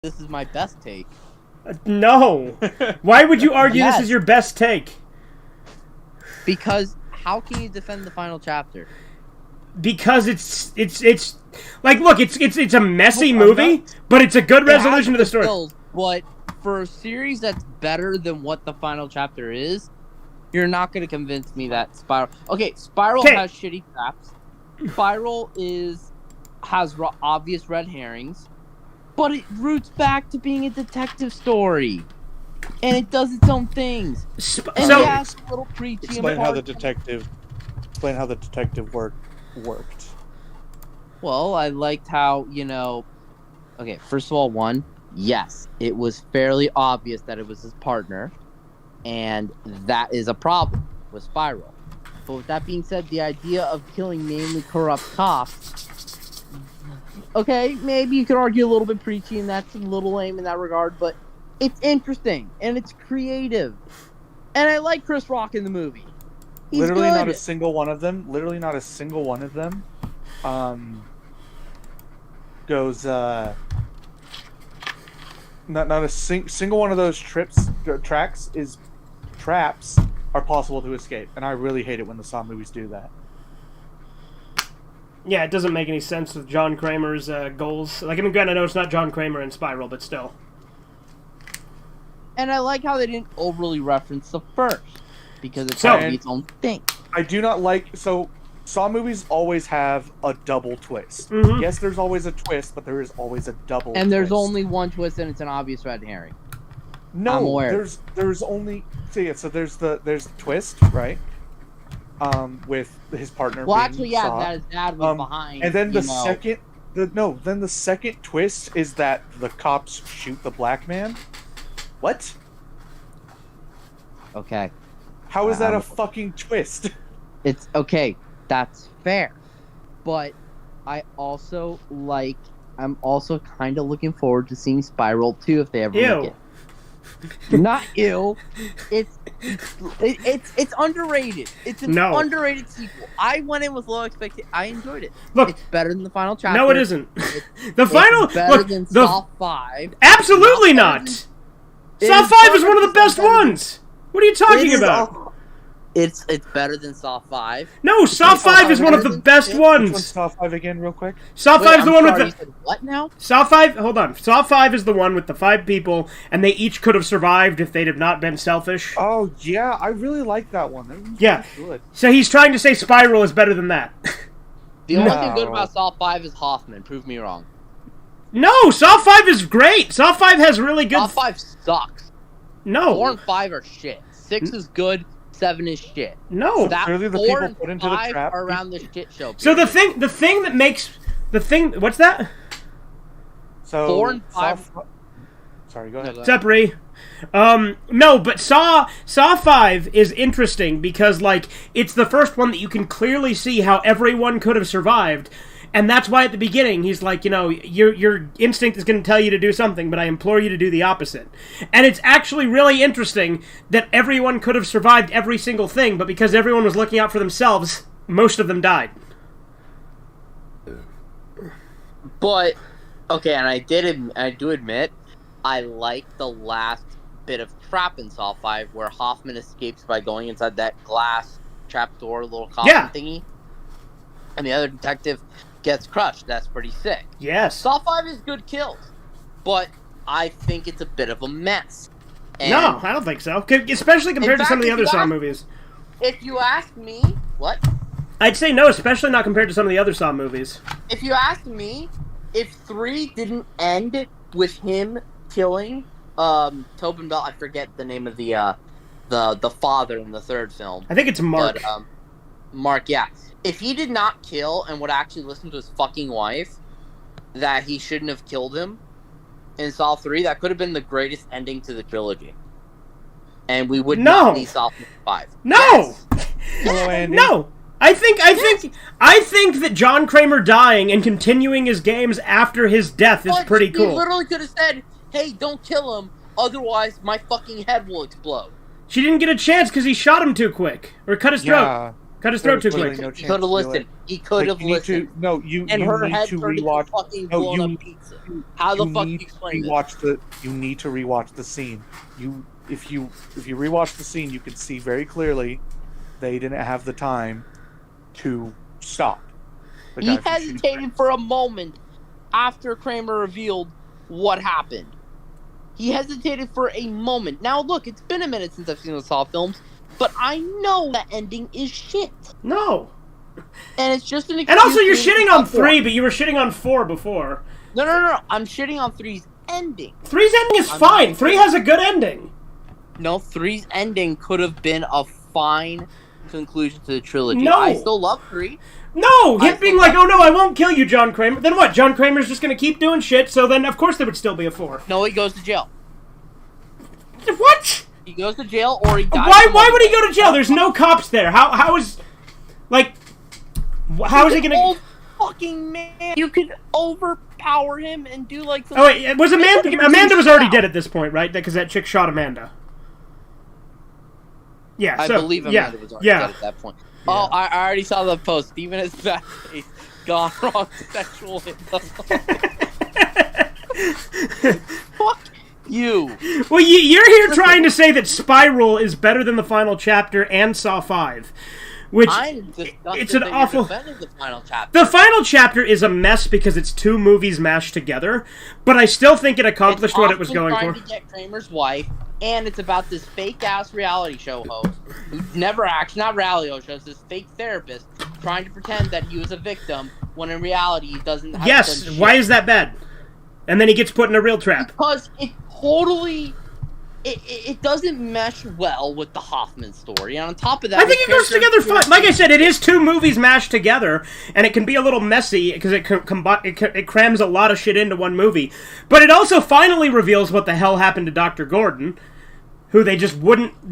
this is my best take. No. Why would you argue this is your best take? Because how can you defend the final chapter? Because it's like, look, it's a messy movie, but it's a good resolution to the story. But for a series that's better than what the final chapter is, you're not going to convince me that Spiral... Okay, Spiral has shitty traps. Spiral has obvious red herrings, but it roots back to being a detective story. And it does its own things. Explain how the detective worked. Well, I liked how, okay, first of all, yes, it was fairly obvious that it was his partner, and that is a problem with Spiral. But with that being said, the idea of killing mainly corrupt cops, okay, maybe you could argue a little bit preachy, and that's a little lame in that regard, but it's interesting, and it's creative. And I like Chris Rock in the movie. He's literally good. not a single one of them goes not a single one of those traps are possible to escape, and I really hate it when the Saw movies do that. Yeah, it doesn't make any sense with John Kramer's goals. Like, I mean, granted, I know it's not John Kramer in Spiral, but still. And I like how they didn't overly reference the first, because it's its own thing. I do not like... So, Saw movies always have a double twist. Mm-hmm. Yes, there's always a twist, but there is always a double twist. And there's only one twist, and it's an obvious red herring. No, I'm aware. there's only... So there's the twist, right? With his partner being actually, yeah, Saw. that his dad was behind. And then the second twist is that the cops shoot the black man. What? Okay. How is that a fucking twist? It's okay. That's fair. But I'm also kind of looking forward to seeing Spiral 2 if they ever make it. Not ew. It's underrated. It's an underrated sequel. I went in with low expectations. I enjoyed it. Look, it's better than the final chapter. No, it isn't. It's better than Saw 5. Absolutely not. Saw 5 is one of the best ones. What are you talking about? It's better than Saw 5. No, Saw 5 is one of the best ones. Which one's Saw 5 again, real quick? Saw 5 is the one with the... You said what now? Saw 5, hold on. Saw 5 is the one with the 5 people, and they each could have survived if they'd have not been selfish. Oh, yeah, I really like that one. That one's yeah. really good. So he's trying to say Spiral is better than that. The only thing good about Saw 5 is Hoffman. Prove me wrong. No, Saw 5 is great. Saw 5 has really good... Saw 5 sucks. No. 4 and 5 are shit. 6 is good. 7 is shit. No. That clearly the 4 people and put into 5 the trap are around the shit show. Period. So the thing that makes... What's that? So 4 and 5... Sorry, go ahead. Sepri. No, but Saw 5 is interesting because, like, it's the first one that you can clearly see how everyone could have survived. And that's why at the beginning, he's like, your instinct is going to tell you to do something, but I implore you to do the opposite. And it's actually really interesting that everyone could have survived every single thing, but because everyone was looking out for themselves, most of them died. But, okay, and I do admit, I like the last bit of trap in Saw 5, where Hoffman escapes by going inside that glass trapdoor little coffin thingy, and the other detective gets crushed. That's pretty sick. Yes. Saw 5 is good kills, but I think it's a bit of a mess. And no, I don't think so. Especially compared to some of the other Saw movies. If you ask me... What? I'd say no, especially not compared to some of the other Saw movies. If you ask me, if 3 didn't end with him killing Tobin Bell, I forget the name of the father in the third film. I think it's Mark. But, Mark, yeah. If he did not kill and would actually listen to his fucking wife, that he shouldn't have killed him in Saw 3, that could have been the greatest ending to the trilogy. And we would not need Saw 5. No! Yes. Hello, Andy. No! I think that John Kramer dying and continuing his games after his death is pretty cool. He literally could have said, hey, don't kill him, otherwise my fucking head will explode. She didn't get a chance because he shot him too quick. Or cut his throat. Cut his throat too literally quick. no He chance could to have do listened. it. He could have You need listened. to, no, you And her need head to turned into rewatch. fucking No, blown you up need pizza. How the fuck do you explain this? You need to rewatch the scene. If you rewatch the scene, you can see very clearly they didn't have the time to stop. the He guy from Shooting hesitated for a moment after Kramer revealed what happened. He hesitated for a moment. Now, look, it's been a minute since I've seen the Saw films, but I know that ending is shit. No. And it's just an excuse. And also, you're for me to shitting on stop four. 3, but you were shitting on 4 before. No. I'm shitting on 3's ending. 3's ending is fine. 3 has a good ending. No, 3's ending could have been a fine conclusion to the trilogy. No. I still love 3. No, him being like, oh no, I won't kill you, John Kramer. Then what? John Kramer's just gonna keep doing shit, so then of course there would still be a 4. No, he goes to jail. What? He goes to jail or he dies. Why would he go to jail? There's no cops there. How is he gonna... Old fucking man. You could overpower him and do like some... Oh wait, was Amanda was already dead at this point, right? Because that chick shot Amanda. Yeah, I believe Amanda was already dead at that point. Yeah. Oh, I already saw the post. Steven has that face gone wrong sexual hit. Fuck you. Well, you're here trying to say that Spiral is better than the final chapter and Saw 5. Which, it's an awful... The final chapter. The final chapter is a mess because it's 2 movies mashed together, but I still think it accomplished what it was going for. It's trying to get Kramer's wife, and it's about this fake-ass reality show host who never acts, not reality shows, this fake therapist trying to pretend that he was a victim when in reality he doesn't have Yes, done why shit. is that bad? And then he gets put in a real trap. Because it totally... It doesn't mesh well with the Hoffman story, and on top of that... I think it goes together fine. Like I said, it is 2 movies mashed together, and it can be a little messy, because it crams a lot of shit into one movie. But it also finally reveals what the hell happened to Dr. Gordon, who they just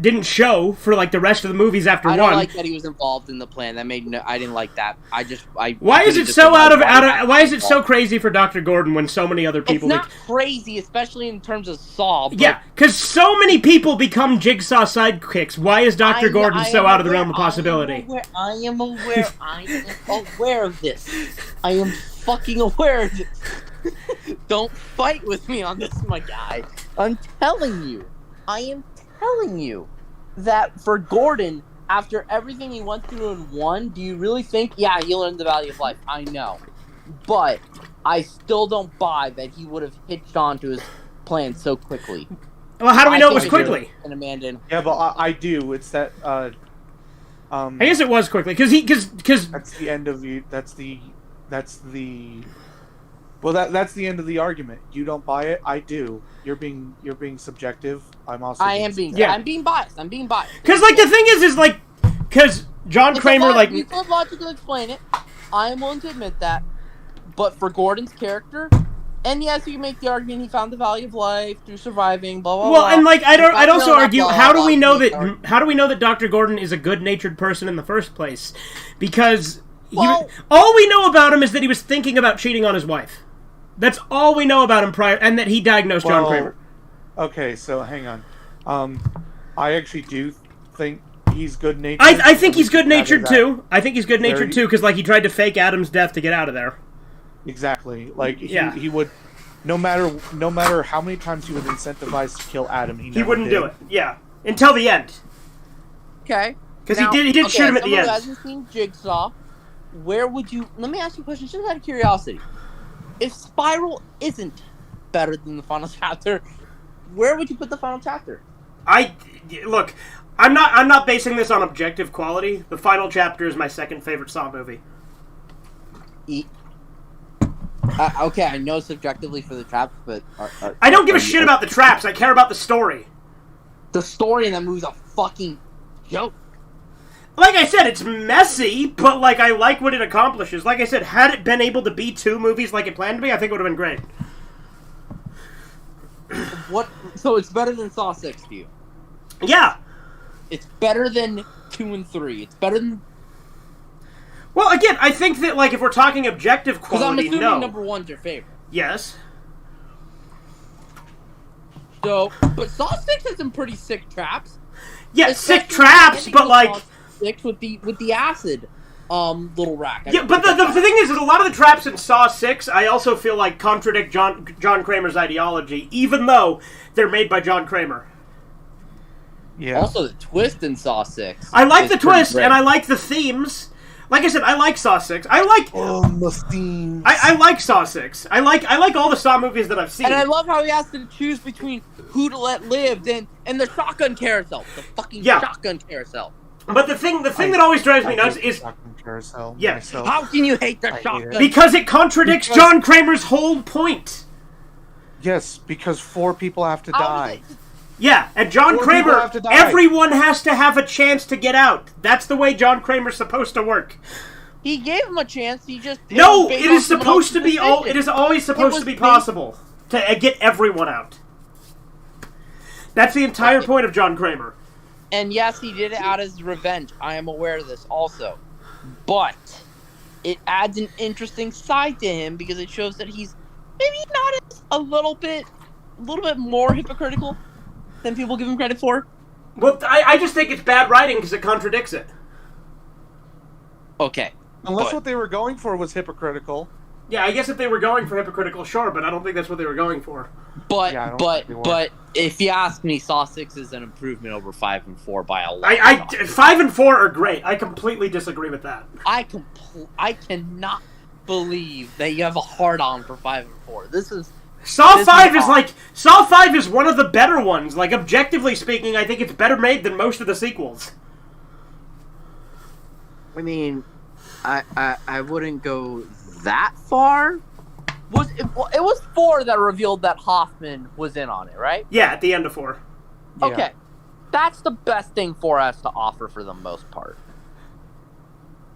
didn't show for like the rest of the movies after I one. don't like that he was involved in the plan. That made I didn't like that. Why is it so why is it so crazy for Dr. Gordon when so many other people... It's not crazy, especially in terms of Saw. But yeah, because so many people become Jigsaw sidekicks. Why is Dr. Gordon so out of the realm of possibility? I am aware of this. I am fucking aware of this. Don't fight with me on this, my guy. I'm telling you. I am telling you that for Gordon, after everything he went through in 1, do you really think, yeah, he learned the value of life? I know. But I still don't buy that he would have hitched on to his plan so quickly. Well, how do we know it was quickly? And Amanda. Yeah, but I do. It's that. I guess it was quickly because that's the end of you. That's the. Well, that's the end of the argument. You don't buy it. I do. You're being subjective. I'm also. I'm being biased. Because like the thing is like because John Kramer like you could logically explain it. I am willing to admit that, but for Gordon's character, and yes, you can make the argument he found the value of life through surviving. Blah blah. Well, blah. and like I'd also argue how do we know that that Dr. Gordon is a good-natured person in the first place? Because all we know about him is that he was thinking about cheating on his wife. That's all we know about him prior, and that he diagnosed John Kramer. Okay, so hang on. I actually do think he's good-natured. I think he's good-natured too. I think he's good-natured too, because like he tried to fake Adam's death to get out of there. Exactly. Like he would, no matter how many times he was incentivized to kill Adam, he wouldn't do it. Yeah, until the end. Okay. Because he did shoot him at the end. Who hasn't seen Jigsaw, where would you? Let me ask you a question, just out of curiosity. If Spiral isn't better than the final chapter, where would you put the final chapter? Look, I'm not basing this on objective quality. The final chapter is my second favorite Saw movie. Okay, I know subjectively for the traps, but I don't give a shit about the traps. I care about the story. The story in that movie's a fucking joke. Like I said, it's messy, but like I like what it accomplishes. Like I said, had it been able to be 2 movies like it planned to be, I think it would have been great. So it's better than Saw 6 to you? Yeah. It's better than 2 and 3. It's better than... Well, again, I think that like if we're talking objective quality, because I'm assuming number 1's your favorite. Yes. So, but Saw 6 has some pretty sick traps. Yeah, sick traps, but like... 6 with the acid little rack. Yeah, but the thing is a lot of the traps in Saw 6, I also feel like contradict John Kramer's ideology, even though they're made by John Kramer. Yeah. Also, the twist in Saw 6. I like the twist, and I like the themes. Like I said, I like Saw 6. I like the themes. I like Saw 6. I like all the Saw movies that I've seen. And I love how he has to choose between who to let live and the shotgun carousel. The fucking shotgun carousel. But the thing that always drives me nuts is carousel. Yeah. Myself. How can you hate the shotgun? Because it contradicts John Kramer's whole point. Yes, because 4 people have to die. Yeah, and John Kramer, everyone has to have a chance to get out. That's the way John Kramer's supposed to work. He gave him a chance. He just no. It is supposed to be all. It is always supposed to be possible to get everyone out. That's the entire point of John Kramer. And yes, he did it out as revenge. I am aware of this also. But it adds an interesting side to him because it shows that he's maybe not as a little bit more hypocritical than people give him credit for. Well, I just think it's bad writing because it contradicts it. Okay. Unless what they were going for was hypocritical. Yeah, I guess if they were going for hypocritical, sure, but I don't think that's what they were going for. But if you ask me, Saw 6 is an improvement over 5 and 4 by a lot. 5 and 4 are great. I completely disagree with that. I cannot believe that you have a hard-on for 5 and 4. Saw 5 is one of the better ones. Like, objectively speaking, I think it's better made than most of the sequels. I mean, I wouldn't go that far. It was 4 that revealed that Hoffman was in on it, right? Yeah, at the end of 4. Yeah. Okay. That's the best thing 4 has to offer for the most part.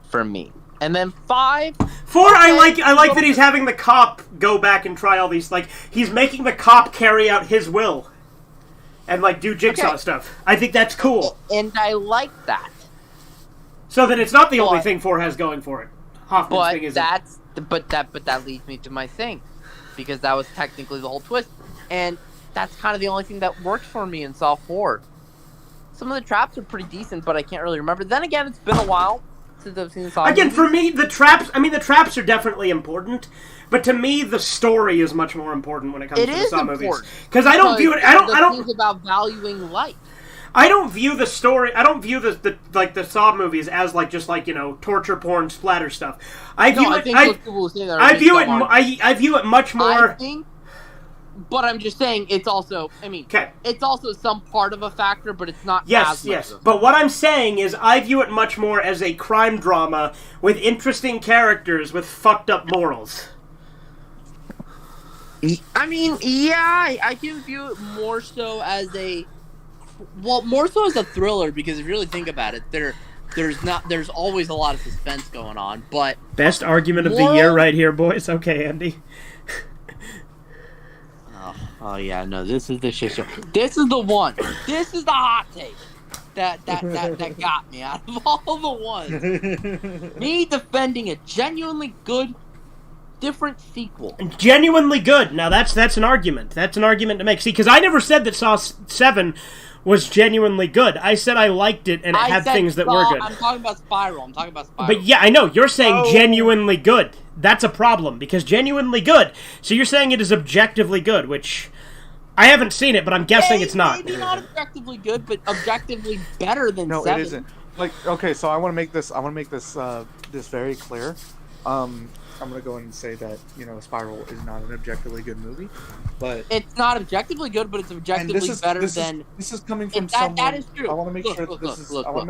For me. And then 5... 4, I like that he's having the cop go back and try all these, like, he's making the cop carry out his will. And, like, do jigsaw stuff. I think that's cool. And I like that. So that it's not the only thing 4 has going for it. Hoffman's thing is But that leads me to my thing, because that was technically the whole twist, and that's kind of the only thing that worked for me in Saw 4. Some of the traps are pretty decent, but I can't really remember. Then again, it's been a while since I've seen the Saw. Again, for me, the traps are definitely important, but to me, the story is much more important when it comes to the Saw movies. Because I don't view it. I don't. It's about valuing life. I don't view the story. I don't view the Saw movies as just torture porn splatter stuff. I view it much more. But I'm just saying it's also. I mean, it's also some part of a factor, but it's not. Yes. But what I'm saying is, I view it much more as a crime drama with interesting characters with fucked up morals. I mean, yeah, I can view it more so as a. Well, more so as a thriller, because if you really think about it, there's always a lot of suspense going on, but... Best argument of the year right here, boys. Okay, Andy. Oh yeah, no, this is the shit show. This is the one. This is the hot take that got me out of all the ones. Me defending a genuinely good, different sequel. Genuinely good. Now, that's an argument. That's an argument to make. See, because I never said that Saw 7... was genuinely good. I said I liked it, and it had things that were good. I'm talking about Spiral. But yeah, I know. You're saying genuinely good. That's a problem, because genuinely good. So you're saying it is objectively good, which... I haven't seen it, but I'm guessing it's not. Maybe not objectively good, but objectively better than 7. No, it isn't. Like, okay, so I want to make this this very clear. I'm going to go in and say that, Spiral is not an objectively good movie, but... It's not objectively good, but it's objectively better than... This is coming from someone... That is true. I want to make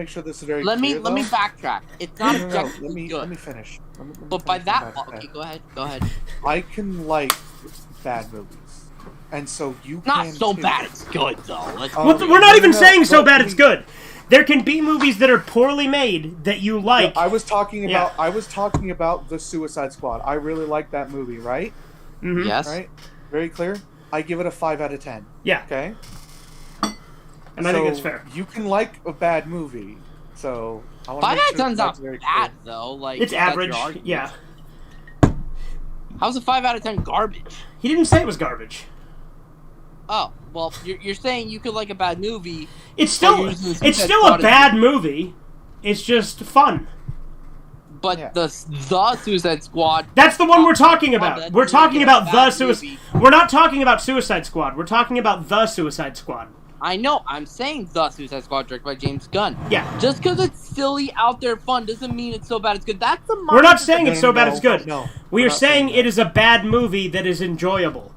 sure this is very clear, Let me backtrack. It's not objectively good. Let me finish. But by that... Okay, go ahead. I can like bad movies. And so you can Not so bad it's good, though. We're not even saying so bad it's good. There can be movies that are poorly made that you like. No, I was talking about The Suicide Squad. I really like that movie, right? Mm-hmm. Yes. Right? Very clear. I give it a 5 out of 10. Yeah. Okay? And I think it's fair. You can like a bad movie. So I 5 out of 10's not bad, though. Like, it's average. Yeah. How's a 5 out of 10 garbage? He didn't say it was garbage. Oh, well, you're saying you could like a bad movie. It's still a bad movie. It's just fun. But the Suicide Squad. That's the one we're talking about. We're talking about the Suicide. We're not talking about Suicide Squad. We're talking about the Suicide Squad. I know. I'm saying the Suicide Squad, directed by James Gunn. Yeah. Just because it's silly, out there, fun, doesn't mean it's so bad it's good. That's the. We're not saying it's so bad it's good. No, we are saying it is a bad movie that is enjoyable.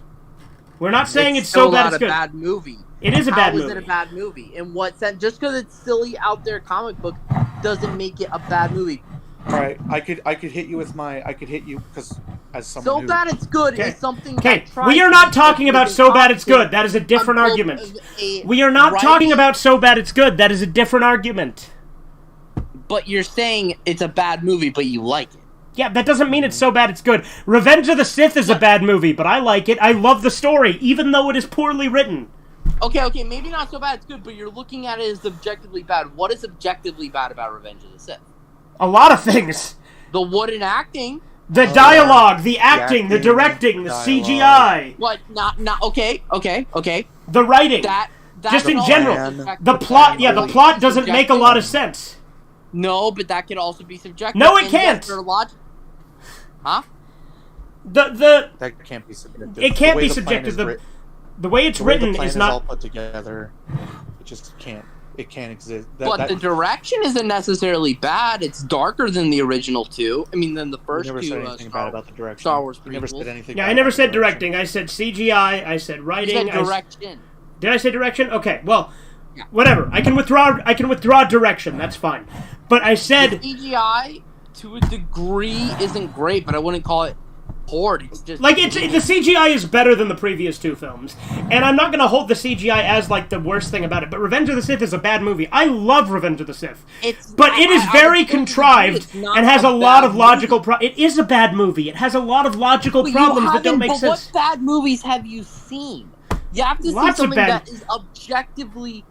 We're not saying it's so bad it's good. It's a bad movie. It is a bad movie. How is it a bad movie? In what sense? Just because it's silly, out there comic book doesn't make it a bad movie. All right, I could hit you with my. I could hit you because as someone So who, bad it's good is something. Okay, we are not talking about so bad it's good. That is a different argument. We are not talking about so bad it's good. That is a different argument. But you're saying it's a bad movie, but you like it. Yeah, that doesn't mean it's so bad it's good. Revenge of the Sith is a bad movie, but I like it. I love the story, even though it is poorly written. Okay, maybe not so bad it's good, but you're looking at it as objectively bad. What is objectively bad about Revenge of the Sith? A lot of things. The wooden acting. The dialogue, the acting, the directing, the CGI. What? Not. Okay. The writing. That just in general. The plot, the plot doesn't make a lot of sense. No, but that could also be subjective. No, it can't. Huh? That can't be subjective. It can't be subjective. The way it's written is not all put together. It just can't. It can't exist. But the direction isn't necessarily bad. It's darker than the original two. I mean, than the first two. Said anything bad about the direction. Star Wars prequels. Never said anything. Yeah, I never said directing. I said CGI. I said writing. You said direction. Did I say direction? Okay, well, whatever. I can withdraw direction. That's fine. But I said the CGI to a degree isn't great, but I wouldn't call it poor. It's just the CGI is better than the previous two films, and I'm not going to hold the CGI as like the worst thing about it. But Revenge of the Sith is a bad movie. I love Revenge of the Sith, it is very contrived and has a lot of logical. It is a bad movie. It has a lot of logical problems that don't make sense. What bad movies have you seen? You have to see something that is objectively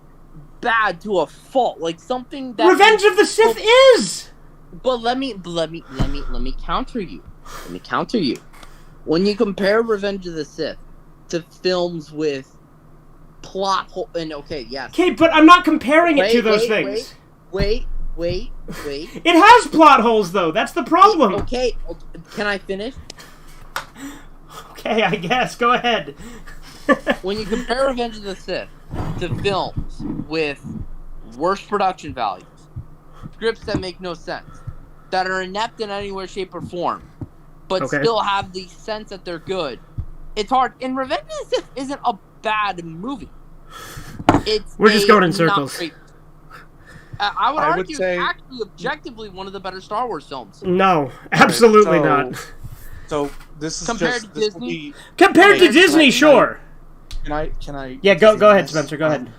bad to a fault, like something that Revenge of the Sith is. But let me counter you. When you compare Revenge of the Sith to films with plot hole, and okay, but I'm not comparing it to those things. Wait. It has plot holes, though. That's the problem. Okay, can I finish? Okay, I guess. Go ahead. When you compare Revenge of the Sith to films with worse production values, scripts that make no sense, that are inept in any way, shape, or form, but still have the sense that they're good, it's hard. And Revenge of the Sith isn't a bad movie. We're just going in circles. I would argue it's actually objectively one of the better Star Wars films. No, absolutely not. So this is compared to Disney. Compared to Disney, sure. Can I? Yeah, go ahead, Spencer. Go ahead.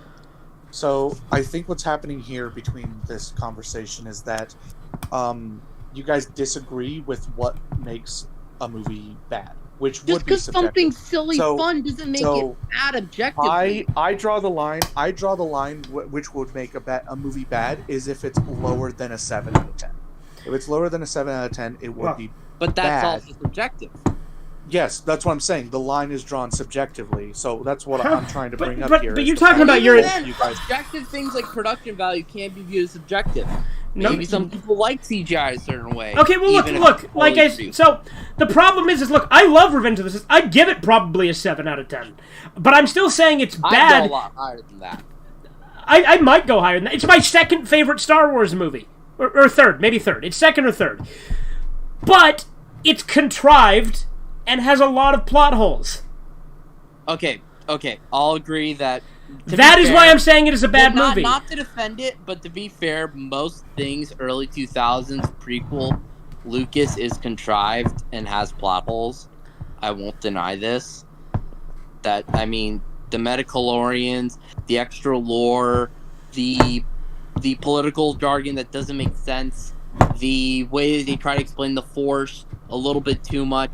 So I think what's happening here between this conversation is that you guys disagree with what makes a movie bad, which would be subjective. Just because something silly fun doesn't make it bad objectively. I draw the line. Which would make a movie bad is if it's lower than a 7 out of 10. If it's lower than a 7 out of 10, it would be. But that's bad. also subjective. Yes, that's what I'm saying. The line is drawn subjectively, so that's what I'm trying to bring up here. But you're talking about you guys. Objective things like production value can't be viewed as subjective. Maybe some people like CGI a certain way. Okay, well, look. Like so the problem is look. I love Revenge of the Sith. I'd give it probably a 7 out of 10, but I'm still saying it's bad. I'd go a lot higher than that. I might go higher than that. It's my second favorite Star Wars movie, or third, maybe third. It's second or third, but it's contrived and has a lot of plot holes. Okay, I'll agree that. That is why I'm saying it is a bad movie. Not to defend it, but to be fair, most things early 2000s prequel Lucas is contrived and has plot holes. I won't deny this. The Metachlorians, the extra lore, the political jargon that doesn't make sense, the way they try to explain the Force a little bit too much,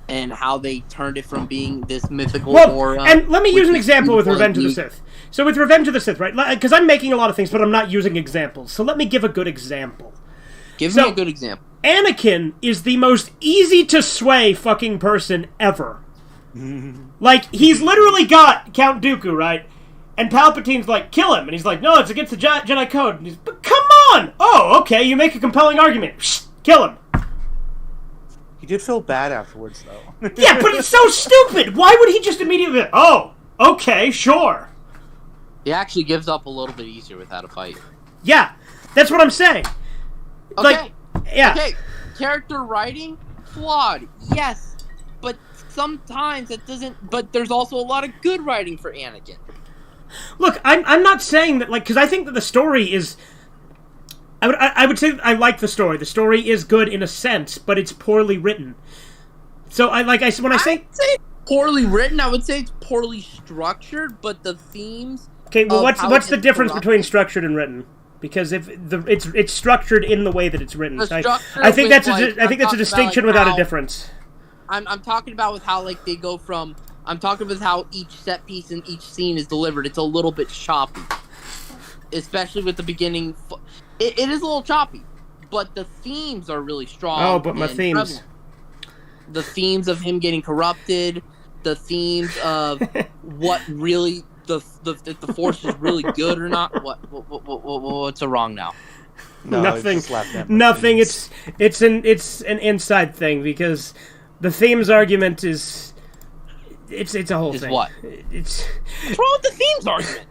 and how they turned it from being this mythical aura. And let me use an example with Revenge of the Sith. So with Revenge of the Sith, right? Because I'm making a lot of things, but I'm not using examples. So let me give a good example. Give me a good example. Anakin is the most easy to sway fucking person ever. Like, he's literally got Count Dooku, right? And Palpatine's like, kill him. And he's like, no, it's against the Jedi Code. And he's, but come on! Oh, okay, you make a compelling argument. Psst, kill him. He did feel bad afterwards, though. Yeah, but it's so stupid! Why would he just immediately... Oh, okay, sure. He actually gives up a little bit easier without a fight. Yeah, that's what I'm saying. Okay. Like, yeah. Okay, character writing, flawed, yes. But sometimes it doesn't... But there's also a lot of good writing for Anakin. Look, I'm not saying that, like, because I think that the story is... I would say that I like the story. The story is good in a sense, but it's poorly written. So, when I say... I'd say it's poorly written, I would say it's poorly structured, but the themes... Okay, well, what's the difference between structured and written? Because if it's structured in the way that it's written, I think that's a distinction without a difference. I'm talking about with how like they go from. I'm talking about how each set piece and each scene is delivered. It's a little bit choppy, especially with the beginning. It is a little choppy, but the themes are really strong. Oh, but my themes. Prevalent. The themes of him getting corrupted, the themes of what really. If the Force is really good or not. What's wrong now? No, nothing. Nothing. It's an inside thing because the themes argument is it's a whole thing. What? What's wrong with the themes argument?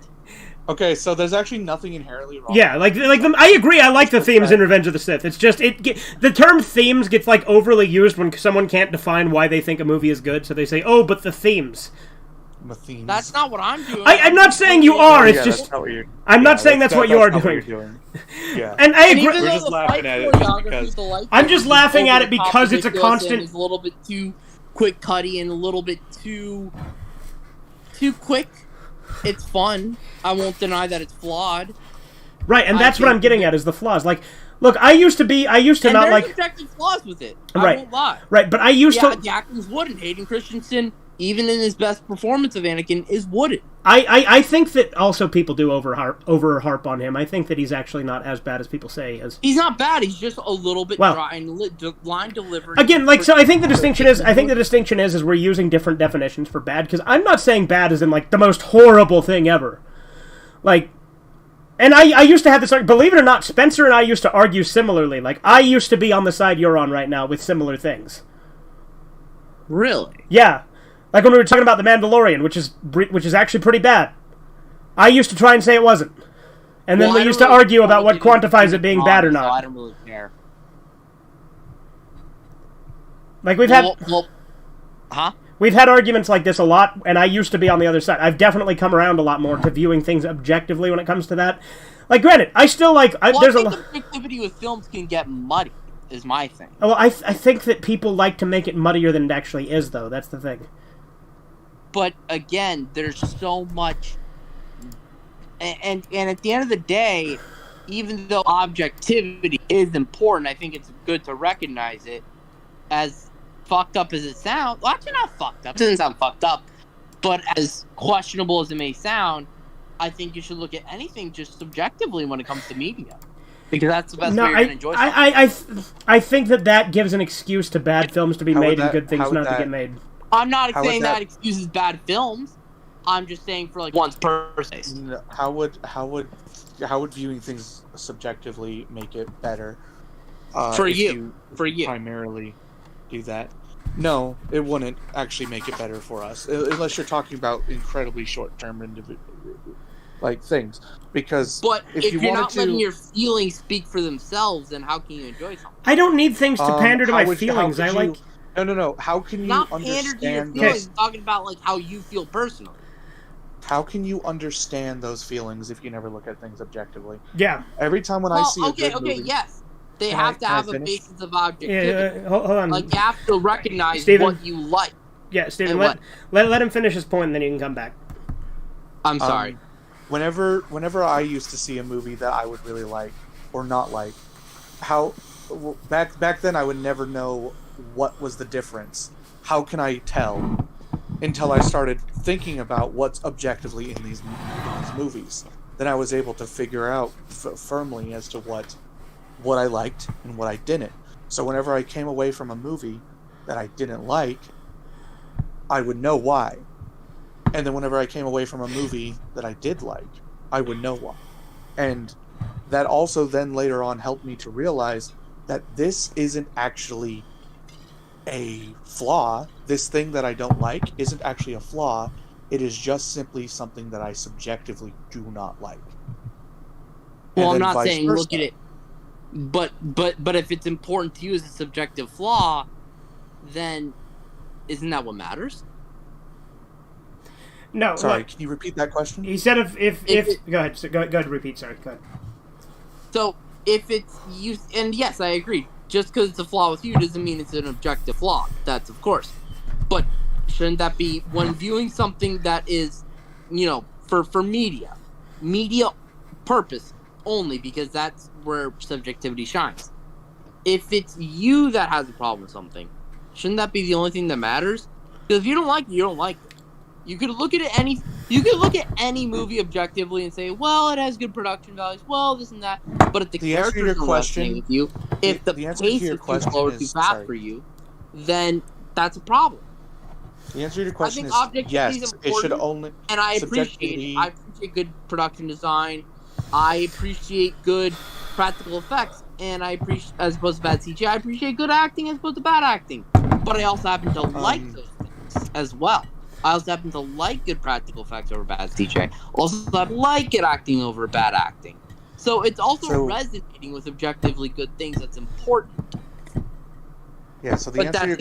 Okay, so there's actually nothing inherently wrong. Yeah, I agree. I like the themes in Revenge of the Sith. It's just the term themes gets like overly used when someone can't define why they think a movie is good. So they say, "Oh, but the themes." That's not what I'm doing. I'm not saying you are. It's just. That's not what you're, I'm not saying that's what you are doing. Yeah. And I agree. We're just laughing at it because I'm just laughing at it because it's a constant. It's a little bit too quick cutty and a little bit too quick. It's fun. I won't deny that it's flawed. Right, and that's what I'm getting at is the flaws. Like, look, I used to not like. There's objective flaws with it. Right. I won't lie. Right, but I used to. Yeah, Jackson's wooden. Hayden Christensen, even in his best performance of Anakin, is wooden. I think that also people do over harp on him. I think that he's actually not as bad as people say he is. He's not bad. He's just a little bit dry and line delivery. Again, like, so I think the distinction is we're using different definitions for bad, because I'm not saying bad as in, like, the most horrible thing ever. Like, and I used to have this, believe it or not, Spencer and I used to argue similarly. Like, I used to be on the side you're on right now with similar things. Really? Yeah. Like when we were talking about The Mandalorian, which is actually pretty bad. I used to try and say it wasn't. And then we used to argue about what quantifies it being bad or not. So I don't really care. Like we've had arguments like this a lot, and I used to be on the other side. I've definitely come around a lot more to viewing things objectively when it comes to that. Like, granted, I still like... I think the objectivity with films can get muddy, is my thing. Well, I think that people like to make it muddier than it actually is, though. That's the thing. But, again, there's so much... And at the end of the day, even though objectivity is important, I think it's good to recognize it. As fucked up as it sounds... Well, actually not fucked up. It doesn't sound fucked up. But as questionable as it may sound, I think you should look at anything just subjectively when it comes to media. Because that's the best way you're going to enjoy something. I think that gives an excuse to bad films to be made and good things not to get made. I'm not saying that excuses bad films. I'm just saying for like one's person. How would viewing things subjectively make it better? For you primarily do that. No, it wouldn't actually make it better for us unless you're talking about incredibly short-term things. Because if you're not letting your feelings speak for themselves, then how can you enjoy something? I don't need things to pander to my feelings. No. How can you not understand? Pander to your feelings. I'm talking about like how you feel personally. How can you understand those feelings if you never look at things objectively? Yeah. Every time when I see a good movie, yes, they have to have a basis of objectivity. Yeah, hold on. Like you have to recognize what you like. Yeah, Steven, let him finish his point, and then you can come back. I'm sorry. Whenever I used to see a movie that I would really like or not like, back then I would never know what was the difference. How can I tell? Until I started thinking about what's objectively in these movies. Then I was able to figure out firmly as to what I liked and what I didn't. So whenever I came away from a movie that I didn't like, I would know why. And then whenever I came away from a movie that I did like, I would know why. And that also then later on helped me to realize that this isn't actually a flaw. This thing that I don't like isn't actually a flaw. It is just simply something that I subjectively do not like. Well, I'm not saying look at it, but if it's important to you as a subjective flaw, then isn't that what matters? No. Sorry, can you repeat that question? He said if go ahead. So go ahead. Repeat. Sorry. Go ahead. So if it's you, and yes, I agree. Just because it's a flaw with you doesn't mean it's an objective flaw. That's of course, but shouldn't that be when viewing something that is, for media purpose only, because that's where subjectivity shines. If it's you that has a problem with something, shouldn't that be the only thing that matters? Because if you don't like it, you don't like it. You could look at any movie objectively and say, well, it has good production values, well, this and that. But if the characters are resonating with you, if the pace is too slow or too fast for you, then that's a problem. The answer to your question is yes. It should only. And I appreciate it. I appreciate good production design. I appreciate good practical effects, and I appreciate, as opposed to bad CGI, I appreciate good acting as opposed to bad acting. But I also happen to like those things as well. I also happen to like good practical effects over bad CGI. Also, I like good acting over bad acting. So it's also resonating with objectively good things that's important. Yeah. So the answer to your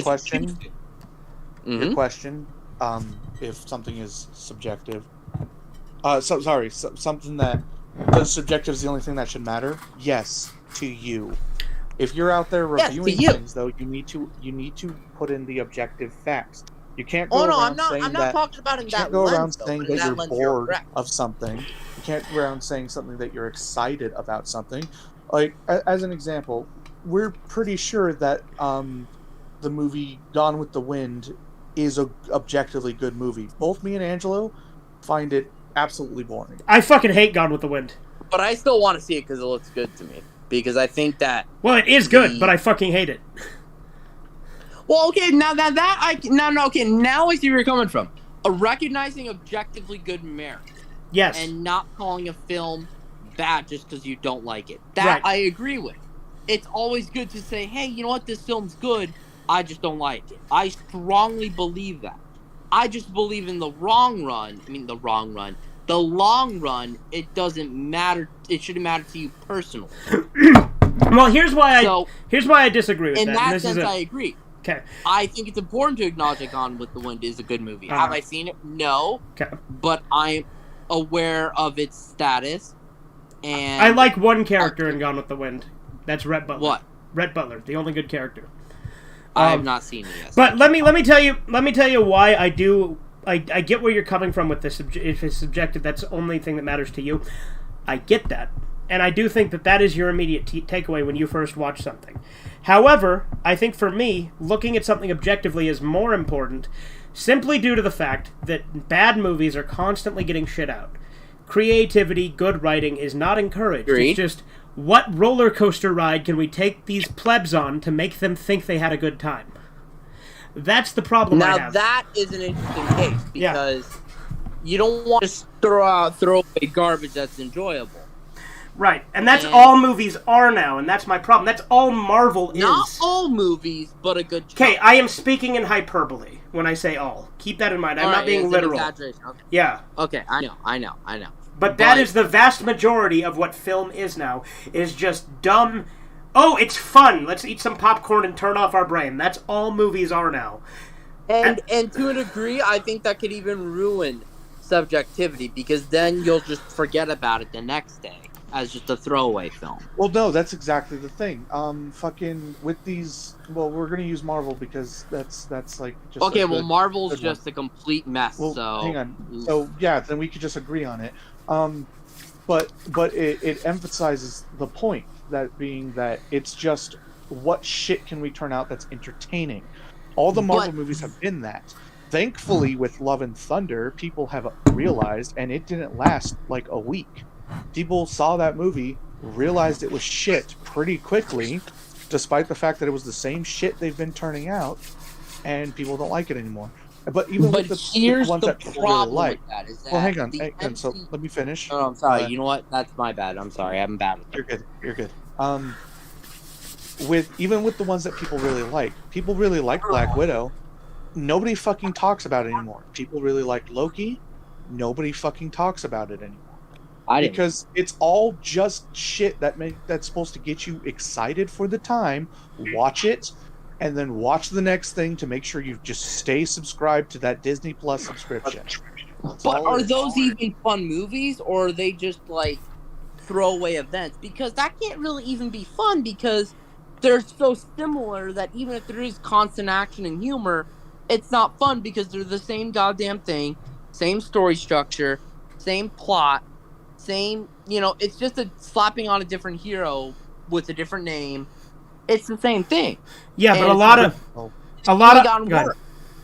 question, if something is subjective, something that subjective is the only thing that should matter. Yes, to you. If you're out there reviewing things, though, you need to put in the objective facts. You can't go around saying that you're bored of something. You can't go around saying something that you're excited about something. Like, as an example, we're pretty sure that the movie Gone with the Wind is a objectively good movie. Both me and Angelo find it absolutely boring. I fucking hate Gone with the Wind. But I still want to see it because it looks good to me. Because I think that... Well, it is good, but I fucking hate it. Well, okay, now I see where you're coming from. Recognizing objectively good merit. Yes. And not calling a film bad just because you don't like it. That I agree with. It's always good to say, hey, you know what, this film's good, I just don't like it. I strongly believe that. I just believe in the long run, it doesn't matter, it shouldn't matter to you personally. Well, here's why I disagree with that. In that sense, I agree. Okay. I think it's important to acknowledge that Gone with the Wind is a good movie. Have I seen it? No. Okay. But I'm aware of its status. And I like one character in Gone with the Wind. That's Rhett Butler. What? Rhett Butler, the only good character. I have not seen it yet. But let me tell you why I do. I get where you're coming from with this. If it's subjective, that's the only thing that matters to you. I get that. And I do think that is your immediate takeaway when you first watch something. However, I think for me, looking at something objectively is more important simply due to the fact that bad movies are constantly getting shit out. Creativity, good writing is not encouraged. Agreed. It's just, what roller coaster ride can we take these plebs on to make them think they had a good time? That's the problem I have. Now, that is an interesting case, because you don't want to throw away garbage that's enjoyable. Right, and that's all movies are now, and that's my problem. That's all Marvel is. Not all movies, but a good chunk. Okay, I am speaking in hyperbole when I say all. Keep that in mind. I'm not being literal. Okay. Yeah. Okay, I know. But that is the vast majority of what film is now, is just dumb, oh, it's fun, let's eat some popcorn and turn off our brain. That's all movies are now. And to a degree, I think that could even ruin subjectivity, because then you'll just forget about it the next day as just a throwaway film. Well, no, that's exactly the thing. Fucking with these, well, we're gonna use Marvel because that's like just okay. Well, Marvel's just a complete mess. Well, so hang on. So yeah, then we could just agree on it. But it emphasizes the point, that being that it's just, what shit can we turn out that's entertaining? All the Marvel movies have been that. Thankfully, with Love and Thunder, people have realized, and it didn't last like a week. People saw that movie, realized it was shit pretty quickly, despite the fact that it was the same shit they've been turning out, and people don't like it anymore. But even But with the here's ones the that people really problem like. with that is that Well, hang on. the So MC let me finish. Oh, I'm sorry. You know what? That's my bad. I'm sorry. I'm bad with You're good. You're good. With the ones that people really like Black Widow. Nobody fucking talks about it anymore. People really liked Loki. Nobody fucking talks about it anymore. I didn't. Because it's all just shit that's supposed to get you excited for the time. Watch it, and then watch the next thing to make sure you just stay subscribed to that Disney Plus subscription. But are those even fun movies, or are they just like throwaway events? Because that can't really even be fun because they're so similar that even if there is constant action and humor, it's not fun because they're the same goddamn thing, same story structure, same plot, same, it's just slapping on a different hero with a different name. It's the same thing. Yeah, and but a lot of worse.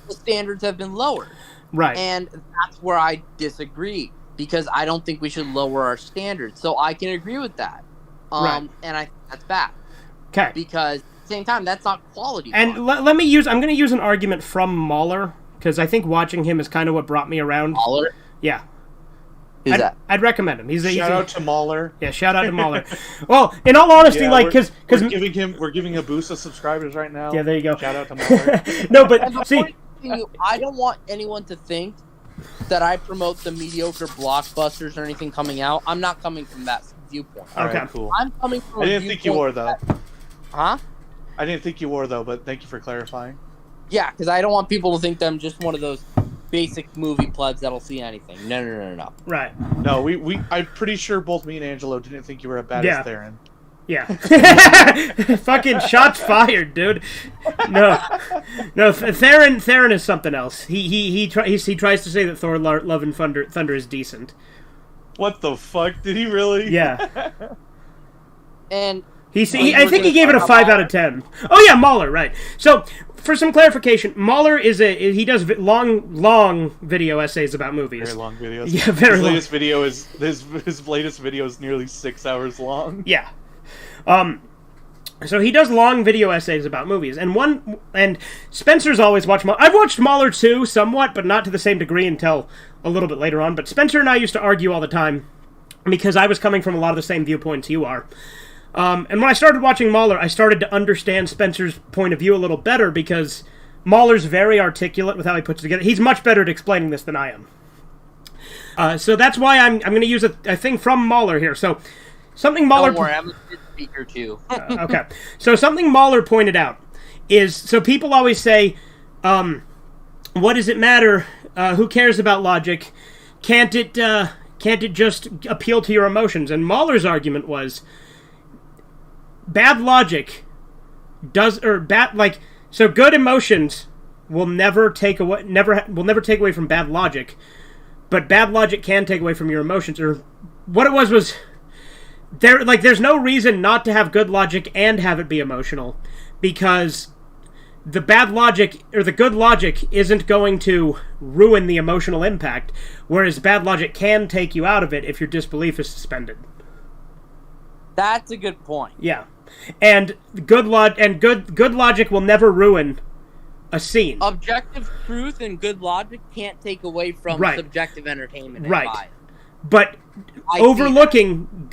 The standards have been lowered. Right. And that's where I disagree because I don't think we should lower our standards. So I can agree with that. Right. And I think that's bad. Okay. Because at the same time, that's not quality. And I'm going to use an argument from Mahler because I think watching him is kind of what brought me around. Mahler? Yeah. Who's that? I'd recommend him. Shout out to Mahler. Yeah, shout out to Mahler. Well, in all honesty, because we're giving a boost of subscribers right now. Yeah, there you go. Shout out to Mahler. No, but see, I don't want anyone to think that I promote the mediocre blockbusters or anything coming out. I'm not coming from that viewpoint. Okay, right, cool. I'm coming from. I didn't think you were though. Huh? I didn't think you were though, but thank you for clarifying. Yeah, because I don't want people to think that I'm just one of those basic movie plebs that'll see anything. No. Right. No, I'm pretty sure both me and Angelo didn't think you were as bad as Theron. Yeah. Fucking shots fired, dude. No, Theron is something else. He tries to say that Thor: Love and Thunder is decent. What the fuck? Did he really? Yeah. And I think he gave it a 5 out of 10. Oh yeah, Mahler, right. So, for some clarification, Mahler he does long video essays about movies. Very long videos. Yeah, very long. His latest video is nearly 6 hours long. Yeah. So he does long video essays about movies, and Spencer's always watched Mahler. I've watched Mahler too, somewhat, but not to the same degree until a little bit later on. But Spencer and I used to argue all the time because I was coming from a lot of the same viewpoints you are. And when I started watching Mahler, I started to understand Spencer's point of view a little better because Mahler's very articulate with how he puts it together. He's much better at explaining this than I am. So that's why I'm going to use a thing from Mahler here. So something Mahler. Don't worry, I'm a good speaker too. Okay. So something Mahler pointed out is, so people always say, what does it matter? Who cares about logic? Can't it just appeal to your emotions? And Mahler's argument was, bad logic so good emotions will never take away from bad logic, but bad logic can take away from your emotions. Or what it was there's no reason not to have good logic and have it be emotional, because the bad logic or the good logic isn't going to ruin the emotional impact, whereas bad logic can take you out of it if your disbelief is suspended. That's a good point. Yeah. And good logic will never ruin a scene. Objective truth and good logic can't take away from subjective entertainment. And right. But overlooking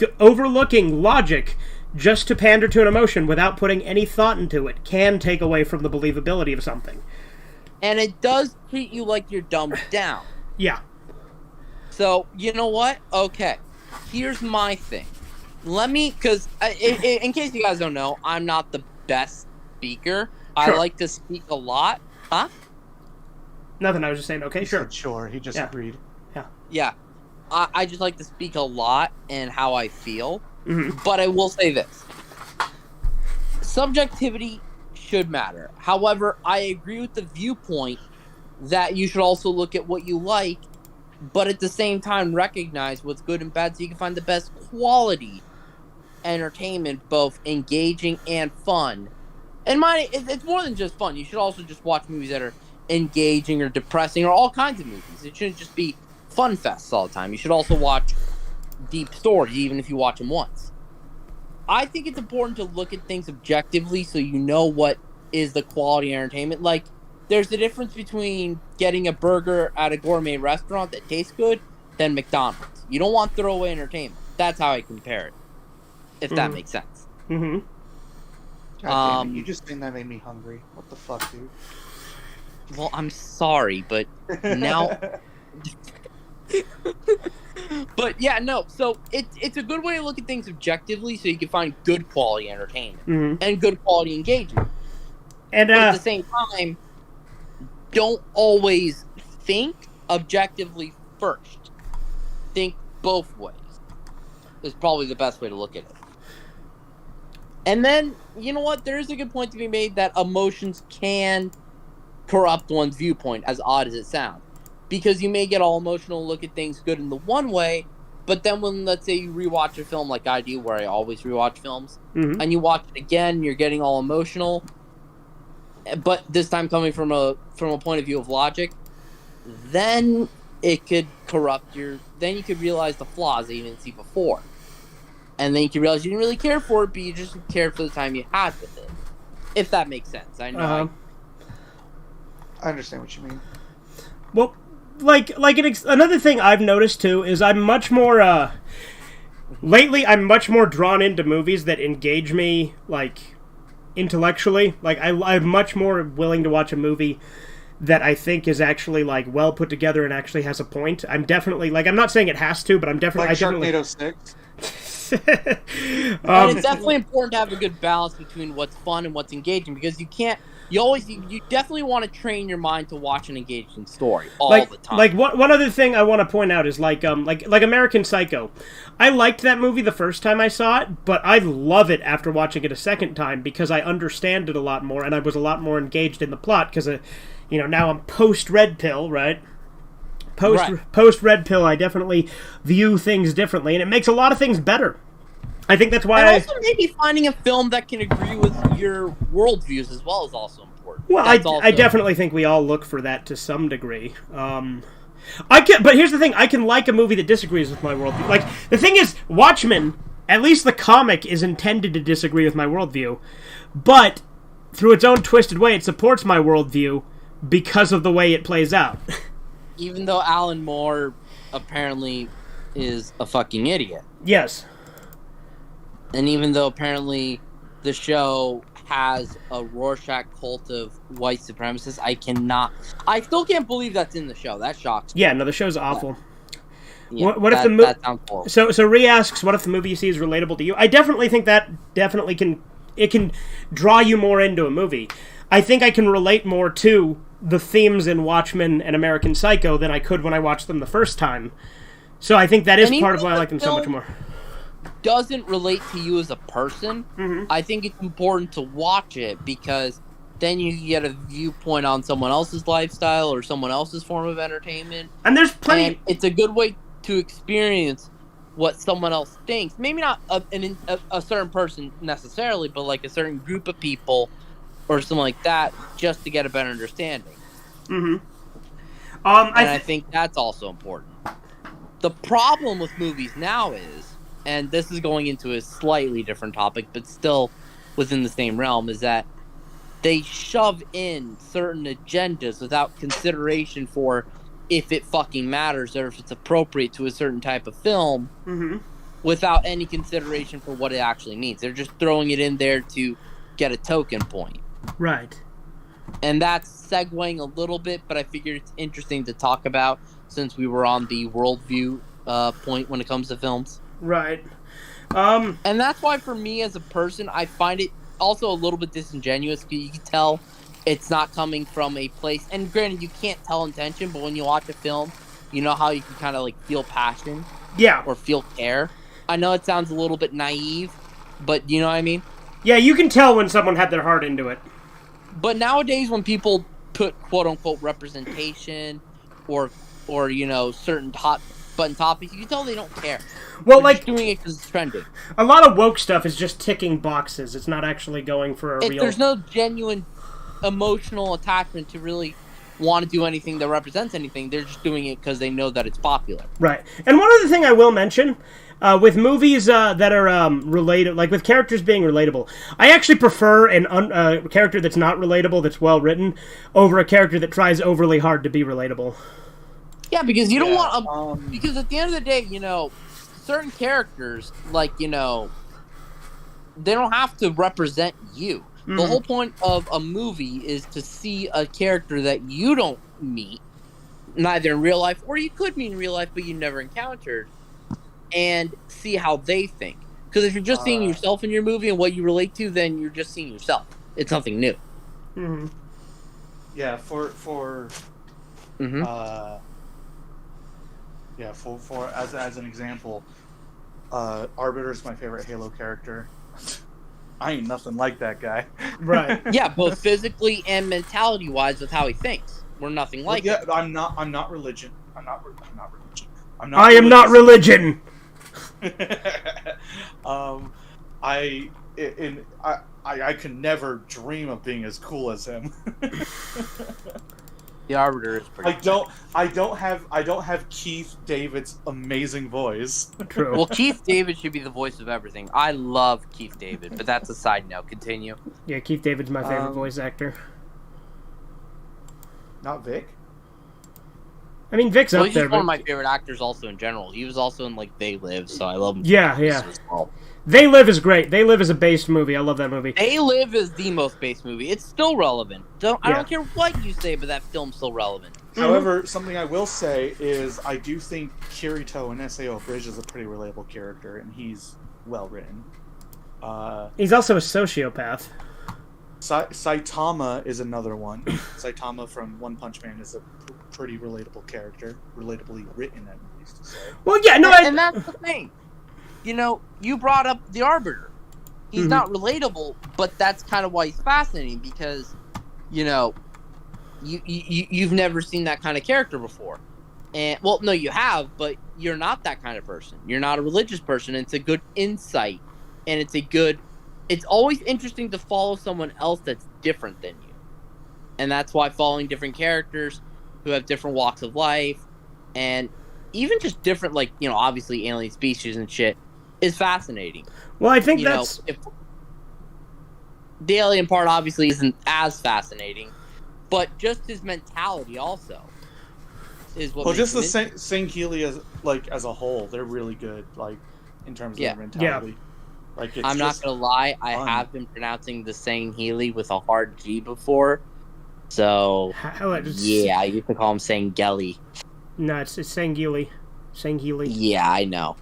logic just to pander to an emotion without putting any thought into it can take away from the believability of something. And it does treat you like you're dumbed down. Yeah. So, you know what? Okay. Here's my thing. Because in case you guys don't know, I'm not the best speaker. Sure. I like to speak a lot. Huh? Nothing, I was just saying, okay, sure. Sure, he just agreed. Yeah. Yeah. I just like to speak a lot and how I feel. Mm-hmm. But I will say this. Subjectivity should matter. However, I agree with the viewpoint that you should also look at what you like, but at the same time recognize what's good and bad so you can find the best quality entertainment, both engaging and fun. And it's more than just fun. You should also just watch movies that are engaging or depressing or all kinds of movies. It shouldn't just be fun fests all the time. You should also watch deep stories, even if you watch them once. I think it's important to look at things objectively so you know what is the quality entertainment. Like, there's a difference between getting a burger at a gourmet restaurant that tastes good than McDonald's. You don't want throwaway entertainment. That's how I compare it, if that makes sense. Mm-hmm. God damn it, you just saying that made me hungry. What the fuck, dude? Well, I'm sorry, but now... But yeah, no. So it's a good way to look at things objectively, so you can find good quality entertainment and good quality engagement. And but at the same time, don't always think objectively first. Think both ways. Is probably the best way to look at it. And then, you know what? There is a good point to be made that emotions can corrupt one's viewpoint, as odd as it sounds. Because you may get all emotional and look at things good in the one way, but then when, let's say, you rewatch a film like I do, where I always rewatch films, and you watch it again, you're getting all emotional, but this time coming from a point of view of logic, then it could corrupt then you could realize the flaws that you didn't see before. And then you could realize you didn't really care for it, but you just cared for the time you had with it. If that makes sense. I know. I understand what you mean. Well, another thing I've noticed too is I'm much more lately I'm much more drawn into movies that engage me intellectually. I'm much more willing to watch a movie that I think is actually well put together and actually has a point. I'm definitely I'm not saying it has to, but I'm definitely Sharknado 6. And it's definitely important to have a good balance between what's fun and what's engaging, because you definitely want to train your mind to watch an engaging story all the time. One other thing I want to point out is like American Psycho. I liked that movie the first time I saw it, but I love it after watching it a second time because I understand it a lot more and I was a lot more engaged in the plot because now I'm post Red Pill, right? Post Red Pill, I definitely view things differently, and it makes a lot of things better. I think that's why. And also, maybe finding a film that can agree with your worldviews as well is also important. Well, I definitely think we all look for that to some degree. But here's the thing: I can like a movie that disagrees with my worldview. The thing is, Watchmen, at least the comic, is intended to disagree with my worldview, but through its own twisted way, it supports my worldview because of the way it plays out. Even though Alan Moore apparently is a fucking idiot. Yes. And even though apparently the show has a Rorschach cult of white supremacists, I still can't believe that's in the show. That shocks me. Yeah, no, the show's awful. Yeah, what if the movie? That sounds horrible. So Rhea asks, what if the movie you see is relatable to you? I definitely think that can draw you more into a movie. I think I can relate more to the themes in Watchmen and American Psycho than I could when I watched them the first time. So I think that is part of why I like them so much more. Doesn't relate to you as a person. I think it's important to watch it because then you get a viewpoint on someone else's lifestyle or someone else's form of entertainment. And there's plenty. And it's a good way to experience what someone else thinks. Maybe not a certain person necessarily, but a certain group of people or something like that, just to get a better understanding. I think that's also important. The problem with movies now is, and this is going into a slightly different topic, but still within the same realm, is that they shove in certain agendas without consideration for if it fucking matters or if it's appropriate to a certain type of film, without any consideration for what it actually means. They're just throwing it in there to get a token point. Right. And that's segueing a little bit, but I figured it's interesting to talk about since we were on the worldview point when it comes to films. Right. And that's why for me as a person, I find it also a little bit disingenuous because you can tell it's not coming from a place. And granted, you can't tell intention, but when you watch a film, you know how you can kind of feel passion? Yeah. Or feel care? I know it sounds a little bit naive, but you know what I mean? Yeah, you can tell when someone had their heart into it. But nowadays, when people put quote-unquote representation or certain hot button topics, you can tell they don't care. Well, They're just doing it because it's trending. A lot of woke stuff is just ticking boxes. It's not actually going for a real... There's no genuine emotional attachment to really want to do anything that represents anything. They're just doing it because they know that it's popular. Right. And one other thing I will mention, with movies that are related, like with characters being relatable, I actually prefer a character that's not relatable, that's well written, over a character that tries overly hard to be relatable. Yeah, because you don't want because at the end of the day, certain characters, like, they don't have to represent you. Mm-hmm. The whole point of a movie is to see a character that you don't meet, neither in real life, or you could meet in real life, but you never encountered, and see how they think. Because if you're just seeing yourself in your movie and what you relate to, then you're just seeing yourself. It's nothing new. Mm-hmm. Yeah, for as an example, Arbiter is my favorite Halo character. I ain't nothing like that guy. Right. Yeah, both physically and mentality-wise with how he thinks. We're nothing like it. I'm not religion. I'm not religion. I am not religion. I can never dream of being as cool as him. The Arbiter is pretty. I don't have Keith David's amazing voice. True. Well, Keith David should be the voice of everything. I love Keith David, but that's a side note. Continue. Yeah, Keith David's my favorite voice actor. Not Vic. I mean, Vic's up he's there. He's one of my favorite actors also in general. He was also in, like, They Live, so I love him. Yeah. As well. They Live is great. They Live is a based movie. I love that movie. They Live is the most based movie. It's still relevant. I don't care what you say, but that film's still relevant. However, something I will say is I do think Kirito in SAO Bridge is a pretty relatable character, and he's well written. He's also a sociopath. Saitama is another one. Saitama from One Punch Man is a pretty relatable character. Relatably written, at least to say. Well, yeah, no, and that's the thing. You brought up the Arbiter. He's not relatable, but that's kind of why he's fascinating, because, you've never seen that kind of character before. And, well, no, you have, but you're not that kind of person. You're not a religious person, and it's a good insight, and it's always interesting to follow someone else that's different than you. And that's why following different characters who have different walks of life, and even just different, like, obviously alien species and shit, is fascinating. Well, I think that's... The alien part obviously isn't as fascinating, but just his mentality also is what. Well, just the Sangheili as a whole, they're really good, like, in terms of their mentality. Yeah. Like, I'm not gonna lie, I have been pronouncing the Sangheili with a hard G before, so yeah, I used to call him Sangeli. No, it's Sangheili. Sangheili. Yeah, I know.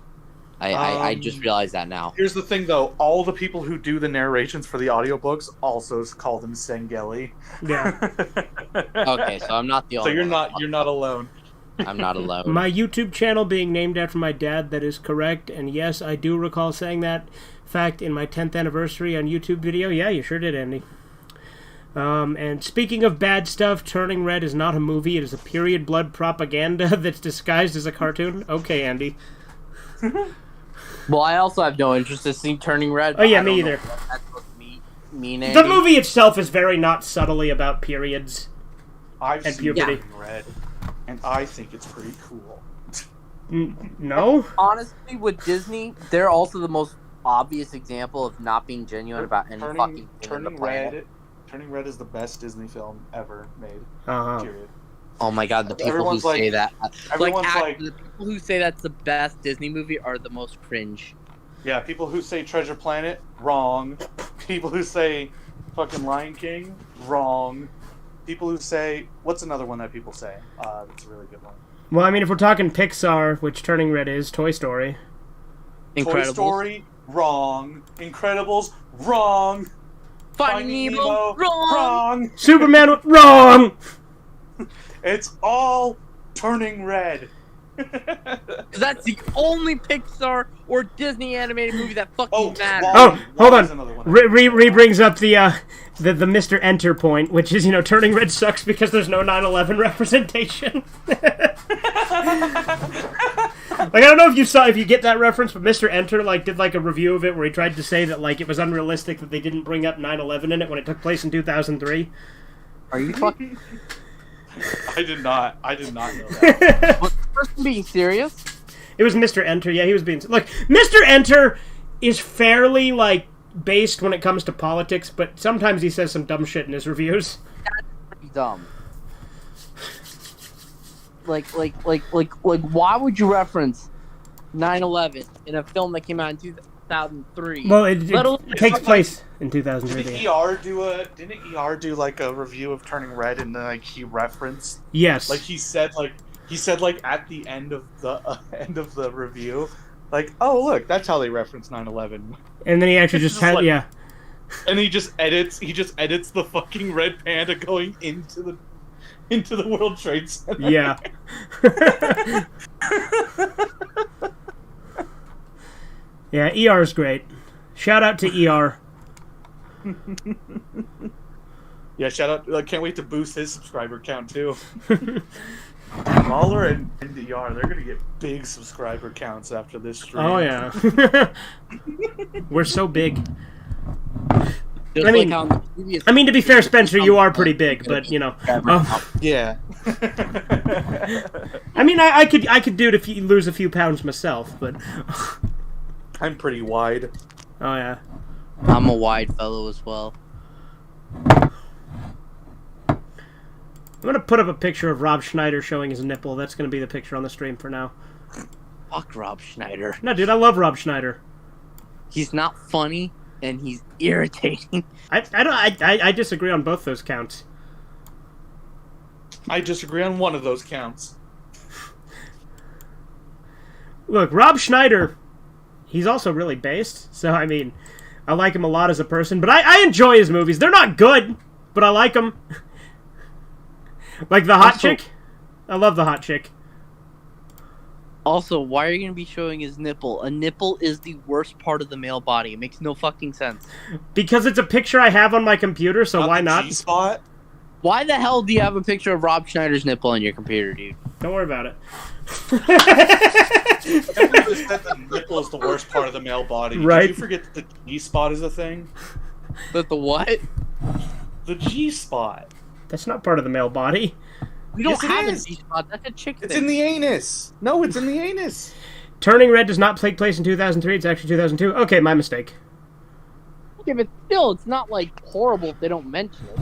I just realized that now. Here's the thing, though. All the people who do the narrations for the audiobooks also call them Sangeli. Yeah. Okay, so I'm not the only one. So you're not alone. I'm not alone. My YouTube channel being named after my dad, that is correct. And yes, I do recall saying that fact in my 10th anniversary on YouTube video. Yeah, you sure did, Andy. And speaking of bad stuff, Turning Red is not a movie. It is a period blood propaganda that's disguised as a cartoon. Okay, Andy. Well, I also have no interest in seeing Turning Red. Oh, yeah, me either. That's supposed to mean, Andy. The movie itself is very not subtly about periods and puberty. Turning Red, and I think it's pretty cool. No? Honestly, with Disney, they're also the most obvious example of not being genuine about any fucking thing on the planet. Turning Red is the best Disney film ever made. Period. Oh my god, the people who say that. Everyone's like, the people who say that's the best Disney movie are the most cringe. Yeah, people who say Treasure Planet, wrong. People who say fucking Lion King, wrong. People who say, what's another one that people say? That's a really good one. Well, I mean, if we're talking Pixar, which Turning Red is, Toy Story. Toy Story, wrong. Incredibles, wrong. Finding Nemo, wrong. Superman, wrong. It's all Turning Red. That's the only Pixar or Disney animated movie that fucking matters. Hold on. Re brings up the Mr. Enter point, which is, Turning Red sucks because there's no 9/11 representation. Like, I don't know if you get that reference, but Mr. Enter did a review of it where he tried to say that it was unrealistic that they didn't bring up 9/11 in it when it took place in 2003. Are you fucking? I did not know that. Was the person being serious? It was Mr. Enter. Yeah, he was being... Look, Mr. Enter is fairly, like, based when it comes to politics, but sometimes he says some dumb shit in his reviews. That's pretty dumb. Like, why would you reference 9/11 in a film that came out in 2003? Well, it takes place in 2003. Didn't ER do like a review of Turning Red, and then like he referenced? Yes. Like he said at the end of the review, like, oh look, that's how they reference 9/11. And then he actually just had, like, yeah. And he just edits the fucking red panda going into the World Trade Center. Yeah. Yeah, ER is great. Shout out to ER. Yeah, shout out. I can't wait to boost his subscriber count too. Mahler and ER, they're gonna get big subscriber counts after this stream. Oh yeah. We're so big. Just I mean, like how in the previous to be fair, Spencer, you are pretty big, but you know. Yeah. I mean, I could do it if you lose a few pounds myself, but. I'm pretty wide. Oh yeah. I'm a wide fellow as well. I'm gonna put up a picture of Rob Schneider showing his nipple. That's gonna be the picture on the stream for now. Fuck Rob Schneider. No, dude, I love Rob Schneider. He's not funny and he's irritating. I disagree on both those counts. I disagree on one of those counts. Look, Rob Schneider, he's also really based, so I mean, I like him a lot as a person, but I enjoy his movies. They're not good, but I like them. Like The Hot Chick? I love The Hot Chick. Also, why are you going to be showing his nipple? A nipple is the worst part of the male body. It makes no fucking sense. Because it's a picture I have on my computer, so why not? G-spot? Why the hell do you have a picture of Rob Schneider's nipple on your computer, dude? Don't worry about it. Everyone just said the nipple is the worst part of the male body. Right. Did you forget that the G-spot is a thing? But the what? The G-spot. That's not part of the male body. We don't Yes, it have a is. G-spot. That's a chick It's thing. in the anus. No, it's in the anus. Turning Red does not take place in 2003. It's actually 2002. Okay, my mistake. Okay, but still, it's not, like, horrible if they don't mention it.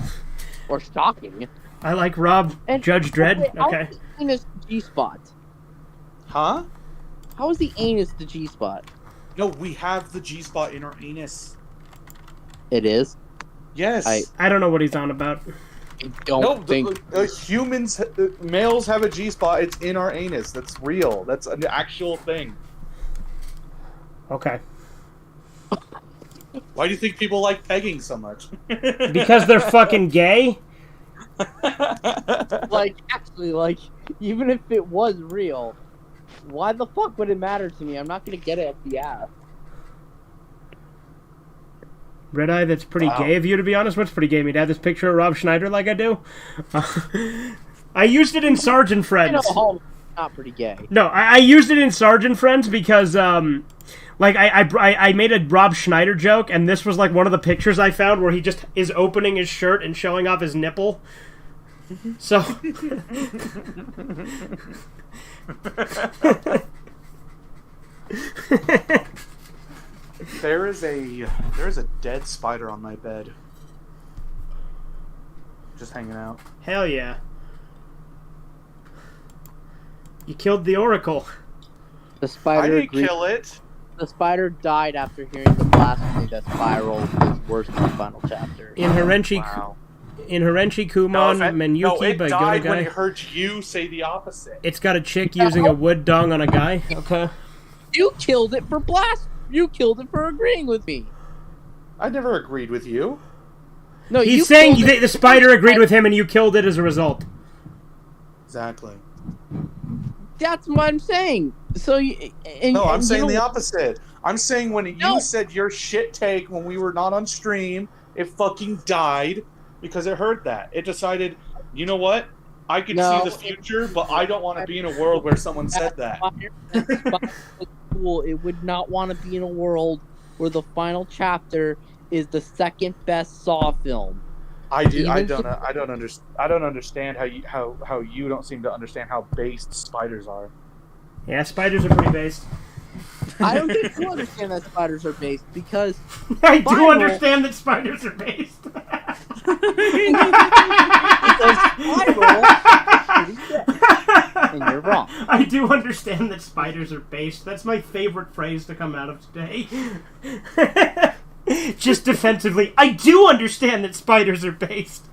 Or shocking. I like Rob And, Judge Dredd. Wait, how Okay. is the anus the G-spot? Huh? How is the anus the G-spot? No, we have the G-spot in our anus. It is? Yes. I don't know what he's on about. I don't No, think... humans, males have a G-spot. It's in our anus. That's real. That's an actual thing. Okay. Why do you think people like pegging so much? Because they're fucking gay? Like, actually, like, even if it was real, why the fuck would it matter to me? I'm not gonna get it at the ass. Red Eye, that's pretty Wow. gay of you, to be honest. What's pretty gay? Me to have this picture of Rob Schneider like I do? I used it in Sergeant Friends. You know, not pretty gay. No, I used it in Sergeant Friends because, like, I made a Rob Schneider joke, and this was, like, one of the pictures I found where he just is opening his shirt and showing off his nipple. So... There is a dead spider on my bed. Just hanging out. Hell yeah. You killed the Oracle. The spider I didn't agreed- kill it. The spider died after hearing the blasphemy that Spiral was worse than the final chapter. In Harenchi, Wow. Kumon, it Menyuki by died when it Gonagai. heard you say the opposite. It's got a chick using a wood dong on a guy. Okay. You killed it for You killed it for agreeing with me. I never agreed with you. No, you He's saying killed it the spider agreed with him and you killed it as a result. Exactly. That's what I'm saying. So you, and, No, I'm and saying you the know- opposite. I'm saying when No. you said your shit take when we were not on stream, it fucking died because it heard that. It decided, you know what? I can No. see the future, but I don't want to be in a world where someone said that. That spider was cool. It would not want to be in a world where the final chapter is the second best Saw film. I do. I Even don't understand how you don't seem to understand how based spiders are. Yeah, spiders are pretty based. I don't think you understand that spiders are based because I do Spiral- understand that spiders are based. and you're wrong. I do understand that spiders are based. That's my favorite phrase to come out of today. Just defensively, I do understand that spiders are based.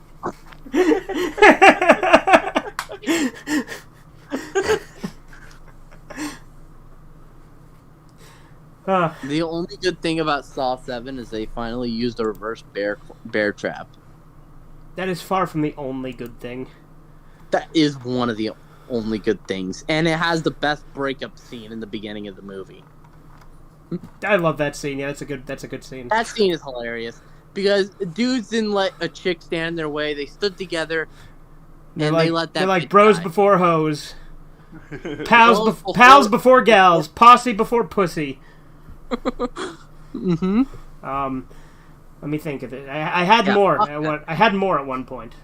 The only good thing about Saw 7 is they finally used a reverse bear trap. That is far from the only good thing. That is one of the only good things, and it has the best breakup scene in the beginning of the movie. I love that scene. Yeah, that's a good scene. That scene is hilarious because dudes didn't let a chick stand in their way. They stood together, and they let that. They're like bitch bros die. before hoes, pals before gals, posse before pussy. Mm-hmm. Let me think of it. I had more. I had more at one point,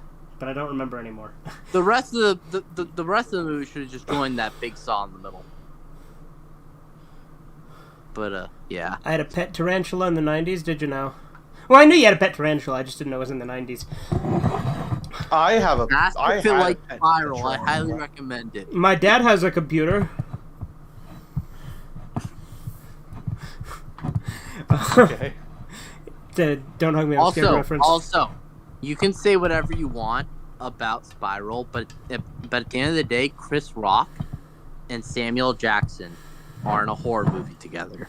but I don't remember anymore. The rest of the rest of the movie should have just joined that big saw in the middle. But yeah. I had a pet tarantula in the 90s. Did you know? Well, I knew you had a pet tarantula. I just didn't know it was in the 90s. I have a. That's I if you had like a pet Spiral. I tarantula. highly recommend it. My dad has a computer. Okay. Don't hug me. I'm scared reference. Also, you can say whatever you want about Spiral, but at the end of the day, Chris Rock and Samuel Jackson are in a horror movie together.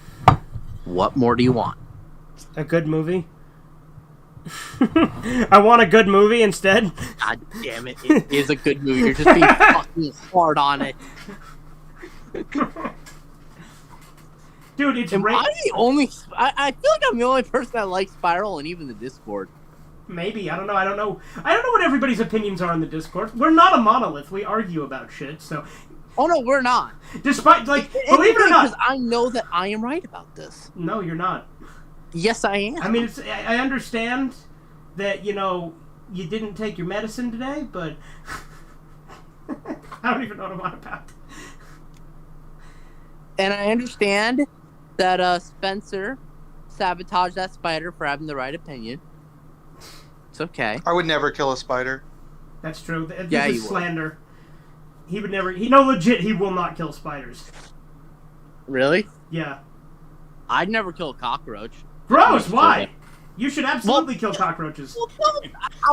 What more do you want? A good movie. I want a good movie instead. God damn it! It is a good movie. You're just being fucking hard on it. Dude, it's Am I the only? I feel like I'm the only person that likes Spiral, and even the Discord. Maybe. I don't know. I don't know what everybody's opinions are in the Discord. We're not a monolith. We argue about shit. So, Oh no, we're not. despite believe it or not, because I know that I am right about this. no, you're not. Yes, I am. I mean, I understand that you didn't take your medicine today, but I don't even know what I'm on about. And I understand that Spencer sabotaged that spider for having the right opinion. It's okay. I would never kill a spider. That's true. This Yeah, is you would. slander. He would never. Legit, he will not kill spiders. Really? Yeah. I'd never kill a cockroach. Gross. Why? You should absolutely kill cockroaches.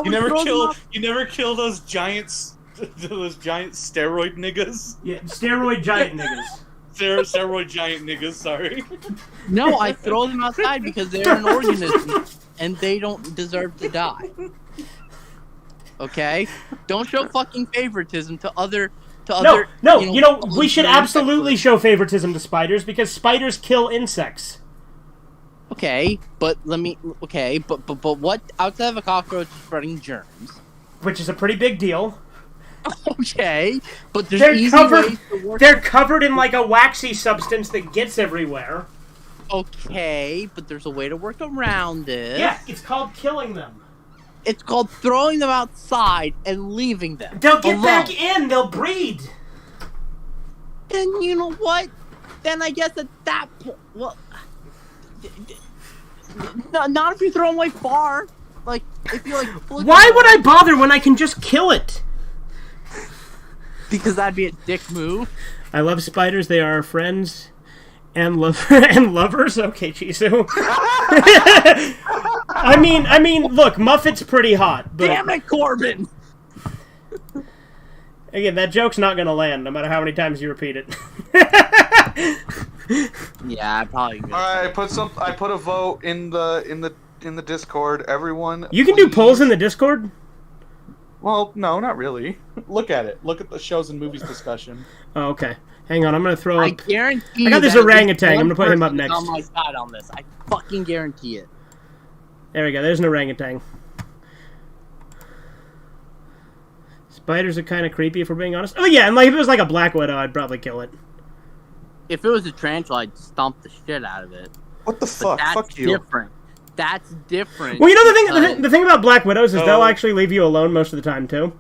You never kill those giants, those giant steroid niggas. Yeah, steroid giant niggas. Steroid giant niggas. Sorry. No, I throw them outside because they're an organism and they don't deserve to die. Okay? Don't show fucking favoritism to other. No. We should absolutely show favoritism to spiders because spiders kill insects. Okay, but but what outside of a cockroach spreading germs? Which is a pretty big deal. Okay, but there's They're easy covered. ways to work. They're covered in like a waxy substance that gets everywhere. Okay, but there's a way to work around it. Yeah, it's called killing them. It's called throwing them outside and leaving them. They'll get alone. back in. They'll breed. Then you know what? Then I guess at that point, well, not if you throw them away far. Like if you Why would I bother when I can just kill it? Because that'd be a dick move. I love spiders. They are our friends and lovers. Okay, Chisu. I mean, look, Muffet's pretty hot. But Damn it, Corbin! again, that joke's not gonna land, no matter how many times you repeat it. Yeah, I probably. All right, I put a vote in the Discord. Everyone. You can do polls in the Discord. Well, no, not really. Look at it. Look at the shows and movies discussion. Oh, okay. Hang on, I'm gonna throw I up. guarantee. I got this that at least orangutan. I'm one gonna put him up person is next. On my side on this, I fucking guarantee it. There we go. There's an orangutan. Spiders are kind of creepy, if we're being honest. Oh yeah, and like if it was like a black widow, I'd probably kill it. If it was a tarantula, I'd stomp the shit out of it. What the But fuck? that's Fuck you. different. that's different. Well, you know the thing about Black Widows is they'll actually leave you alone most of the time too.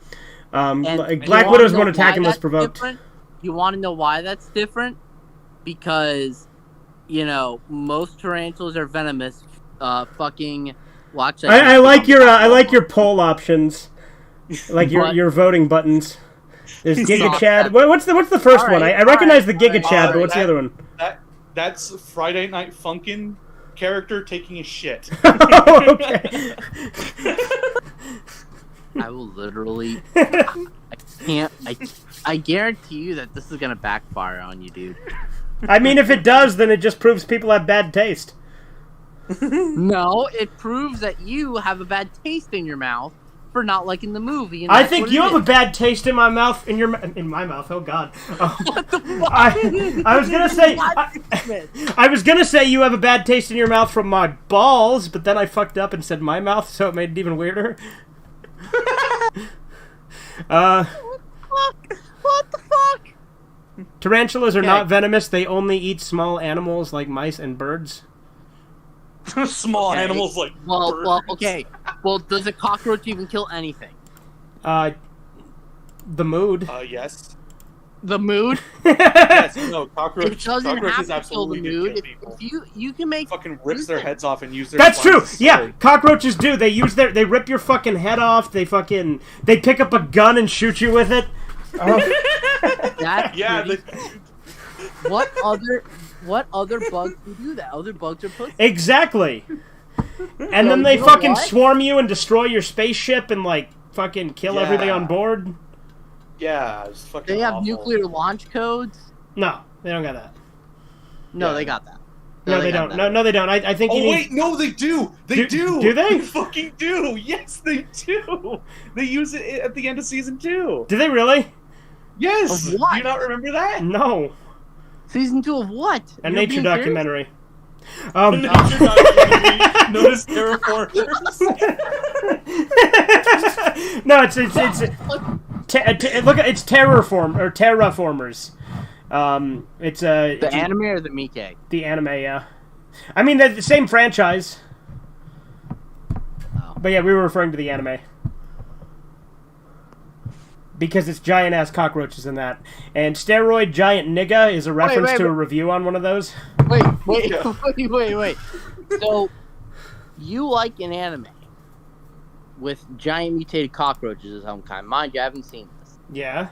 Like Black Widows won't attack unless provoked. Different? You want to know why that's different? Because, you know, most tarantulas are venomous. Fucking watch that. I like your poll options, like your voting buttons. There's Giga Chad. What's the first one? I recognize the Giga Chad, but what's the other one? That's Friday Night Funkin' character taking a shit. Oh, okay. I will literally. I guarantee you that this is gonna backfire on you, dude. I mean, if it does, then it just proves people have bad taste. No, it proves that you have a bad taste in your mouth for not liking the movie. And I think you have a bad taste in my mouth. In my mouth. Oh God. What the fuck? I was gonna say. I was gonna say you have a bad taste in your mouth from my balls, but then I fucked up and said my mouth, so it made it even weirder. What the fuck? Tarantulas are not venomous. They only eat small animals like mice and birds. Small animals like birds. Well, okay. Well, does a cockroach even kill anything? The mood. Yes. The mood? Yes, no, cockroach. It doesn't have to kill the mood. If you can make fucking rips their heads off and use their. That's true. Yeah, cockroaches do. They rip your fucking head off. They pick up a gun and shoot you with it. That's yeah. What other bugs do that? Other bugs are pussy. Exactly. And then they fucking swarm you and destroy your spaceship and like fucking kill everything on board. Yeah, it's fucking. They have awful. nuclear launch codes. No, they don't got that. No, they got that. No, they don't. No, they don't. I think. Wait, no, they do. They do. Do they? They fucking do. Yes, they do. They use it at the end of season 2. Do they really? Yes. Of what? Do you not remember that? No. Season 2 of what? A nature documentary. Nature documentary known as Terraformers. No, it's Terraformers. It's the anime or the Miike? The anime, yeah. I mean, they're the same franchise. Oh. But yeah, we were referring to the anime. Because it's giant-ass cockroaches in that. And Steroid Giant Nigga is a reference to a review on one of those. Wait. So, you like an anime with giant mutated cockroaches of some kind. Mind you, I haven't seen this. Yeah.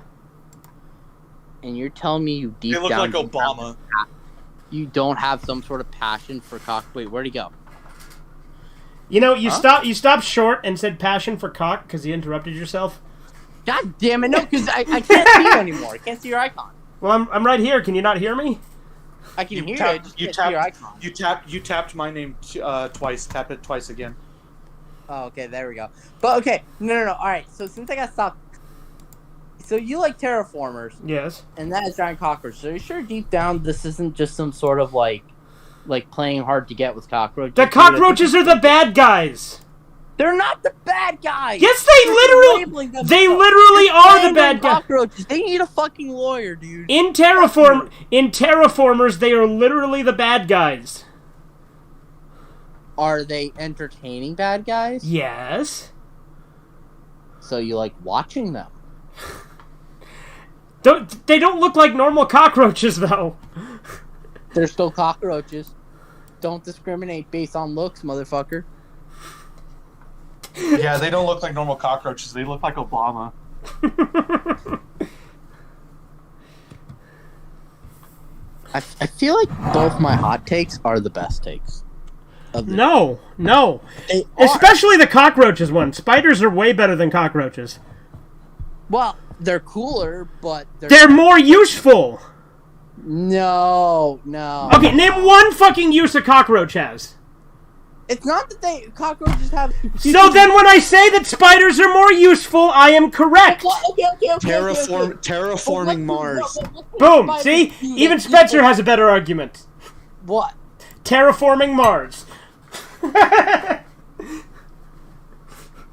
And you're telling me you deep down... They look like Obama. You don't have some sort of passion for cock... Wait, where'd he go? You know, you stopped short and said passion for cock because you interrupted yourself. God damn it, no, because I can't see you anymore. I can't see your icon. Well, I'm right here. Can you not hear me? I can hear you, I just can't see your icon. You tapped my name twice. Tap it twice again. Oh, okay, there we go. But, okay, no. Alright, so since I got stopped... So you like terraformers. Yes. And that is giant cockroaches. So you're sure deep down this isn't just some sort of, like playing hard to get with cockroaches? The cockroaches are the bad guys! They're not the bad guys. Yes, they literally are the bad guys. Cockroaches. They need a fucking lawyer, dude. In Terraformers, they are literally the bad guys. Are they entertaining bad guys? Yes. So you like watching them? They don't look like normal cockroaches, though. They're still cockroaches. Don't discriminate based on looks, motherfucker. Yeah, they don't look like normal cockroaches. They look like Obama. I feel like both my hot takes are the best takes. No. Especially the cockroaches one. Spiders are way better than cockroaches. Well, they're cooler, but they're more useful. No. Okay, name one fucking use a cockroach has. It's not that cockroaches have... So then when I say that spiders are more useful, I am correct. Okay. Terraforming Mars. Boom, see? Even Spencer has a better argument. What? Terraforming Mars.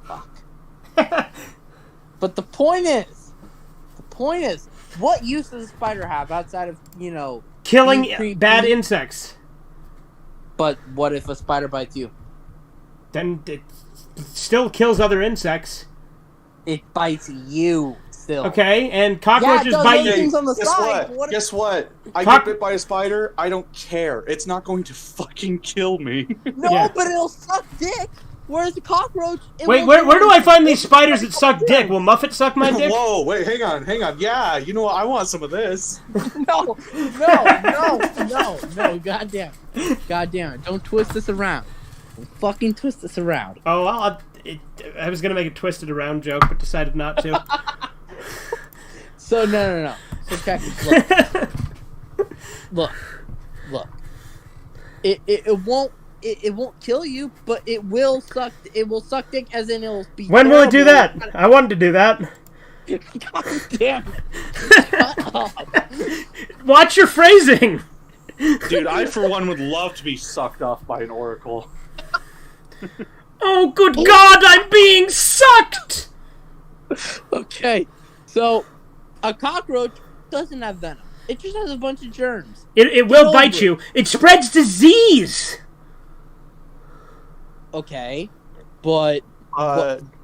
Fuck. But the point is, what use does a spider have outside of, killing bad insects? But what if a spider bites you? Then it still kills other insects. It bites you still. Okay, and cockroaches Yeah, it does bite other you. things on the Guess side. what? Guess what? I Cock- get bit by a spider. I don't care. It's not going to fucking kill me. No, Yeah. but it'll suck dick. Whereas the cockroach. Wait, where do I find these spiders that suck dick? Will Muffet suck my dick? Whoa, wait, hang on. Yeah, you know what? I want some of this. No. Goddamn it. Don't twist this around. Don't fucking twist this around. Oh, well, I was going to make a twisted around joke, but decided not to. So, no. So, check this. Look. It won't kill you, but it will suck. It will suck dick, as in it'll be. When will it do that? I wanted to do that. God damn it! Shut up. Watch your phrasing. Dude, I for one would love to be sucked off by an oracle. Oh, good God! I'm being sucked. Okay, so a cockroach doesn't have venom. It just has a bunch of germs. It will bite you. It spreads disease. Okay, but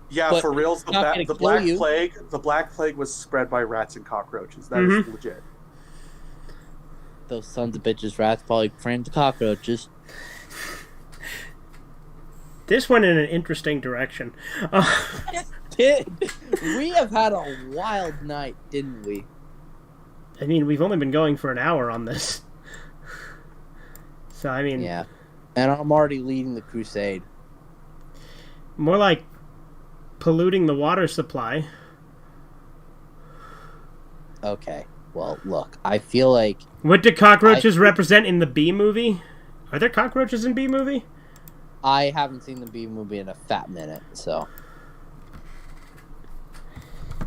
Yeah, but for reals, it's not gonna the kill Black you. Plague. The Black Plague was spread by rats and cockroaches. That is legit. those sons of bitches, rats, probably friends of cockroaches. This went in an interesting direction. We have had a wild night, didn't we? I mean, we've only been going for an hour on this. So, I mean... Yeah. And I'm already leading the crusade. More like polluting the water supply. Okay. Well, look, I feel like... What do cockroaches represent in the Bee Movie? Are there cockroaches in Bee Movie? I haven't seen the Bee Movie in a fat minute, so...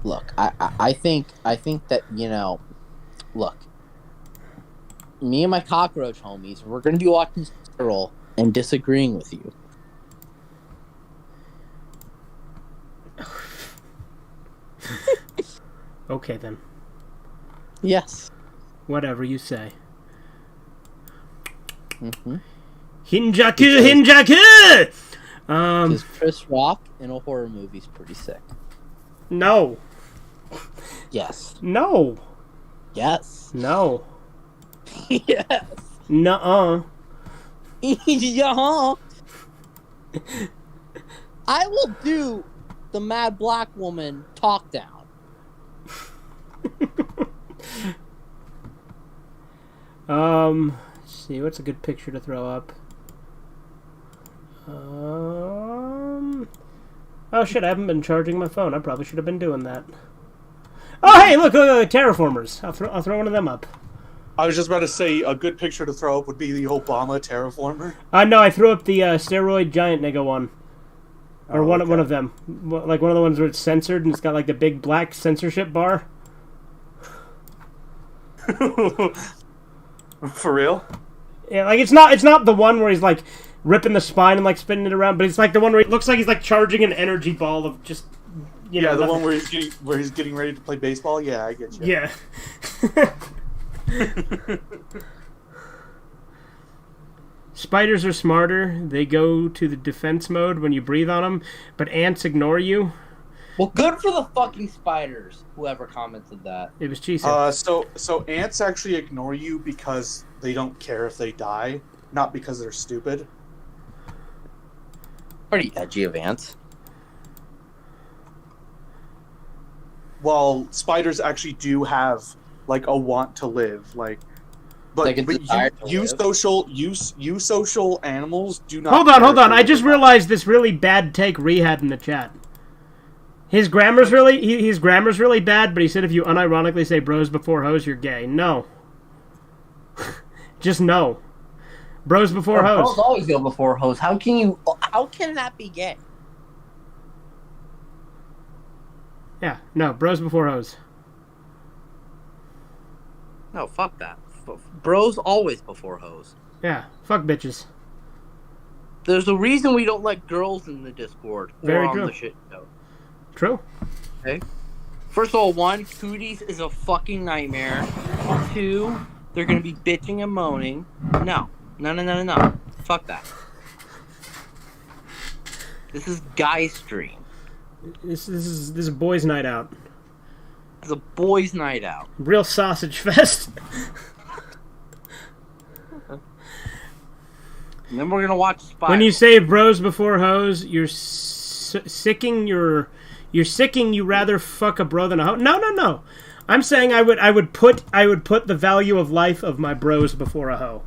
Look, I think that, you know... Look. Me and my cockroach homies, we're going to be watching Girl and disagreeing with you. Okay, then. Yes. Whatever you say. Mm-hmm. Hinjaku! Because Chris Rock in a horror movie is pretty sick. No. Yes. No. Yes. No. Yes. Nuh-uh. Yeah. I will do the Mad Black Woman talk down. Let's see, what's a good picture to throw up? Oh shit, I haven't been charging my phone. I probably should have been doing that. Oh hey, look, terraformers. I'll throw one of them up. I was just about to say a good picture to throw up would be the Obama terraformer. No, I threw up the steroid giant nigga one. Or one of them. Like one of the ones where it's censored and it's got like the big black censorship bar. For real? Yeah, like it's not the one where he's like ripping the spine and like spinning it around, but it's like the one where it looks like he's like charging an energy ball of just the one where he's getting ready to play baseball. Yeah, I get you. Yeah. Spiders are smarter. They go to the defense mode when you breathe on them, but ants ignore you. Well, good for the fucking spiders. Whoever commented that. It was cheesy. So ants actually ignore you because they don't care if they die, not because they're stupid. Pretty edgy of ants. Well, spiders actually do have like a want to live, like. But you social animals do not. Hold on. I just realized this really bad take Ree had in the chat. His grammar's really bad, but he said if you unironically say bros before hoes, you're gay. No. Just no. Bros before hoes. Bros always go before hoes. How can that be gay? Yeah, no, bros before hoes. No, fuck that. Bros always before hoes. Yeah, fuck bitches. There's a reason we don't let girls in the Discord or Very on true. the shit show. True. Okay. First of all, one, cooties is a fucking nightmare. Two, they're gonna be bitching and moaning. No. Fuck that. This is guy stream. This is a boys' night out. It's a boys' night out. Real sausage fest. And then we're gonna watch Spy. When you say bros before hoes, you're sicking you rather fuck a bro than a hoe. No. I'm saying I would put the value of life of my bros before a hoe.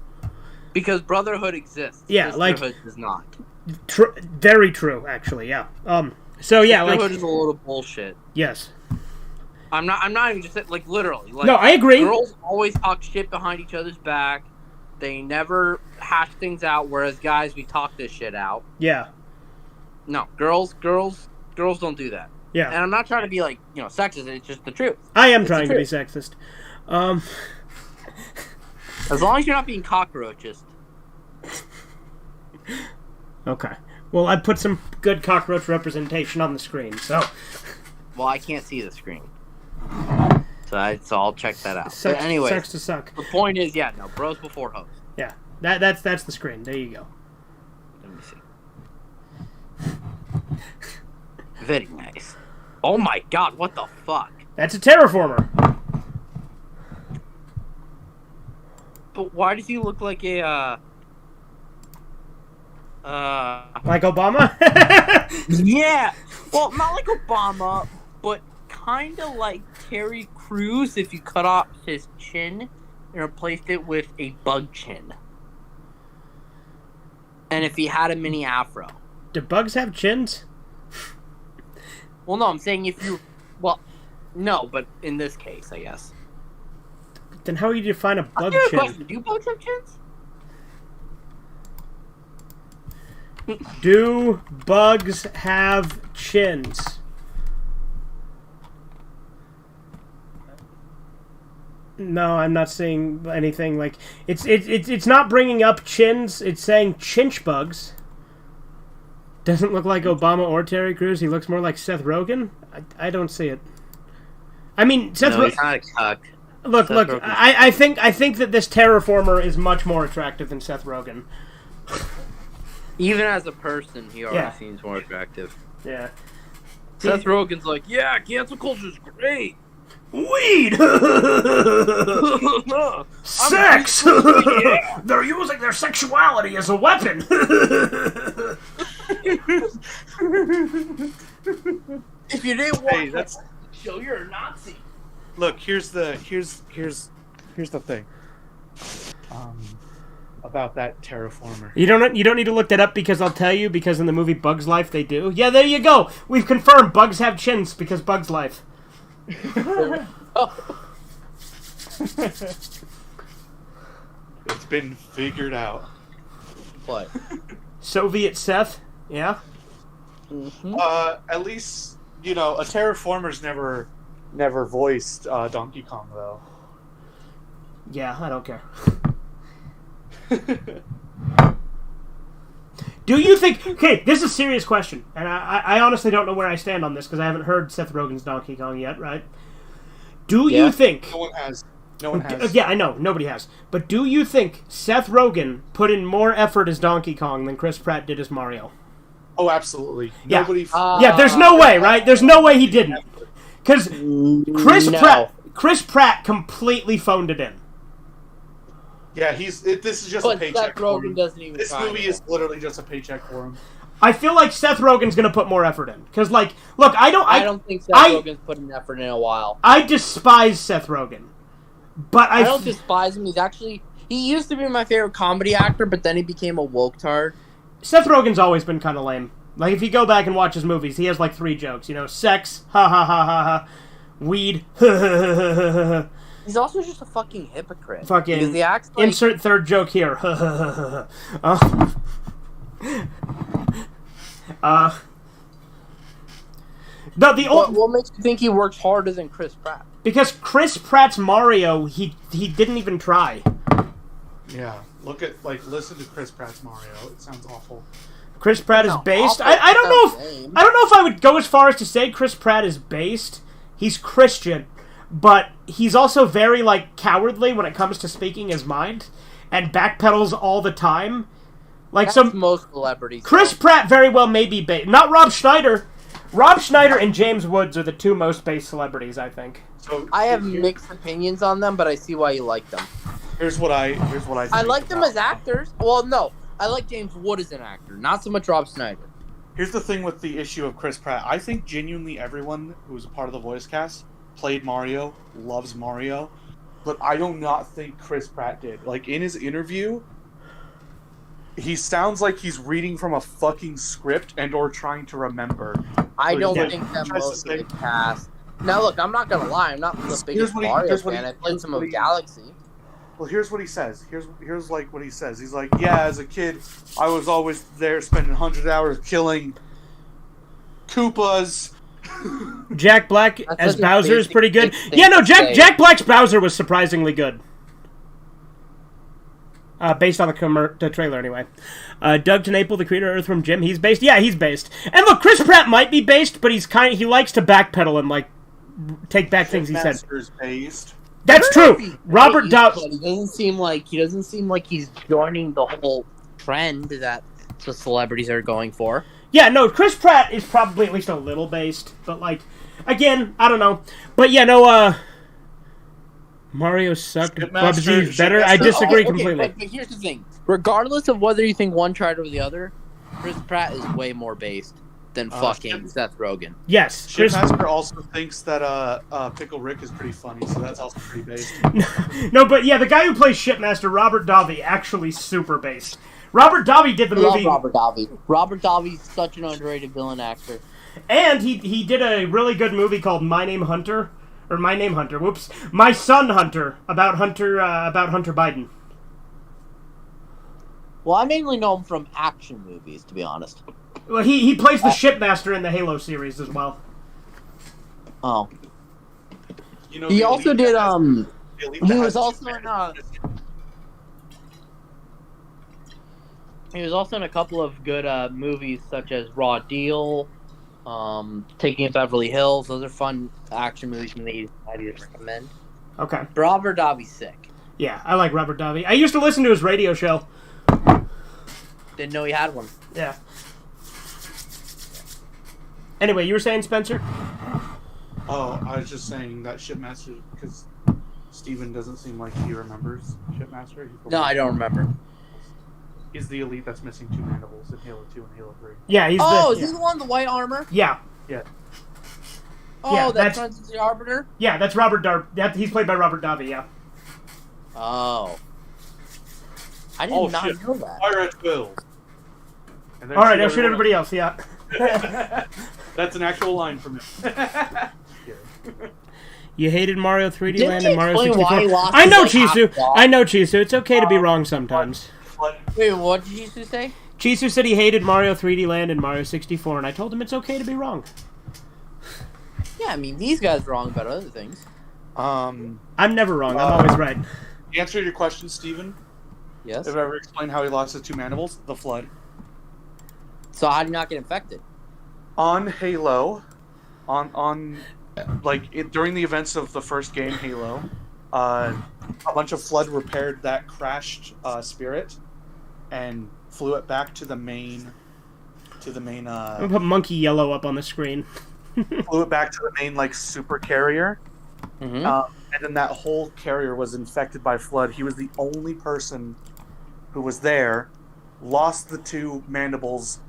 Because brotherhood exists. Yeah, Sisterhood does not. Very true, actually. Yeah. So yeah, Sisterhood is a load of bullshit. Yes. I'm not even just like literally. Like, no, I agree. Girls always talk shit behind each other's back. They never hash things out, whereas guys, we talk this shit out. Yeah. No, girls don't do that. Yeah. And I'm not trying to be like, sexist. It's just the truth. I am trying to be sexist. As long as you're not being cockroaches. Okay. Well, I put some good cockroach representation on the screen, so. Well, I can't see the screen. So I'll check that out. Sucks, but anyway, sucks to suck. The point is, bros before hoes. Yeah, that's the screen. There you go. Let me see. Very nice. Oh my god, what the fuck? That's a terraformer. But why does he look like a like Obama? Yeah. Well, not like Obama, but kind of like Terry Crews if you cut off his chin and replaced it with a bug chin. And if he had a mini afro. Do bugs have chins? Well, no, I'm saying if you... Well, no, but in this case, I guess. Then how do you define a bug chin? Question. Do bugs have chins? Do bugs have chins? No, I'm not seeing anything like it's not bringing up chins. It's saying chinch bugs. Doesn't look like Obama or Terry Crews. He looks more like Seth Rogen. I don't see it. I mean, Seth He's not a cuck. Look. I think that this terraformer is much more attractive than Seth Rogen. Even as a person, he already seems more attractive. Yeah. Seth Rogen's like, yeah, cancel culture's great. Weed! Sex! They're using their sexuality as a weapon! If you didn't watch that show, you're a Nazi. Look, here's the thing. About that terraformer. You don't need to look that up because I'll tell you, because in the movie Bug's Life they do. Yeah, there you go. We've confirmed bugs have chins because Bug's Life. It's been figured out. What? Soviet Seth? Yeah? Mm-hmm. At least, a terraformer's never voiced Donkey Kong, though. Yeah, I don't care. Do you think... Okay, this is a serious question, and I honestly don't know where I stand on this because I haven't heard Seth Rogen's Donkey Kong yet, right? Do you think... No one has. No one has. Yeah, I know. Nobody has. But do you think Seth Rogen put in more effort as Donkey Kong than Chris Pratt did as Mario? Oh, absolutely. Yeah. Nobody... yeah, there's no way, right? There's no way he didn't. Because Chris Pratt completely phoned it in. Yeah, this is just a paycheck Seth for him. Rogen doesn't even This movie is literally just a paycheck for him. I feel like Seth Rogen's going to put more effort in. Because, look, I don't think Seth Rogen's put an effort in a while. I despise Seth Rogen. But I don't despise him. He used to be my favorite comedy actor, but then he became a woke tard. Seth Rogen's always been kind of lame. Like, if you go back and watch his movies, he has, 3 jokes. Sex, ha ha ha ha ha. Weed, He's also just a fucking hypocrite. Fucking because he acts like... Insert third joke here. What makes you think he works harder than Chris Pratt? Because Chris Pratt's Mario, he didn't even try. Yeah, listen to Chris Pratt's Mario. It sounds awful. Chris Pratt is based. I don't know if I would go as far as to say Chris Pratt is based. He's Christian, but he's also very cowardly when it comes to speaking his mind, and backpedals all the time. Like That's most celebrities. Chris Pratt very well may be based. Not Rob Schneider. Rob Schneider and James Woods are the two most based celebrities, I think. So I have mixed opinions on them, but I see why you like them. Here's what I think I like them as actors. Well, no, I like James Wood as an actor, not so much Rob Schneider. Here's the thing with the issue of Chris Pratt. I think genuinely everyone who was a part of the voice cast played Mario, loves Mario, but I do not think Chris Pratt did. Like, in his interview, he sounds like he's reading from a fucking script and or trying to remember. I don't think that most of the cast... Now, look, I'm not going to lie. I'm not the biggest Mario fan. I played some of Galaxy. Well, here's what he says. Here's like what he says. He's like, yeah, as a kid, I was always there spending 100 hours killing Koopas. Jack Black as Bowser is pretty good. Yeah, no, Jack Black's Bowser was surprisingly good. Based on the trailer, anyway. Doug TenNapel, the creator of Earthworm Jim, he's based. Yeah, he's based. And look, Chris Pratt might be based, but he likes to backpedal and like take back things he said. Based. That's true. Robert Downey. He doesn't seem like he's joining the whole trend that the celebrities are going for. Yeah, no, Chris Pratt is probably at least a little based, but like, again, I don't know. But yeah, no, Mario sucked. Bubsy's better. I disagree completely. But here's the thing: regardless of whether you think one tried over the other, Chris Pratt is way more based than fucking Seth Rogen. Yes, Shitmaster also thinks that Pickle Rick is pretty funny, so that's also pretty based. No, but yeah, the guy who plays Shitmaster, Robert Davi, actually super based. Robert Davi did the movie. Love Robert Davi. Robert Davi's such an underrated villain actor. And he did a really good movie called My Name Hunter. Or My Name Hunter, whoops. My Son Hunter, about Hunter Biden. Well, I mainly know him from action movies, to be honest. Well, he plays the Shipmaster in the Halo series as well. Oh. You know, he also did, he was also in, he was also in a couple of good movies, such as Raw Deal, Taking It to Beverly Hills. Those are fun action movies from the 80s I'd recommend. Okay. Robert Davi's sick. Yeah, I like Robert Davi. I used to listen to his radio show. Didn't know he had one. Yeah. Anyway, you were saying, Spencer? Oh, I was just saying that Shipmaster, because Steven doesn't seem like he remembers Shipmaster. No, I don't remember. He's the elite that's missing 2 mandibles in Halo 2 and Halo 3. Yeah, he's is he the one in the white armor? Yeah. Yeah. Oh, yeah, that turns into the Arbiter? Yeah, that's Robert he's played by Robert Davi, yeah. Oh. I did not know that. Fire at will. Alright, now shoot everybody else, yeah. That's an actual line from him. You hated Mario 3D Didn't Land and Mario explain 64. why he lost I know, his, like, Chisu. half wall? I know, Chisu. It's okay to be wrong sometimes. Wait, what did you say? Chisu said he hated Mario 3D Land and Mario 64, and I told him it's okay to be wrong. Yeah, I mean, these guys are wrong about other things. I'm never wrong. I'm always right. The answer to your question, Steven? Yes? Have I ever explained how he lost his 2 mandibles? The Flood. So how did he not get infected? On Halo, during the events of the first game, Halo, a bunch of Flood repaired that crashed spirit and flew it back to the main. I'm gonna put Monkey Yellow up on the screen. Flew it back to the main super carrier, Mm-hmm. and then that whole carrier was infected by Flood. He was the only person who was there, lost the 2 mandibles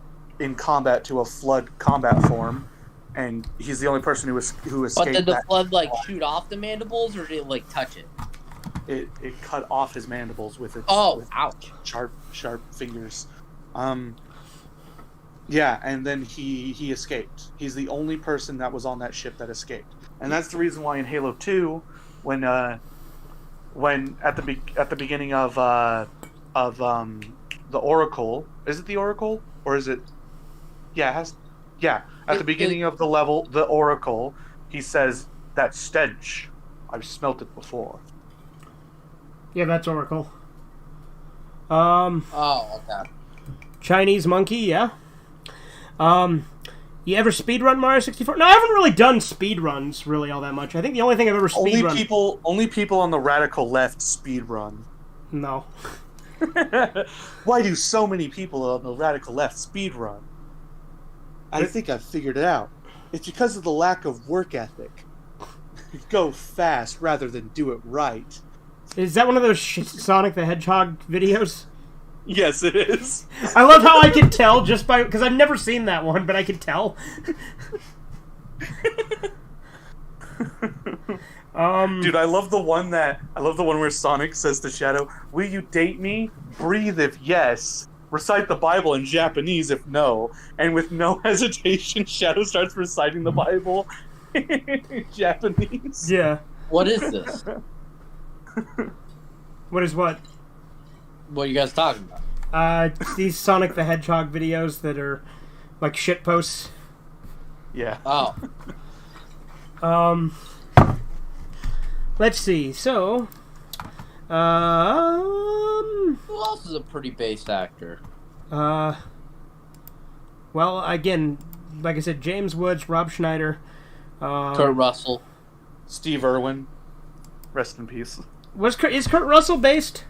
in combat to a Flood combat form, and he's the only person who escaped. But did the Flood shoot off the mandibles, or did it touch it? It cut off his mandibles with its ouch! Sharp fingers. Yeah, and then he escaped. He's the only person that was on that ship that escaped, and that's the reason why in Halo 2, when at the beginning of the Oracle, is it the Oracle or is it? Yeah, at the beginning of the level, the Oracle, he says, "That stench, I've smelt it before." Yeah, that's Oracle. Oh, okay. Chinese Monkey, yeah. You ever speedrun Mario 64? No, I haven't really done speedruns really all that much. I think the only thing I've ever speedrun... Only people on the radical left speedrun. No. Why do so many people on the radical left speedrun? I think I've figured it out. It's because of the lack of work ethic. Go fast rather than do it right. Is that one of those Sonic the Hedgehog videos? Yes, it is. I love how I can tell just by... Because I've never seen that one, but I can tell. Dude, I love the one where Sonic says to Shadow, "Will you date me? Breathe if yes. Recite the Bible in Japanese if no." And with no hesitation, Shadow starts reciting the Bible in Japanese. Yeah. What is this? What is what? What are you guys talking about? These Sonic the Hedgehog videos that are like shit posts. Yeah. Oh. Let's see. So, Who else is a pretty based actor? well, again, like I said, James Woods, Rob Schneider, Kurt Russell. Steve Irwin. Rest in peace. Is Kurt Russell based?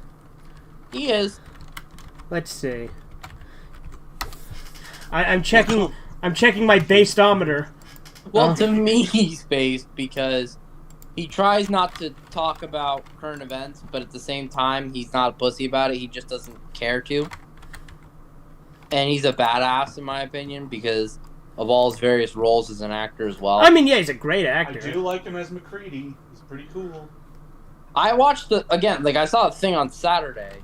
He is. Let's see. I'm checking. I'm checking my basedometer. Well, to me, he's based because he tries not to talk about current events, but at the same time, he's not a pussy about it. He just doesn't care to. And he's a badass, in my opinion, because of all his various roles as an actor as well. I mean, yeah, he's a great I actor. do like him as McCready. He's pretty cool. I watched I saw a thing on Saturday.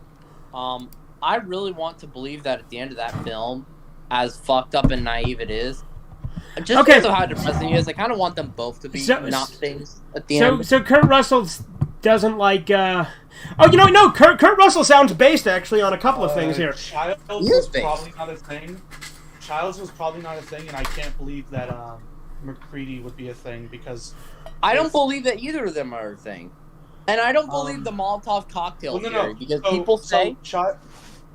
I really want to believe that at the end of that film, as fucked up and naive it is, just because of how depressing it is, I kind of want them both to be not things at the end. So Kurt Russell doesn't like. Oh, you know, no. Kurt Russell sounds based actually on a couple of things here. Childs was probably not a thing. Childs was probably not a thing, and I can't believe that McCready would be a thing because I don't believe that either of them are a thing, and I don't believe the Molotov cocktail theory because people say.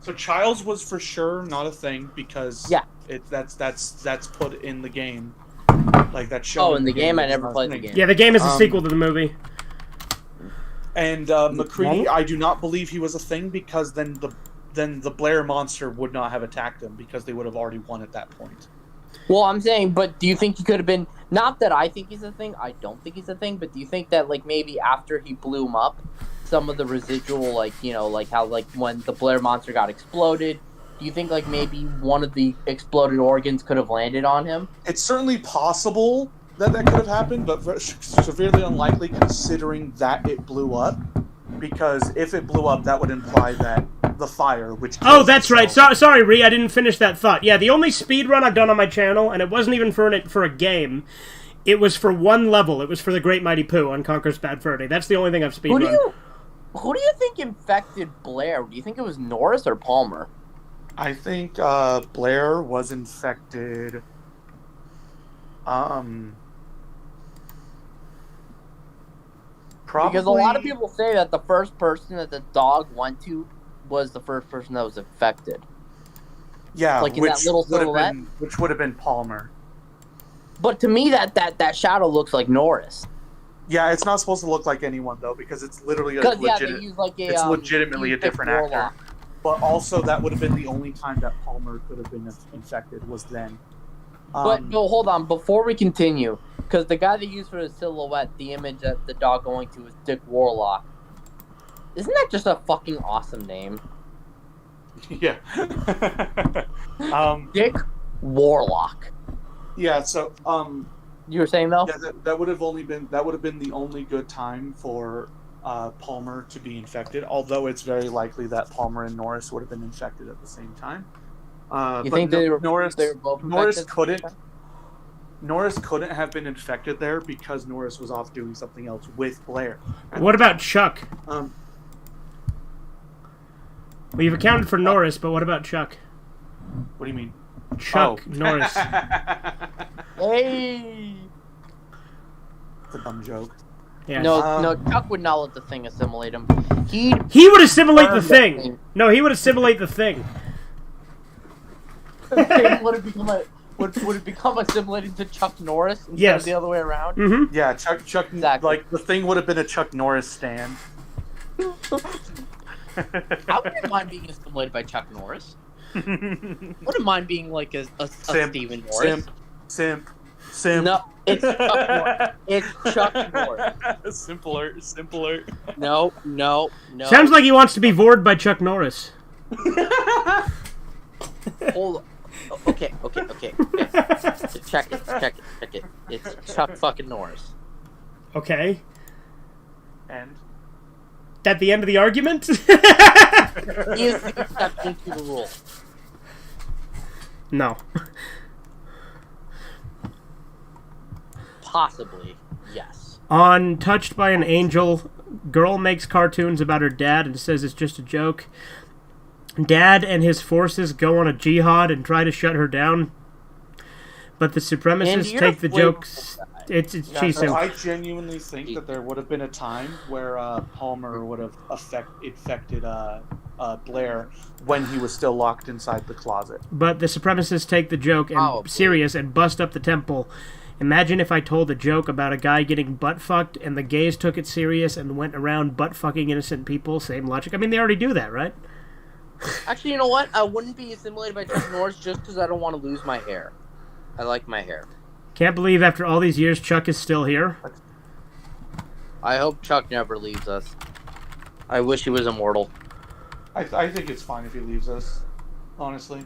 So Childs was for sure not a thing because that's put in the game, like that show. Oh, in the game, I never played the game. Yeah, the game is a sequel to the movie. And McCready, I do not believe he was a thing because then the Blair monster would not have attacked him because they would have already won at that point. Well, I'm saying, but do you think he could have been? Not that I think he's a thing. I don't think he's a thing. But do you think that like maybe after he blew him up, some of the residual, like, you know, like how like when the Blair monster got exploded, do you think like maybe one of the exploded organs could have landed on him? It's certainly possible that could have happened, but severely unlikely considering that it blew up. Because if it blew up, that would imply that the fire, which oh, that's right. Sorry, Ree, I didn't finish that thought. Yeah, the only speedrun I've done on my channel, and it wasn't even for a game. It was for one level. It was for the Great Mighty Pooh on Conker's Bad Fur Day. That's the only thing I've speedrun. Who do you think infected Blair? Do you think it was Norris or Palmer? I think Blair was infected. Probably. Because a lot of people say that the first person that the dog went to was the first person that was infected. Yeah, like in that little silhouette, which would have been Palmer. But to me, that shadow looks like Norris. Yeah, it's not supposed to look like anyone though, because it's literally they use like it's legitimately a different actor. But also, that would have been the only time that Palmer could have been infected was then. But no, hold on. Before we continue, because the guy that used for the silhouette, the image that the dog going to is Dick Warlock. Isn't that just a fucking awesome name? Yeah. Dick Warlock. Yeah. So, you were saying though? Yeah, that would have been the only good time for Palmer to be infected. Although it's very likely that Palmer and Norris would have been infected at the same time. You think they were both Norris couldn't have been infected there because Norris was off doing something else with Blair. What about Chuck? Well, you've accounted for Norris, but what about Chuck? What do you mean? Chuck Norris. Hey! It's a dumb joke. Yeah. No, Chuck would not let the thing assimilate him. He would assimilate the thing. No, he would assimilate the thing. would it become assimilated to Chuck Norris instead of the other way around? Mm-hmm. Yeah, Chuck exactly. Like the thing would have been a Chuck Norris stand. I wouldn't mind being assimilated by Chuck Norris. Wouldn't mind being like a Stephen Norris. Simp. No, it's Chuck Norris. It's Chuck Norris. Simpler. No. Sounds like he wants to be vored by Chuck Norris. Hold on. Okay. Check it. It's Chuck fucking Norris. Okay. And? At the end of the argument? He is the exception to the rule. No. Possibly, yes. On Touched by an Angel, girl makes cartoons about her dad and says it's just a joke. Dad and his forces go on a jihad and try to shut her down, but the supremacists take the jokes. It's cheese soup. I genuinely think that there would have been a time where Palmer would have infected Blair when he was still locked inside the closet. But the supremacists take the joke serious and bust up the temple. Imagine if I told a joke about a guy getting butt fucked and the gays took it serious and went around butt fucking innocent people. Same logic. I mean, they already do that, right? Actually, you know what? I wouldn't be assimilated by Chuck Norris just because I don't want to lose my hair. I like my hair. Can't believe after all these years Chuck is still here. I hope Chuck never leaves us. I wish he was immortal. I think it's fine if he leaves us, honestly.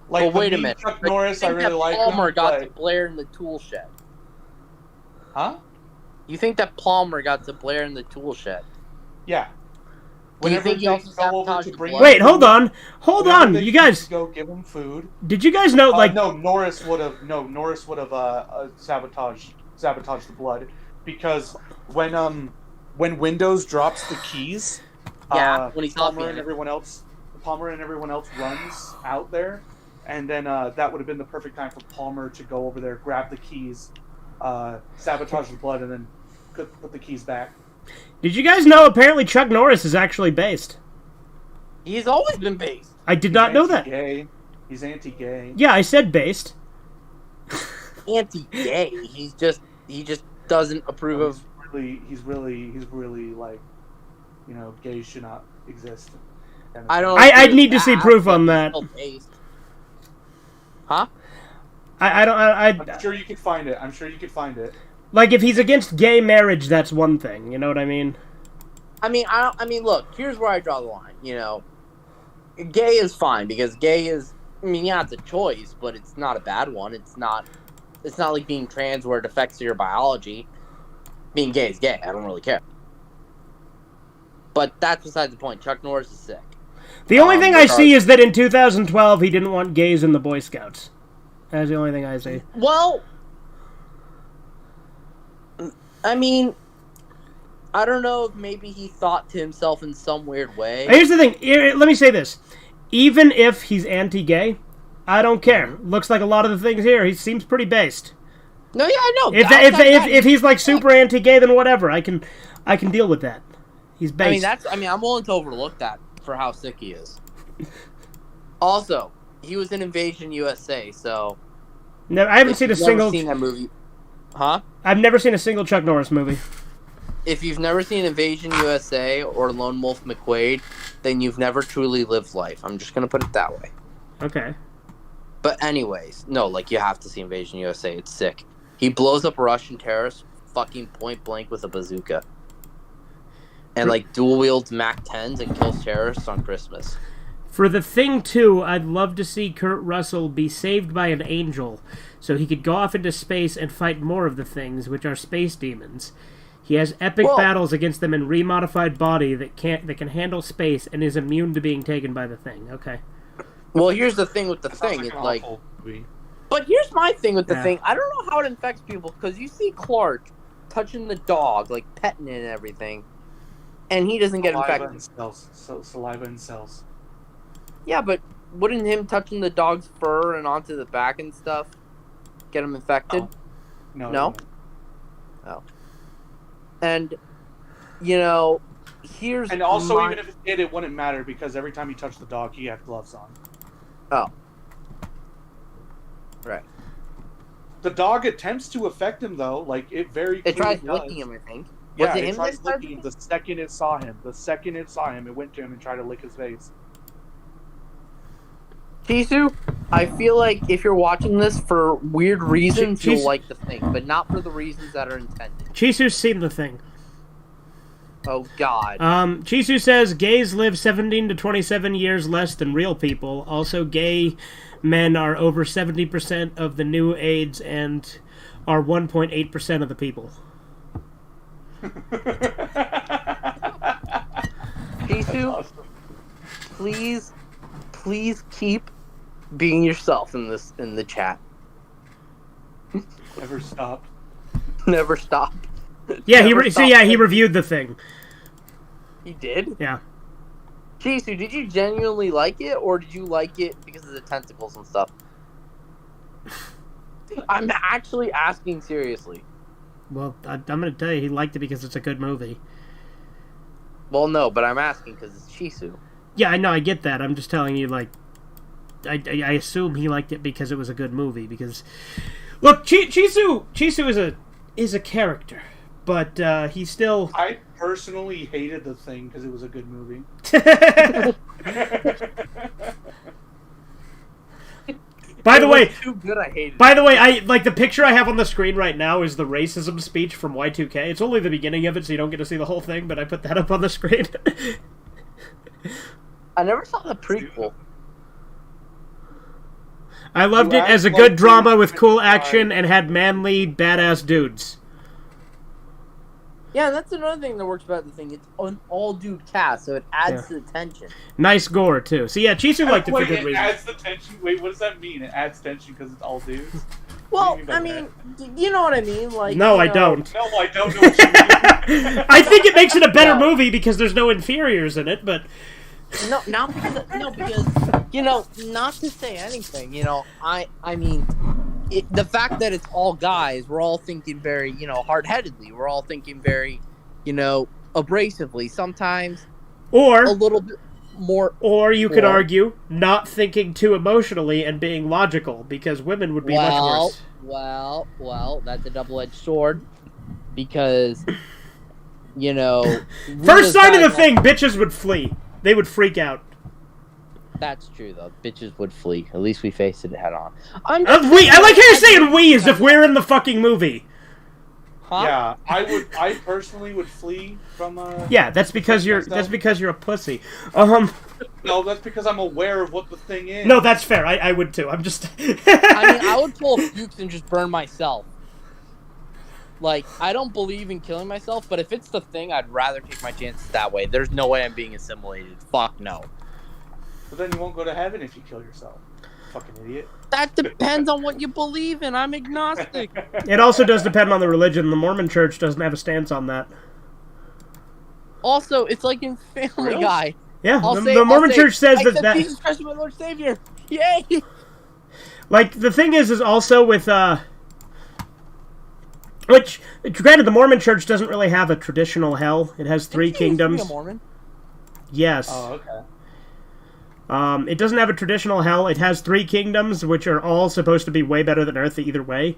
Like, well, wait a minute. Chuck Norris, I really like Palmer him, got but... to Blair in the tool shed. Huh? You think that Palmer got to Blair in the tool shed? Yeah. Do you think he also sabotaged Blair? Wait, hold on, you guys. Go give him food. Did you guys know? No, Norris would have sabotaged the blood, because when Windows drops the keys, when he's Palmer and everyone else runs out there, and then that would have been the perfect time for Palmer to go over there, grab the keys, sabotage the blood, and then put the keys back. Did you guys know apparently Chuck Norris is actually based? He's always been based. I did not know that. He's anti-gay. Yeah, I said based. Anti-gay. He just doesn't approve of. He's really like, gays should not exist. I'd need to see proof on that. Huh? I'm sure you could find it. Like, if he's against gay marriage, that's one thing. You know what I mean? I mean, look. Here's where I draw the line. Gay is fine because gay is. I mean, yeah, it's a choice, but it's not a bad one. It's not like being trans where it affects your biology. Being gay is gay. I don't really care. But that's besides the point. Chuck Norris is sick. The only thing I see is that in 2012 he didn't want gays in the Boy Scouts. That's the only thing I see. Well, I mean, I don't know if maybe he thought to himself in some weird way. Here's the thing. Let me say this. Even if he's anti-gay, I don't care. Looks like a lot of the things here, he seems pretty based. No, yeah, I know. If he's like super anti-gay, then whatever. I can deal with that. He's based. I'm willing to overlook that for how sick he is. Also, he was in Invasion USA, so no, I haven't seen a single. Seen that movie, huh? I've never seen a single Chuck Norris movie. If you've never seen Invasion USA or Lone Wolf McQuade, then you've never truly lived life. I'm just gonna put it that way. Okay. But anyways, no, like, you have to see Invasion USA. It's sick. He blows up a Russian terrorist fucking point blank with a bazooka. And, like, dual wields MAC-10s and kills terrorists on Christmas. For The Thing 2, I'd love to see Kurt Russell be saved by an angel so he could go off into space and fight more of the things, which are space demons. He has epic battles against them in remodified body that can handle space and is immune to being taken by the Thing. Okay. Well, here's the thing with the Thing. It's like... But here's my thing with the Thing. I don't know how it infects people, because you see Clark touching the dog, like, petting it and everything, and he doesn't get infected. Saliva and cells. Yeah, but wouldn't him touching the dog's fur and onto the back and stuff get him infected? No? Oh. And, here's... And also, even if it did, it wouldn't matter, because every time he touched the dog, he had gloves on. Oh. Right. The dog attempts to affect him, though. Like, it very clearly tries does. licking him, I think. Yeah, it it him tried that started licking him it? the second it saw him. The second it saw him, it went to him and tried to lick his face. Chisu, I feel like if you're watching this for weird reasons, you'll Chisu- like the thing, but not for the reasons that are intended. Chisu's seen the thing. Oh, God. Chisu says gays live 17 to 27 years less than real people. Also, gay men are over 70% of the new AIDS and are 1.8% of the people. Chisu, Awesome. please keep being yourself in the chat. Never stop. Never stop. Yeah, Never he stop. reviewed the thing. He did? Yeah. Chisu, did you genuinely like it, or did you like it because of the tentacles and stuff? I'm actually asking seriously. Well, I'm going to tell you, he liked it because it's a good movie. Well, no, but I'm asking because it's Chisu. Yeah, I know, I get that. I'm just telling you, like, I assume he liked it because it was a good movie. Because, look, Chisu is a character, but he's still. I personally hated the thing because it was a good movie. By the way, Too good, I hated By the way, I like the picture I have on the screen right now is the racism speech from Y2K. It's only the beginning of it, so you don't get to see the whole thing, but I put that up on the screen. I never saw the prequel. I loved You it as a act good like drama you- with cool action and had manly, badass dudes. Yeah, that's another thing that works about the thing. It's an all-dude cast, so it adds to the tension. Nice gore, too. So yeah, Chisu liked it for Wait, good it reason. adds the tension. Wait, what does that mean? It adds tension because it's all dudes? Well, What do you I mean mean, you know what I mean? Like, No, you I know- don't. No, I don't know what you mean. I think it makes it a better Yeah. movie because there's no inferiors in it, but No, not because you know, not to say anything. You know, I mean, the fact that it's all guys, we're all thinking very, you know, hard-headedly. We're all thinking very, you know, abrasively. Sometimes or a little bit more. or you could Or- argue not thinking too emotionally and being logical because women would be much worse. Well, that's a double-edged sword because, you know, we First as sign of the guys- thing, bitches would flee. They would freak out. That's true, though. Bitches would flee. At least we faced it head on. I'm I like how you're saying we as if we're in the fucking movie. Huh? Yeah, I personally would flee from. Yeah, that's because you're a pussy. No, that's because I'm aware of what the thing is. No, that's fair. I would too. I'm just. I mean, I would pull Fuchs and just burn myself. Like, I don't believe in killing myself, but if it's the thing, I'd rather take my chances that way. There's no way I'm being assimilated. Fuck no. But then you won't go to heaven if you kill yourself. Fucking idiot. That depends on what you believe in. I'm agnostic. It also does depend on the religion. The Mormon Church doesn't have a stance on that. Also, it's like in Family Really? Guy. Yeah, I'll the say- Mormon I'll say, Church says I that, accept that Jesus Christ, my Lord Savior. Yay! like the thing is also with which granted the Mormon Church doesn't really have a traditional hell. It has three Didn't you used to be kingdoms. a Mormon? Yes. Oh, okay. It doesn't have a traditional hell. It has three kingdoms, which are all supposed to be way better than Earth either way.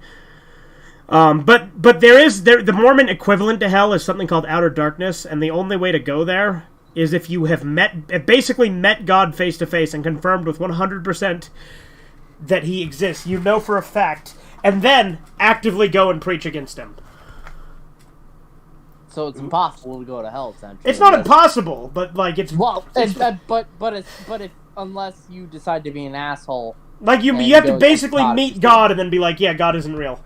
But the Mormon equivalent to hell is something called outer darkness, and the only way to go there is if you have basically met God face to face and confirmed with 100% that He exists. You know for a fact, and then actively go and preach against Him. So it's impossible to go to hell, essentially. It's not unless- impossible, but like it's Well, but if unless you decide to be an asshole, like you and have to go basically against God, meet it's God and then be like, yeah, God isn't real.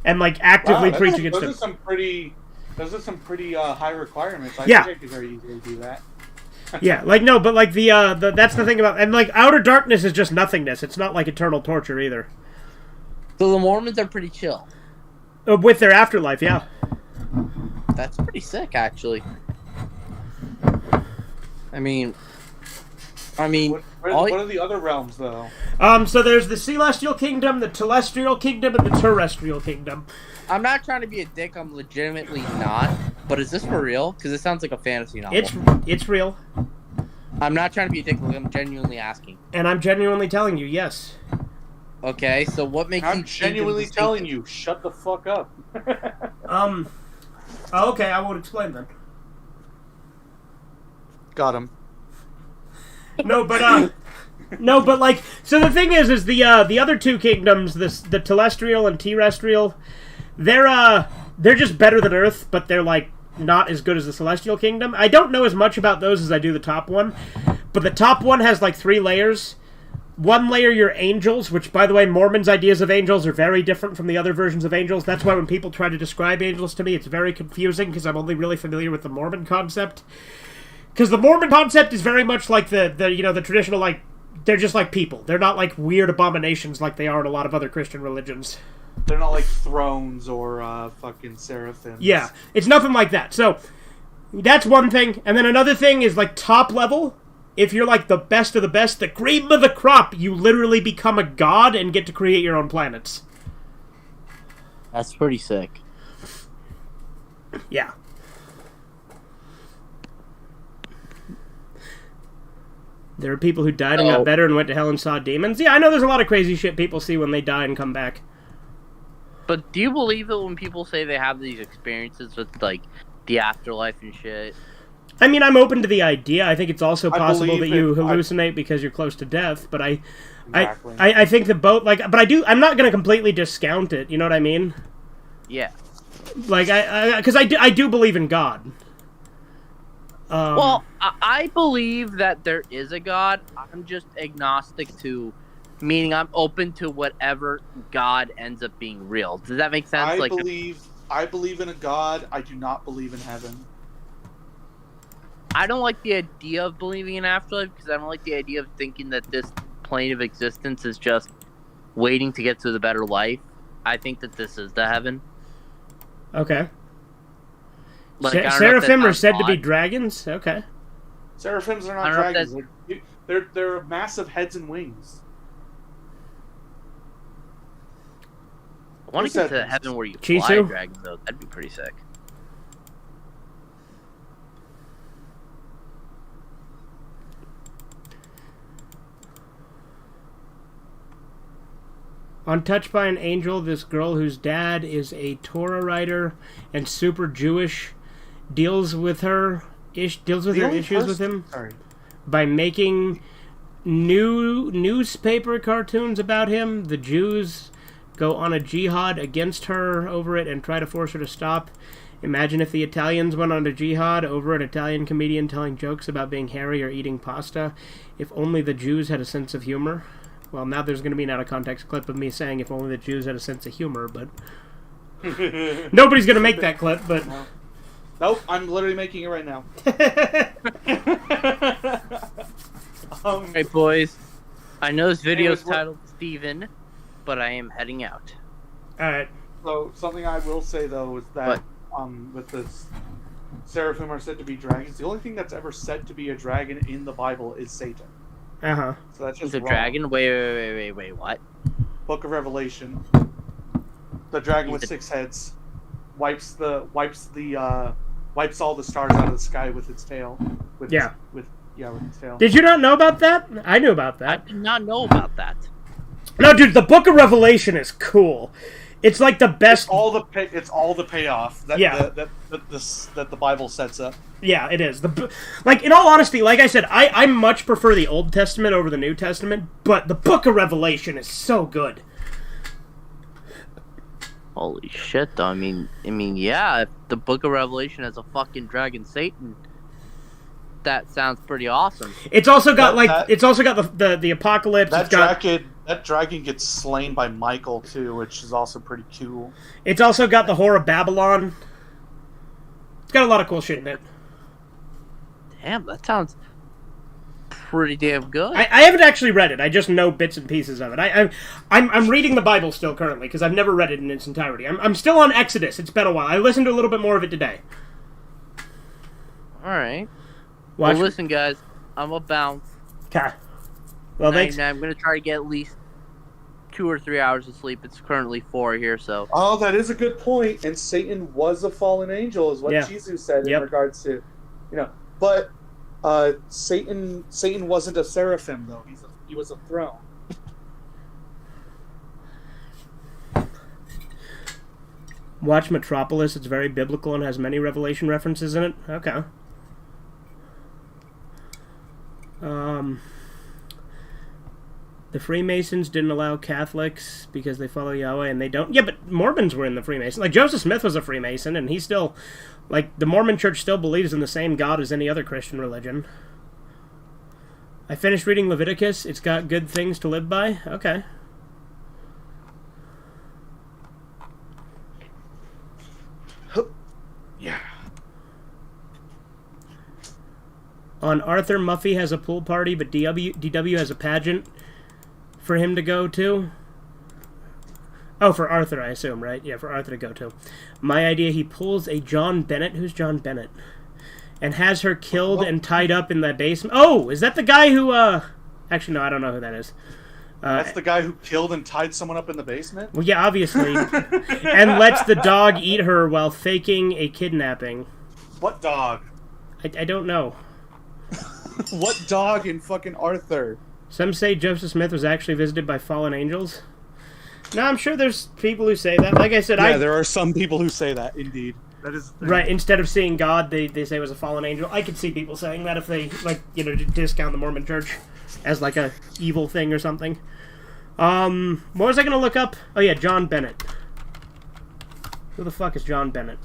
And like actively Wow, preach those against are him. those are some pretty high requirements. I Yeah. think I could very easily do that. Yeah, like no, but like the that's the thing about, and like outer darkness is just nothingness. It's not like eternal torture either. so the Mormons are pretty chill. With their afterlife, yeah. That's pretty sick, actually. I mean, What all- are the other realms, though? So there's the celestial kingdom, the telestial kingdom, and the terrestrial kingdom. I'm not trying to be a dick. I'm legitimately not. But is this for real? Because it sounds like a fantasy novel. It's real, I'm not trying to be a dick. I'm genuinely asking. and I'm genuinely telling you, yes. Okay, so what makes I'm you genuinely telling you, shut the fuck up. Okay, I won't explain then. Got him. No, but like, so the thing is the other two kingdoms, the telestial and terrestrial, they're just better than Earth, but they're like not as good as the celestial kingdom. I don't know as much about those as I do the top one, but the top one has like 3 layers. One layer, your angels, which, by the way, Mormons' ideas of angels are very different from the other versions of angels. That's why when people try to describe angels to me, it's very confusing, because I'm only really familiar with the Mormon concept. Because the Mormon concept is very much like the traditional, like, they're just like people. They're not like weird abominations like they are in a lot of other Christian religions. They're not like thrones or fucking seraphims. Yeah, it's nothing like that. So, that's one thing. And then another thing is, like, top level. If you're like the best of the best, the cream of the crop, you literally become a god and get to create your own planets. That's pretty sick. Yeah. There are people who died and got better and went to hell and saw demons. Yeah, I know there's a lot of crazy shit people see when they die and come back. But do you believe it when people say they have these experiences with, like, the afterlife and shit? I mean, I'm open to the idea. I think it's also possible that you believe hallucinate because you're close to death. But Exactly. I think that both, like, but I'm not going to completely discount it. You know what I mean? Yeah. Like, because I do believe in God. Well, I believe that there is a God. I'm just agnostic to, meaning I'm open to whatever God ends up being real. Does that make sense? I believe in a God. I do not believe in heaven. I don't like the idea of believing in afterlife because I don't like the idea of thinking that this plane of existence is just waiting to get to the better life. I think that this is the heaven. Okay. Like, I don't know if Seraphim that are said sounds to be odd. dragons? Okay. Seraphims are I not don't know if dragons. They're massive heads and wings. I want Who to get said to this? heaven where you Chisu? fly a dragon, though. That'd be pretty sick. Untouched by an angel, this girl whose dad is a Torah writer and super Jewish deals with her issues with him Sorry. by making new newspaper cartoons about him. The Jews go on a jihad against her over it and try to force her to stop. Imagine if the Italians went on a jihad over an Italian comedian telling jokes about being hairy or eating pasta. If only the Jews had a sense of humor. Well, now there's going to be an out-of-context clip of me saying if only the Jews had a sense of humor, but nobody's going to make that clip, but... Nope, I'm literally making it right now. Hey, boys. I know this video is anyways, titled Steven, but I am heading out. Alright. So, something I will say, though, is that with this Seraphim are said to be dragons, the only thing that's ever said to be a dragon in the Bible is Satan. Uh-huh. So that's just The wrong. dragon? Wait, what? Book of Revelation. The dragon with 6 heads wipes all the stars out of the sky with its tail. With its tail. Did you not know about that? I knew about that. I did not know about that. No, dude, the Book of Revelation is cool. It's like the best... It's all the payoff that the Bible sets up. Yeah, it is. Like, in all honesty, like I said, I much prefer the Old Testament over the New Testament, but the Book of Revelation is so good. Holy shit, though. I mean, yeah, if the Book of Revelation has a fucking dragon Satan, that sounds pretty awesome. It's also got the apocalypse. That dragon gets slain by Michael too, which is also pretty cool. It's also got the Whore of Babylon. It's got a lot of cool shit in it. Damn, that sounds pretty damn good. I haven't actually read it. I just know bits and pieces of it. I'm reading the Bible still currently because I've never read it in its entirety. I'm still on Exodus. It's been a while. I listened to a little bit more of it today. All right. Well, listen, guys, I'm a bounce. Okay. Well, thanks. I'm gonna try to get at least 2 or 3 hours of sleep. It's currently 4 here, so. Oh, that is a good point. And Satan was a fallen angel, is what Jesus said in regards to, But Satan wasn't a seraphim though. He was a throne. Watch Metropolis. It's very biblical and has many Revelation references in it. Okay. The Freemasons didn't allow Catholics because they follow Yahweh and they don't. Yeah, but Mormons were in the Freemasons. Like, Joseph Smith was a Freemason, and he still... Like, the Mormon Church still believes in the same God as any other Christian religion. I finished reading Leviticus. It's got good things to live by. Okay. Yeah. On Arthur, Muffy has a pool party, but DW has a pageant for him to go to. Oh, for Arthur, I assume, right? Yeah, for Arthur to go to. My idea, he pulls a John Bennett. Who's John Bennett? And has her killed and tied up in the basement. Oh, is that the guy who, Actually, no, I don't know who that is. That's the guy who killed and tied someone up in the basement? Well, yeah, obviously. And lets the dog eat her while faking a kidnapping. What dog? I don't know. What dog in fucking Arthur? Some say Joseph Smith was actually visited by fallen angels. No, I'm sure there's people who say that. Like I said, yeah, there are some people who say that, indeed. That is right. Instead of seeing God, they say it was a fallen angel. I could see people saying that if they, like, you know, discount the Mormon Church as, like, a evil thing or something. What was I going to look up? Oh, yeah, John Bennett. Who the fuck is John Bennett?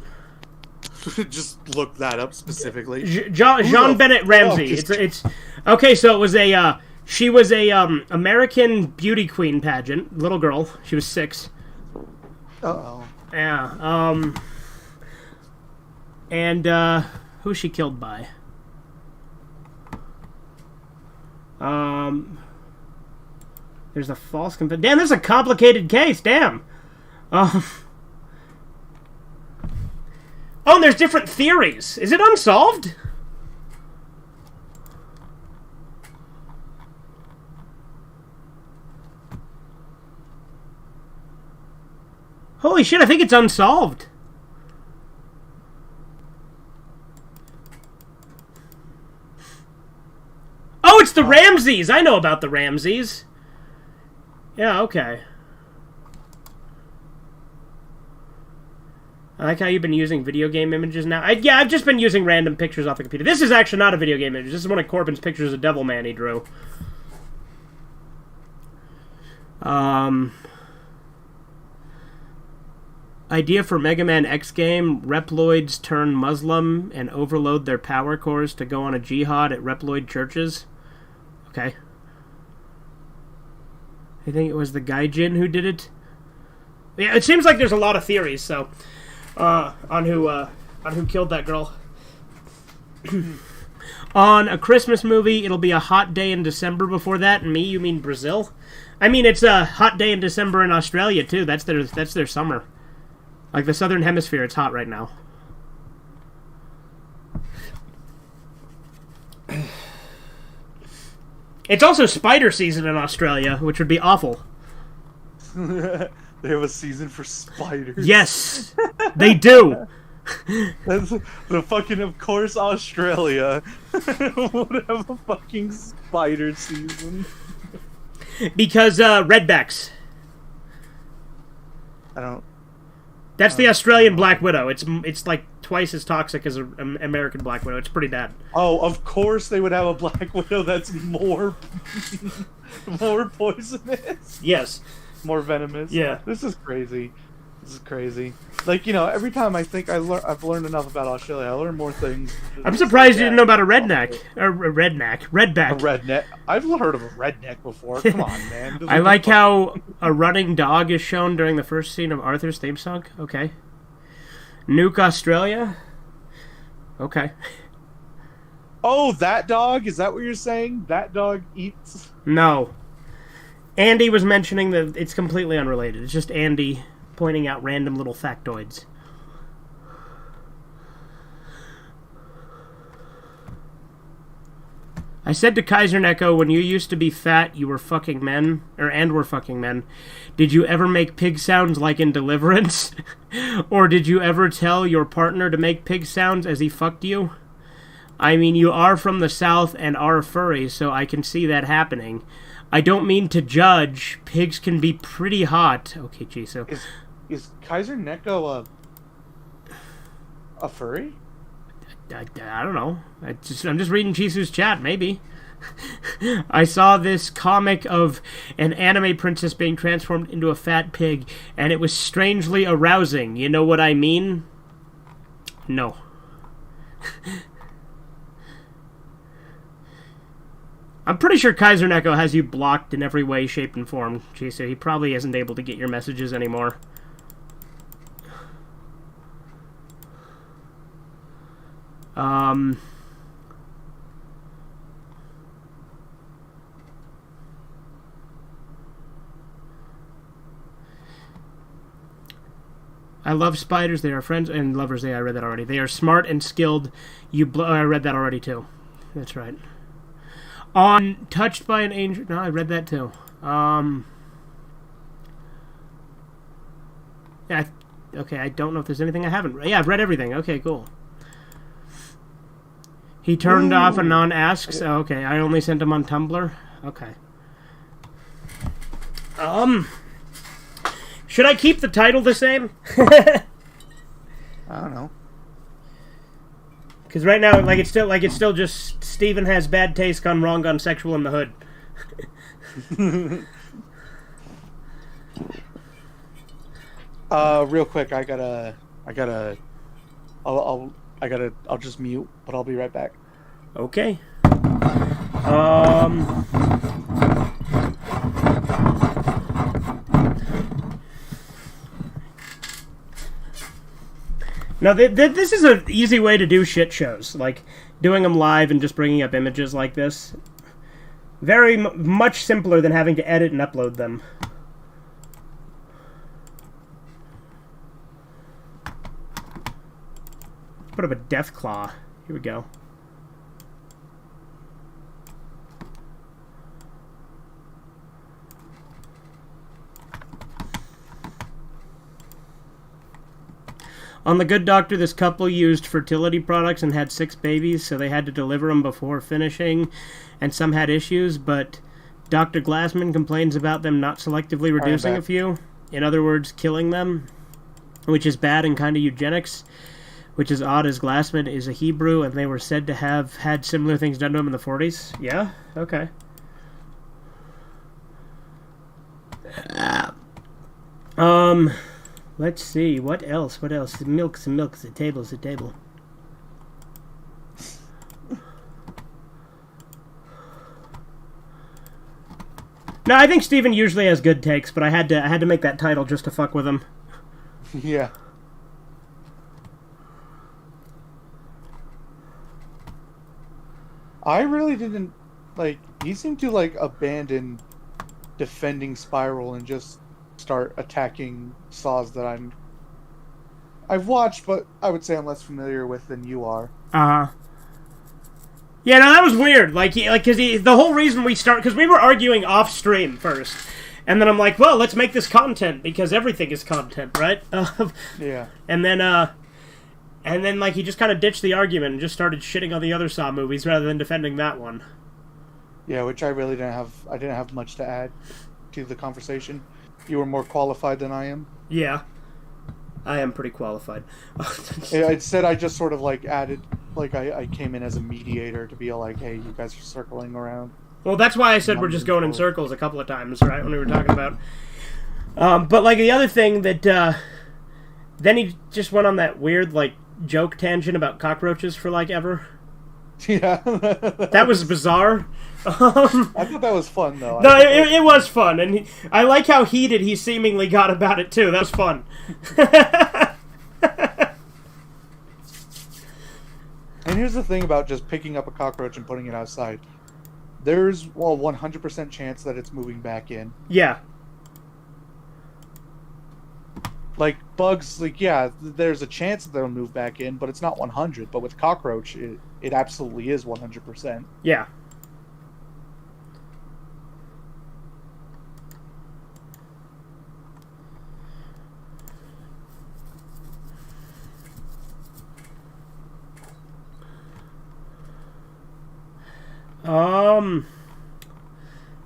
Just look that up specifically. Jean Bennett Ramsey. It's okay. So it was a she was a American beauty queen pageant little girl. She was 6. Uh-oh. Yeah. And who's she killed by? There's a false confession. Damn, this is a complicated case. Damn. Oh, and there's different theories. Is it unsolved? Holy shit, I think it's unsolved. Oh, it's the Ramseys! I know about the Ramseys. Yeah, okay. I like how you've been using video game images now. I've just been using random pictures off the computer. This is actually not a video game image. This is one of Corbin's pictures of Devilman he drew. Idea for Mega Man X game. Reploids turn Muslim and overload their power cores to go on a jihad at Reploid churches. Okay. I think it was the Gaijin who did it. Yeah, it seems like there's a lot of theories, so... on who killed that girl. On a Christmas movie, it'll be a hot day in December before that. And me, you mean Brazil? I mean, it's a hot day in December in Australia, too. That's their summer. Like, the southern hemisphere, it's hot right now. It's also spider season in Australia, which would be awful. They have a season for spiders. Yes, they do. That's the fucking, of course, Australia would have a fucking spider season. Because redbacks. I don't. That's the Australian Black Widow. It's like twice as toxic as an American Black Widow. It's pretty bad. Oh, of course they would have a Black Widow that's more poisonous. Yes. More venomous. Yeah. This is crazy. This is crazy. Like, you know, every time I think I've learned enough about Australia, I learn more things. I'm surprised you didn't know about a redneck. Or a redback. A redneck. I've heard of a redneck before. Come on, man. I like how a running dog is shown during the first scene of Arthur's theme song. Okay. Nuke Australia? Okay. Oh, that dog? Is that what you're saying? That dog eats? No. Andy was mentioning that it's completely unrelated. It's just Andy pointing out random little factoids. I said to Kaiser Neko, when you used to be fat, you were fucking men, and were fucking men. Did you ever make pig sounds like in Deliverance? Or did you ever tell your partner to make pig sounds as he fucked you? I mean, you are from the South and are furry, so I can see that happening. I don't mean to judge. Pigs can be pretty hot. Okay, Chiso. Is Kaiser Neko A furry? I don't know. I'm just reading Chisu's chat, maybe. I saw this comic of an anime princess being transformed into a fat pig, and it was strangely arousing. You know what I mean? No. I'm pretty sure Kaiser Neko has you blocked in every way, shape, and form, Chisu. He probably isn't able to get your messages anymore. I love spiders. They are friends and lovers. I read that already. They are smart and skilled. I read that already too. That's right. On Touched by an Angel. No, I read that too. Yeah. Okay. I don't know if there's anything I haven't. Yeah, I've read everything. Okay, cool. He turned off Anon asks. Oh, okay, I only sent him on Tumblr. Okay. Should I keep the title the same? I don't know. Because right now, it's still just Steven has bad taste gone wrong on Sexual in the Hood. Real quick, I'll just mute, but I'll be right back. Okay. Now, this is an easy way to do shit shows, like doing them live and just bringing up images like this. Very much simpler than having to edit and upload them. Put up a death claw. Here we go. On The Good Doctor, this couple used fertility products and had 6 babies, so they had to deliver them before finishing, and some had issues, but Dr. Glassman complains about them not selectively reducing a few. In other words, killing them, which is bad and kind of eugenics, which is odd as Glassman is a Hebrew, and they were said to have had similar things done to them in the 40s. Yeah? Okay. Let's see. What else? Some milk. The table. No, I think Steven usually has good takes, but I had to make that title just to fuck with him. Yeah. I really didn't he seemed to abandon defending Spiral and just start attacking saws that I've watched, but I would say I'm less familiar with than you are. Yeah, no, that was weird. Because the whole reason because we were arguing off stream first, and then I'm like, well, let's make this content because everything is content, right? Yeah. And then he just kind of ditched the argument and just started shitting on the other Saw movies rather than defending that one. Yeah, which I really didn't have much to add to the conversation. You were more qualified than I am. Yeah. I am pretty qualified. Instead, I just sort of added, I came in as a mediator to be hey, you guys are circling around. Well, that's why I said we're just going in circles a couple of times, right, when we were talking about. But the other thing that, then he just went on that weird, joke tangent about cockroaches for, ever. Yeah. That was bizarre. I thought that was fun, though. No, it was fun, and I like how heated he seemingly got about it, too. That was fun. And here's the thing about just picking up a cockroach and putting it outside. There's, 100% chance that it's moving back in. Yeah. Bugs, there's a chance that they'll move back in, but it's not 100. But with cockroach, it absolutely is 100%. Yeah.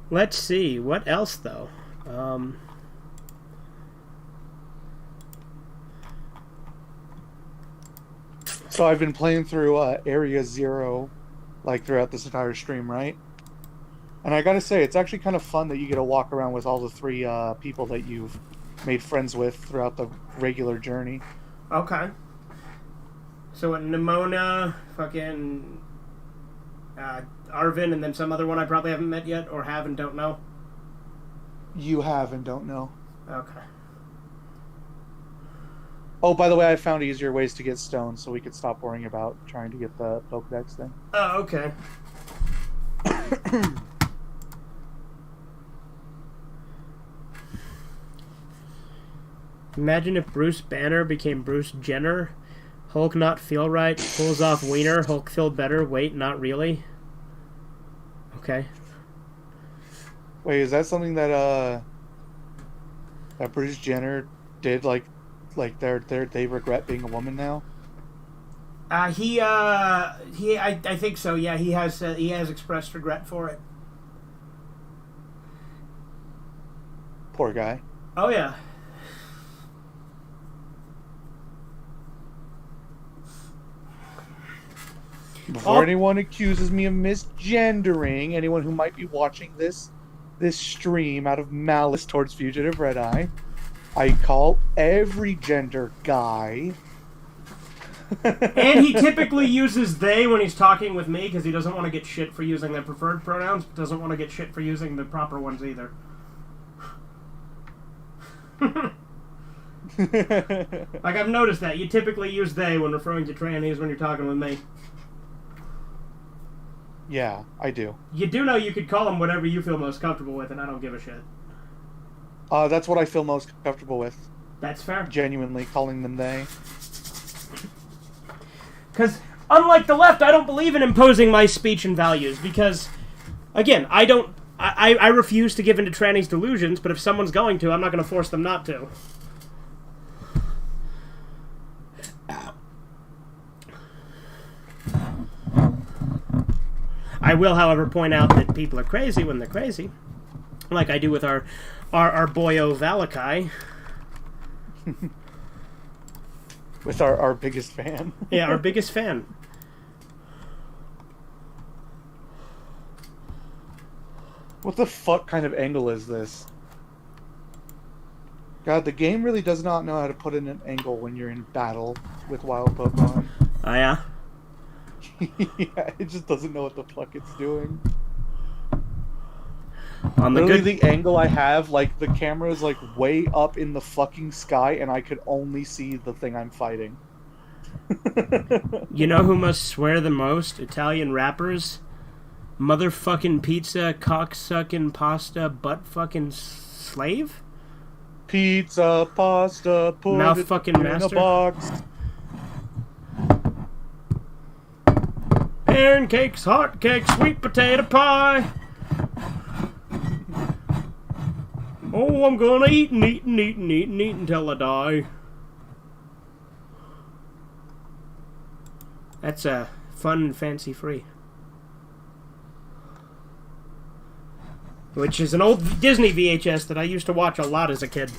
Let's see. What else, though? So I've been playing through Area Zero, like throughout this entire stream, right? And I gotta say, it's actually kind of fun that you get to walk around with all the three people that you've made friends with throughout the regular journey. Okay. So what, Nimona, fucking Arvin, and then some other one I probably haven't met yet, or have and don't know? You have and don't know. Okay. Oh, by the way, I found easier ways to get stones, so we could stop worrying about trying to get the Pokedex thing. Oh, okay. Imagine if Bruce Banner became Bruce Jenner. Hulk not feel right, pulls off wiener, Hulk feel better, wait, not really. Okay. Wait, is that something that that Bruce Jenner did? Like they regret being a woman now? I think so. Yeah, he has expressed regret for it. Poor guy. Oh yeah. Before anyone accuses me of misgendering anyone who might be watching this stream out of malice towards Fugitive Red Eye, I call every gender guy. And he typically uses they when he's talking with me because he doesn't want to get shit for using the preferred pronouns, but doesn't want to get shit for using the proper ones either. Like, I've noticed that. You typically use they when referring to trannies when you're talking with me. Yeah, I do. You do know you could call them whatever you feel most comfortable with, and I don't give a shit. That's what I feel most comfortable with. That's fair. Genuinely calling them they. Because, unlike the left, I don't believe in imposing my speech and values, because, again, I refuse to give in to trannies' delusions, but if someone's going to, I'm not going to force them not to. I will, however, point out that people are crazy when they're crazy, like I do with our boyo Valakai. With our biggest fan. Yeah, our biggest fan. What the fuck kind of angle is this? God, the game really does not know how to put in an angle when you're in battle with wild Pokemon. Oh, yeah? Yeah, it just doesn't know what the fuck it's doing. Literally, the angle I have, like, the camera is, like, way up in the fucking sky, and I could only see the thing I'm fighting. You know who must swear the most? Italian rappers? Motherfucking pizza, cocksucking pasta, butt-fucking slave? Pizza, pasta, put Mouth it fucking in master? a box. Pancakes, hot cakes, sweet potato pie. Oh, I'm gonna eat and eat and eat and eat and eat until I die. That's fun and fancy free. Which is an old Disney VHS that I used to watch a lot as a kid.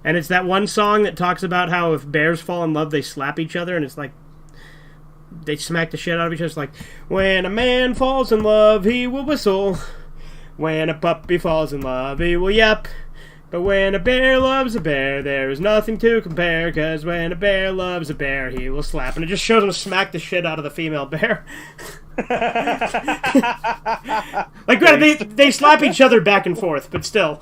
And it's that one song that talks about how if bears fall in love, they slap each other, and it's like they smack the shit out of each other. It's like, when a man falls in love, he will whistle. When a puppy falls in love, he will yap. But when a bear loves a bear, there is nothing to compare, 'cause when a bear loves a bear, he will slap. And it just shows him smack the shit out of the female bear. Like, granted, they slap each other back and forth, but still.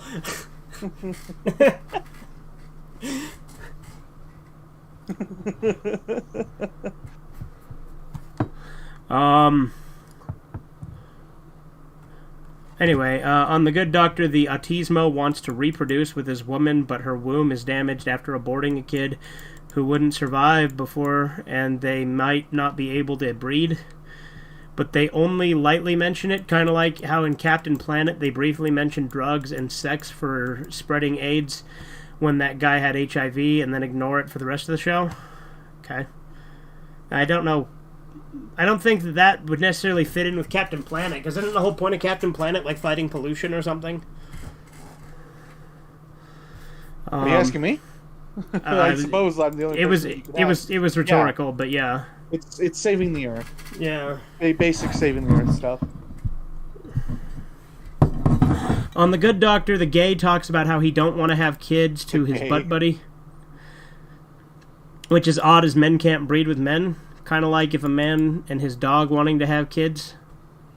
Anyway, on The Good Doctor, the Autismo wants to reproduce with his woman, but her womb is damaged after aborting a kid who wouldn't survive before, and they might not be able to breed. But they only lightly mention it, kind of like how in Captain Planet they briefly mentioned drugs and sex for spreading AIDS when that guy had HIV, and then ignore it for the rest of the show. Okay. I don't know. I don't think that would necessarily fit in with Captain Planet, because isn't the whole point of Captain Planet like fighting pollution or something? Are you asking me? I suppose I'm the only. It was rhetorical, but yeah. It's saving the Earth. Yeah. A basic saving the Earth stuff. On The Good Doctor, the gay talks about how he don't want to have kids to his butt buddy. Which is odd as men can't breed with men. Kind of like if a man and his dog wanting to have kids.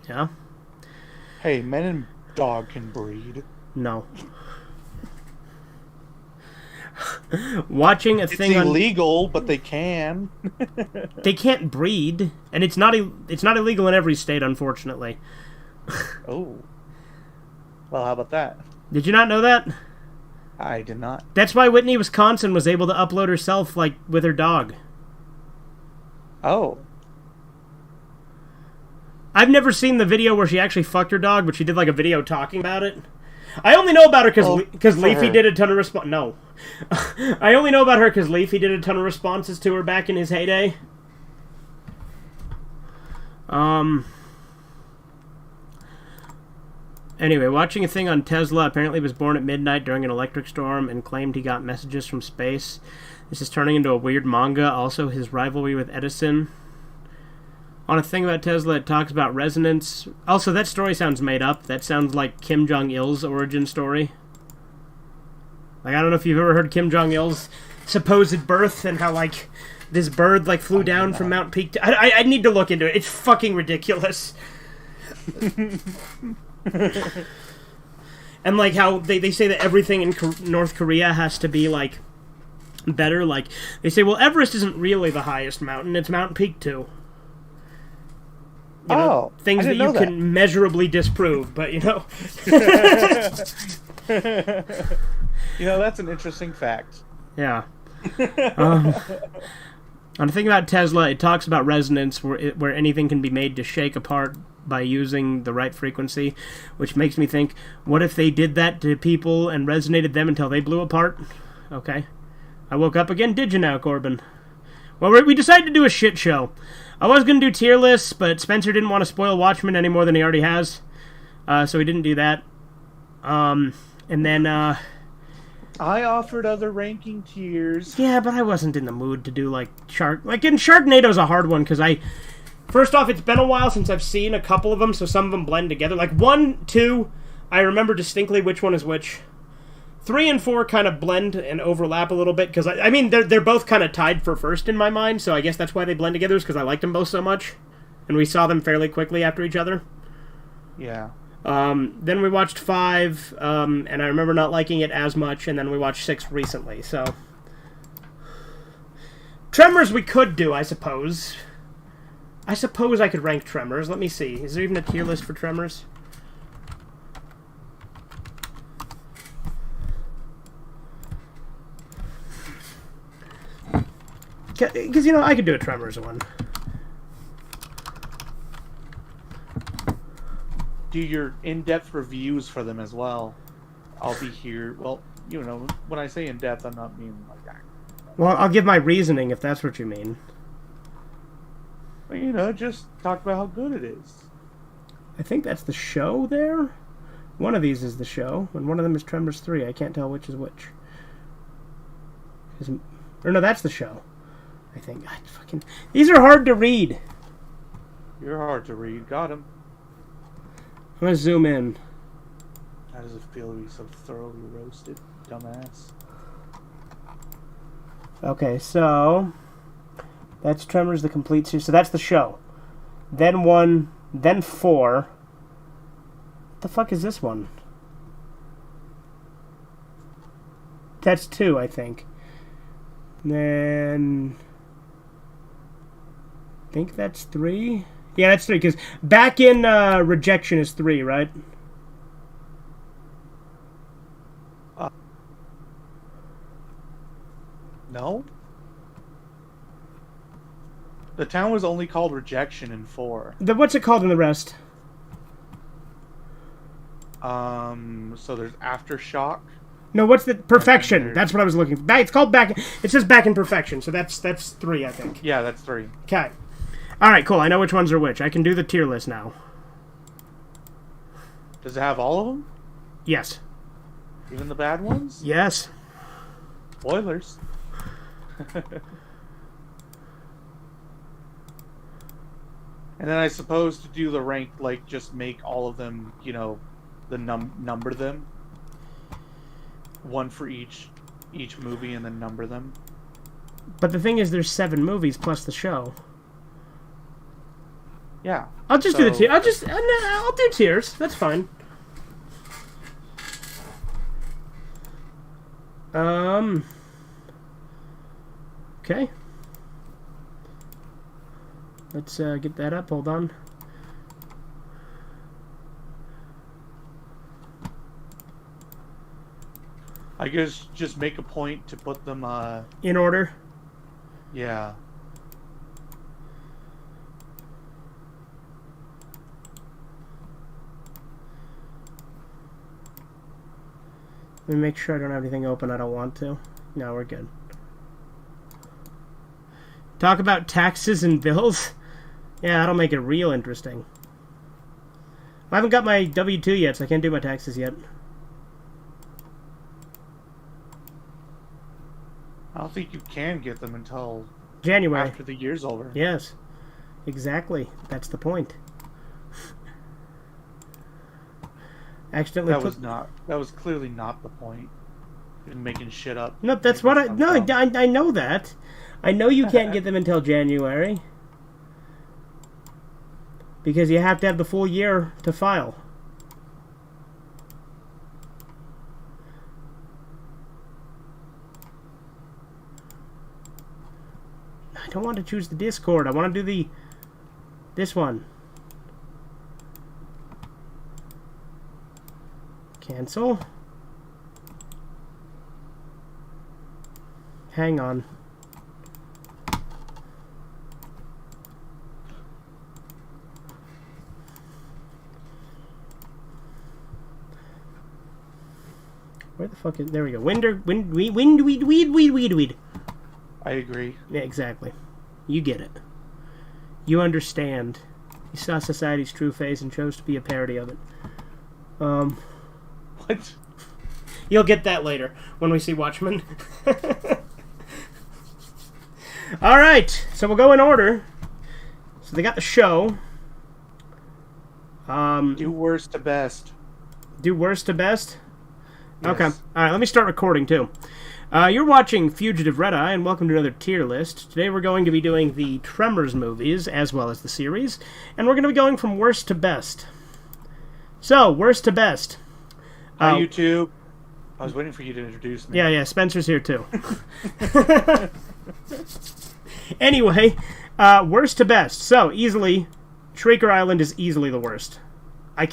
Yeah. Hey, men and dog can breed. No. Watching a thing it's illegal, but they can. They can't breed, and it's not illegal in every state, unfortunately. Oh. Well, how about that? Did you not know that? I did not. That's why Whitney, Wisconsin was able to upload herself, like, with her dog. Oh. I've never seen the video where she actually fucked her dog, but she did, like, a video talking about it. I only know about her because Leafy did a ton of No. I only know about her because Leafy did a ton of responses to her back in his heyday. Anyway, watching a thing on Tesla. Apparently was born at midnight during an electric storm and claimed he got messages from space. This is turning into a weird manga. Also, his rivalry with Edison. On a thing about Tesla, it talks about resonance. Also, that story sounds made up. That sounds like Kim Jong-il's origin story. Like, I don't know if you've ever heard Kim Jong-il's supposed birth and how, like, this bird, like, flew down from Mount Peak. I need to look into it. It's fucking ridiculous. And, like, how they say that everything in North Korea has to be, like, better. Like, they say, well, Everest isn't really the highest mountain. It's Mount Peak, too. You know, things that you can measurably disprove, but, you know. You know, that's an interesting fact. Yeah. On the thing about Tesla, it talks about resonance, where anything can be made to shake apart by using the right frequency, which makes me think, what if they did that to people and resonated them until they blew apart? Okay. I woke up again. Did you now, Corbin? Well, we decided to do a shit show. I was going to do tier lists, but Spencer didn't want to spoil Watchmen any more than he already has, so he didn't do that. And then, I offered other ranking tiers. Yeah, but I wasn't in the mood to do, like, Sharknado's a hard one, because first off, it's been a while since I've seen a couple of them, so some of them blend together. Like, 1, 2, I remember distinctly which one is which. 3 and 4 kind of blend and overlap a little bit, because, I mean, they're both kind of tied for first in my mind, so I guess that's why they blend together, is because I liked them both so much, and we saw them fairly quickly after each other. Yeah. Then we watched 5, and I remember not liking it as much, and then we watched 6 recently, so... Tremors we could do, I suppose. I suppose I could rank Tremors. Let me see. Is there even a tier list for Tremors? Because, you know, I could do a Tremors one. Do your in-depth reviews for them as well. I'll be here. Well, you know, when I say in-depth, I'm not meaning like that. Well, I'll give my reasoning if that's what you mean. Well, you know, just talk about how good it is. I think that's the show there. One of these is the show, and one of them is Tremors 3. I can't tell which is which. Or no, that's the show. I think. These are hard to read. You're hard to read. Got him. I'm going to zoom in. How does it feel to be so thoroughly roasted, dumbass? Okay, so... That's Tremors, the complete series. So that's the show. Then 1, then 4. What the fuck is this one? That's 2, I think. Then... I think that's 3. Yeah, that's 3, because Back in Rejection is 3, right? No. The town was only called Rejection in 4. What's it called in the rest? So there's Aftershock. No, what's the Perfection? That's what I was looking for. It's called Back. It says Back in Perfection, so that's 3, I think. Yeah, that's 3. Okay. All right, cool. I know which ones are which. I can do the tier list now. Does it have all of them? Yes. Even the bad ones? Yes. Spoilers. And then I suppose to do the rank, like, just make all of them, the number them. One for each movie, and then number them. But the thing is, there's 7 movies plus the show. Yeah. I'll just do the tier. I'll do tiers. That's fine. Okay. Let's get that up. Hold on. I guess just make a point to put them in order. Yeah. Let me make sure I don't have anything open I don't want to. No, we're good. Talk about taxes and bills? Yeah, that'll make it real interesting. I haven't got my W-2 yet, so I can't do my taxes yet. I don't think you can get them until January. after the year's over. Yes, exactly. That's the point. Accidentally That was clearly not the point. You're making shit up. No, that's what I know that. I know you can't get them until January. Because you have to have the full year to file. I don't want to choose the Discord. I want to do this one. Cancel. Hang on. Where the fuck is... There we go. Weed. I agree. Yeah, exactly. You get it. You understand. You saw society's true face and chose to be a parody of it. What? You'll get that later when we see Watchmen. Alright, so we'll go in order. So they got the show. Do worst to best. Do worst to best? Yes. Okay. Alright, let me start recording too. You're watching Fugitive Red Eye, and welcome to another tier list. Today we're going to be doing the Tremors movies, as well as the series, and we're going to be going from worst to best. So, worst to best. Hi, YouTube. I was waiting for you to introduce me. Yeah, Spencer's here too. Anyway, worst to best. So, easily, Shrieker Island is easily the worst. I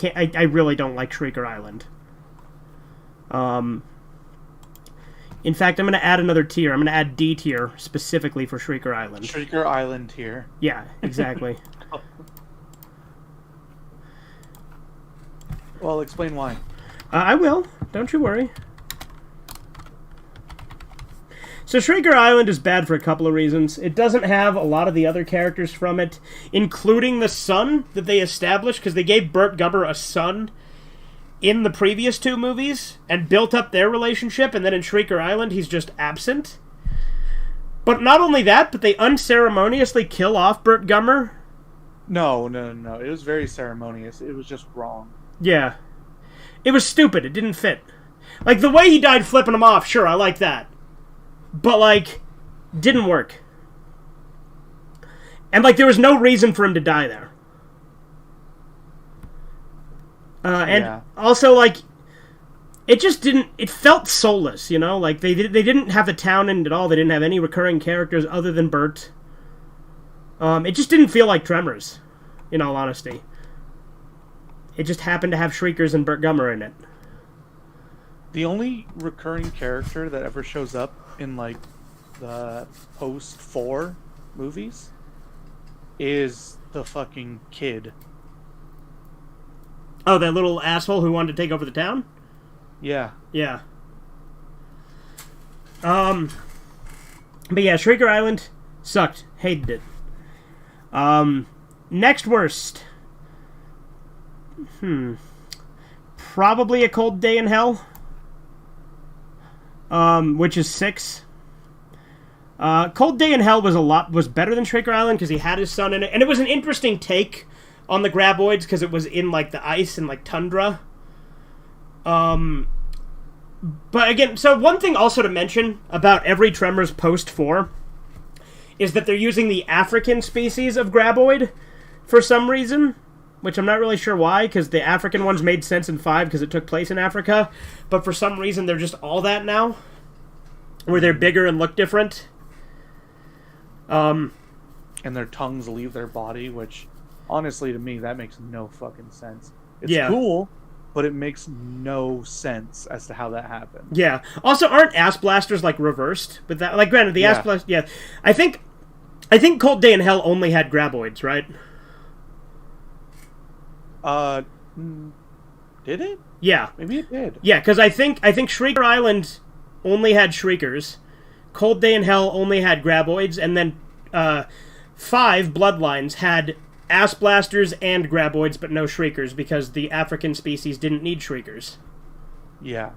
really don't like Shrieker Island. In fact, I'm going to add another tier. I'm going to add D tier specifically for Shrieker Island. Shrieker Island tier. Yeah, exactly. Well, explain why. I will. Don't you worry. So Shrieker Island is bad for a couple of reasons. It doesn't have a lot of the other characters from it, including the son that they established, because they gave Burt Gummer a son in the previous 2 movies and built up their relationship, and then in Shrieker Island he's just absent. But not only that, but they unceremoniously kill off Burt Gummer. No. It was very ceremonious. It was just wrong. Yeah. It was stupid. It didn't fit. Like, the way he died flipping him off, sure, I like that. But, like, didn't work. And, like, there was no reason for him to die there. And also, like, it just didn't... It felt soulless, you know? Like, they didn't have the town in it at all. They didn't have any recurring characters other than Bert. It just didn't feel like Tremors, in all honesty. It just happened to have Shriekers and Burt Gummer in it. The only recurring character that ever shows up in, like, the post-4 movies is the fucking kid. Oh, that little asshole who wanted to take over the town? Yeah. Yeah. But yeah, Shrieker Island sucked. Hated it. Next worst. Probably A Cold Day in Hell. Which is 6. Cold Day in Hell was better than Shrieker Island because he had his son in it, and it was an interesting take on the graboids because it was in like the ice and like tundra. But again, so one thing also to mention about every Tremors post 4 is that they're using the African species of graboid for some reason, which I'm not really sure why, because the African ones made sense in 5 because it took place in Africa, but for some reason they're just all that now, where they're bigger and look different. And their tongues leave their body, which, honestly, to me, that makes no fucking sense. It's cool, but it makes no sense as to how that happened. Yeah. Also, aren't ass blasters like reversed? But that, like, granted, the ass blast. Yeah, I think Cold Day in Hell only had graboids, right? Did it? Yeah. Maybe it did. Yeah, because I think Shrieker Island only had Shriekers, Cold Day in Hell only had graboids, and then 5 Bloodlines had ass blasters and graboids, but no Shriekers because the African species didn't need Shriekers. Yeah.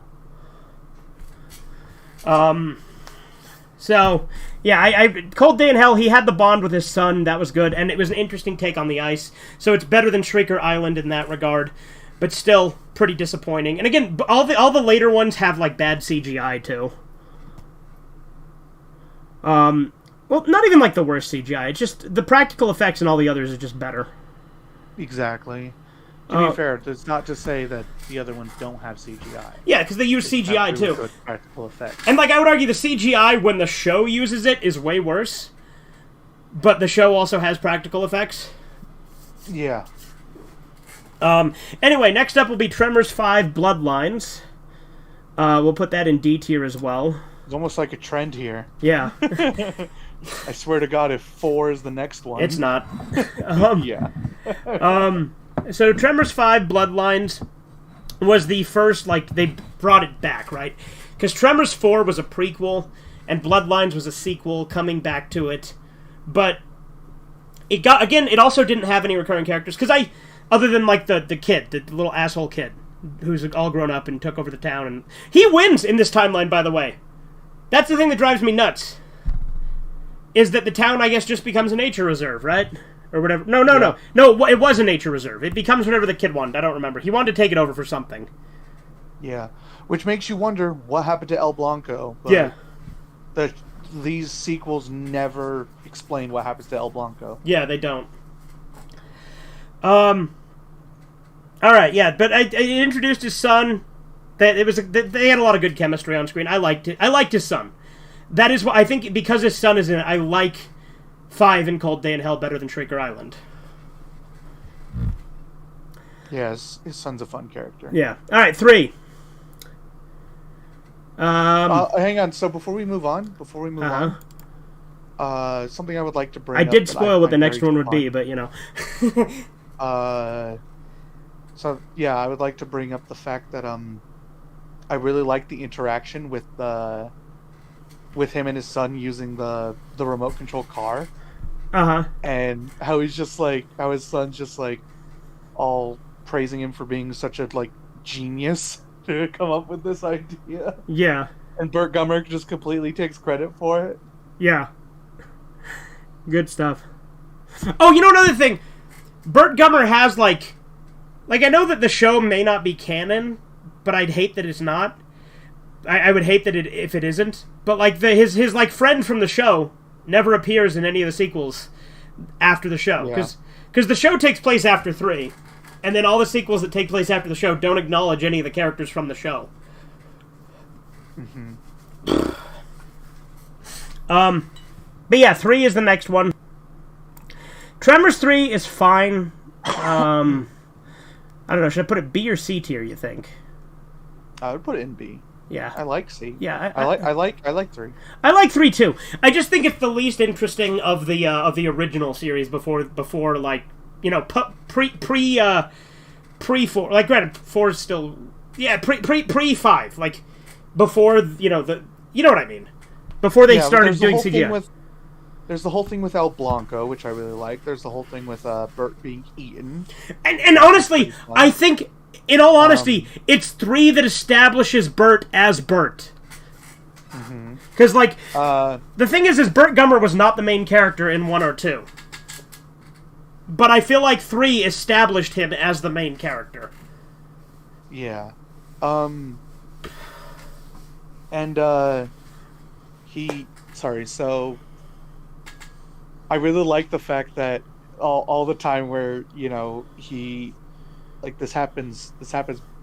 So, yeah, Cold Day in Hell, he had the bond with his son. That was good, and it was an interesting take on the ice. So it's better than Shrieker Island in that regard, but still pretty disappointing. And again, all the later ones have like bad CGI too. Well, not even like the worst CGI. It's just the practical effects and all the others are just better. Exactly. To be fair, it's not to say that the other ones don't have CGI. Yeah, because they use CGI really too. Good practical effects. And like I would argue, the CGI when the show uses it is way worse. But the show also has practical effects. Yeah. Anyway, next up will be Tremors 5 Bloodlines. We'll put that in D tier as well. It's almost like a trend here. Yeah. I swear to God, if 4 is the next one. It's not. Yeah. So Tremors 5 Bloodlines was the first, like, they brought it back, right? Because Tremors 4 was a prequel, and Bloodlines was a sequel coming back to it. But it also didn't have any recurring characters, because other than, like, the kid, the little asshole kid, who's all grown up and took over the town, and he wins in this timeline, by the way. That's the thing that drives me nuts. Is that the town, I guess, just becomes a nature reserve, right? Or whatever. No, it was a nature reserve. It becomes whatever the kid wanted. I don't remember. He wanted to take it over for something. Yeah. Which makes you wonder what happened to El Blanco. But these sequels never explain what happens to El Blanco. Yeah, they don't. Alright, yeah, but I introduced his son. They had a lot of good chemistry on screen. I liked it. I liked his son. That is what I think, because his son is in it, I like 5 in Cold Day in Hell better than Shrieker Island. Yeah, his son's a fun character. Yeah. Alright, 3. Hang on, so before we move on, something I would like to bring up. I did spoil what the next one would be, but you know. So yeah, I would like to bring up the fact that I really like the interaction with him and his son using the remote control car. And how his son's just like all praising him for being such a like genius to come up with this idea. Yeah. And Burt Gummer just completely takes credit for it. Yeah. Good stuff. Oh, you know another thing? Burt Gummer has like I know that the show may not be canon, but I'd hate that it's not. I would hate that if it isn't. But like his like friend from the show never appears in any of the sequels after the show, because the show takes place after 3, and then all the sequels that take place after the show don't acknowledge any of the characters from the show. But yeah, 3 is the next one. Tremors 3 is fine. I don't know. Should I put it B or C tier? You think? I would put it in B. Yeah, I like C. Yeah, I like 3. I like 3 too. I just think it's the least interesting of the original series before like, you know, pre 4. Like granted, 4 is still pre 5. Like before, you know what I mean. Before they started doing CGI. There's the whole thing with El Blanco, which I really like. There's the whole thing with Burt being eaten. And honestly, I think, in all honesty, it's 3 that establishes Burt as Burt. Because, like, Uh, the thing is Burt Gummer was not the main character in 1 or 2. But I feel like 3 established him as the main character. yeah. So I really like the fact that all the time where, he, like, this happens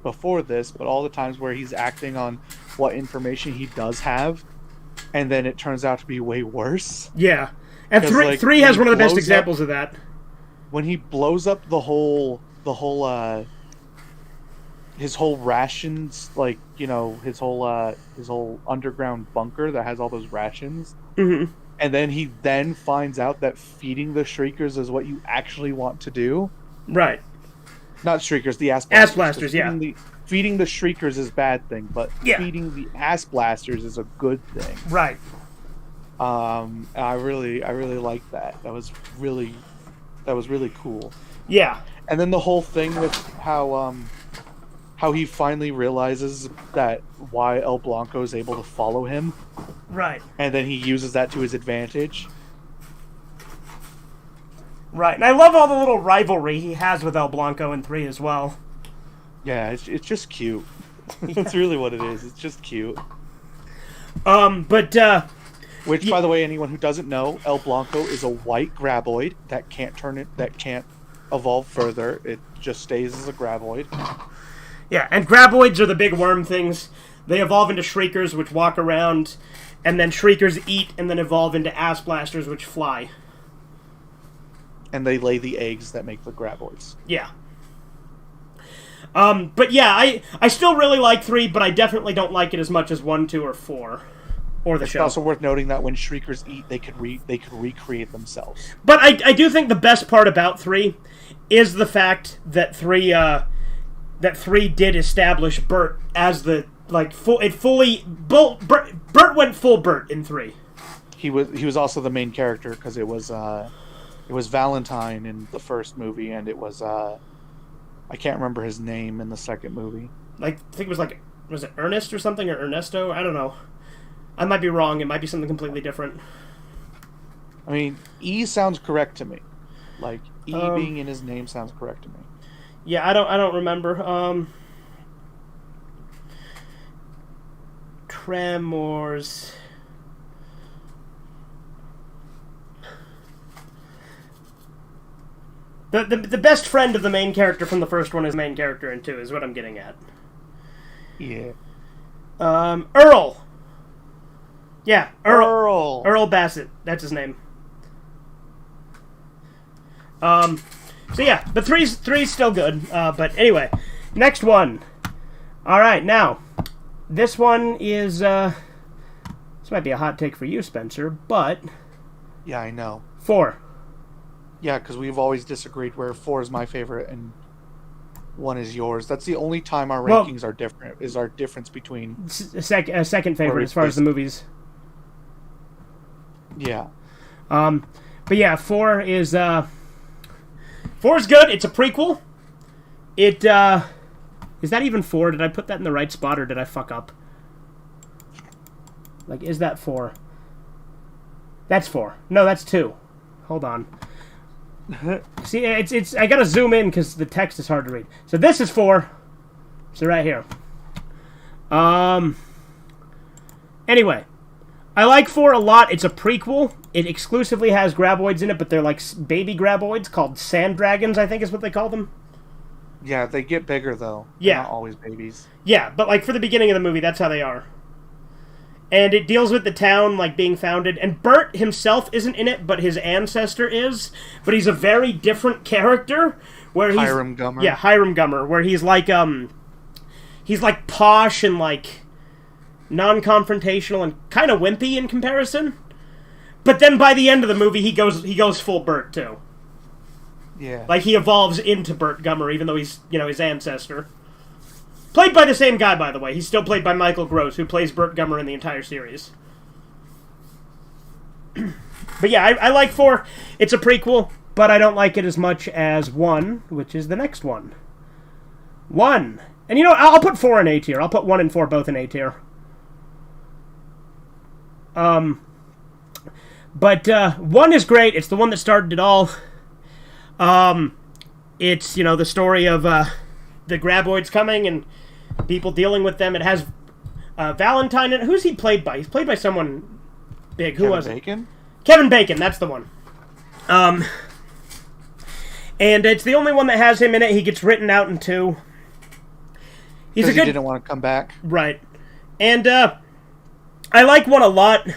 before this, but all the times where he's acting on what information he does have, and then it turns out to be way worse. Yeah. And 'Cause, 3, like, 3 has one of the best blows examples of that. When he blows up his whole rations, like, his whole underground bunker that has all those rations. Mm-hmm. And then he finds out that feeding the Shriekers is what you actually want to do. Right. Not Shriekers, the Ass Ass Blasters. Blasters, yeah. Feeding the Shriekers is a bad thing, but Yeah. feeding the Ass Blasters is a good thing. Right. I really like that. That was really cool. Yeah. And then the whole thing with how he finally realizes that why El Blanco is able to follow him. Right. And then he uses that to his advantage. Right. And I love all the little rivalry he has with El Blanco in 3 as well. Yeah, it's just cute. That's really what it is. It's just cute. Which, by the way, anyone who doesn't know, El Blanco is a white graboid that can't evolve further. It just stays as a graboid. Yeah, and graboids are the big worm things. They evolve into Shriekers, which walk around, and then Shriekers eat, and then evolve into Ass Blasters, which fly. And they lay the eggs that make the graboids. Yeah. But yeah, I still really like 3, but I definitely don't like it as much as 1, 2, or 4. Or the It's show. also worth noting that when Shriekers eat, they could recreate themselves. But I do think the best part about 3 is the fact that 3 did establish Burt as the, like, Burt went full Burt in 3. He was also the main character because it was Valentine in the first movie, and it was I can't remember his name in the second movie. Like, I think it was it Ernest or something, or Ernesto? I don't know. I might be wrong. It might be something completely different. I mean, E sounds correct to me. Like, E being in his name sounds correct to me. Yeah, I don't remember. Tremors. The best friend of the main character from the first one is main character in 2, is what I'm getting at. Yeah. Earl. Yeah, Earl. Earl Bassett. That's his name. So yeah, but three's still good. But anyway, next one. All right, now this one is this might be a hot take for you, Spencer, but Yeah, I know. 4. Yeah, because we've always disagreed where 4 is my favorite and 1 is yours. That's the only time our rankings are different. Is our difference between A second favorite as far as the movies. Yeah. But yeah, 4 is 4 is good. It's a prequel. It is that even 4? Did I put that in the right spot or did I fuck up? Like, is that 4? That's 4. No, that's 2. Hold on. See, it's I gotta zoom in because the text is hard to read. So this is 4. So right here. Anyway, I like 4 a lot. It's a prequel. It exclusively has graboids in it, but they're like baby graboids called sand dragons, I think is what they call them. Yeah, they get bigger though. Yeah. They're not always babies. Yeah, but like for the beginning of the movie, that's how they are. And it deals with the town like being founded, and Burt himself isn't in it, but his ancestor is. But he's a very different character. Where he's Hiram Gummer. Yeah, Hiram Gummer, where he's like posh and like non-confrontational and kind of wimpy in comparison. But then by the end of the movie, he goes full Burt too. Yeah. Like he evolves into Burt Gummer, even though he's his ancestor. Played by the same guy, by the way. He's still played by Michael Gross, who plays Burt Gummer in the entire series. But yeah, I like 4. It's a prequel, but I don't like it as much as 1, which is the next one. 1. And I'll put 4 in A tier. I'll put 1 and 4 both in A tier. But 1 is great. It's the one that started it all. It's, the story of the graboids coming and people dealing with them. It has Valentine in it. Who's he played by? He's played by someone big. Who was it? Bacon? Kevin Bacon, that's the one. And it's the only one that has him in it. He gets written out in 2. He didn't want to come back. Right. And I like 1 a lot.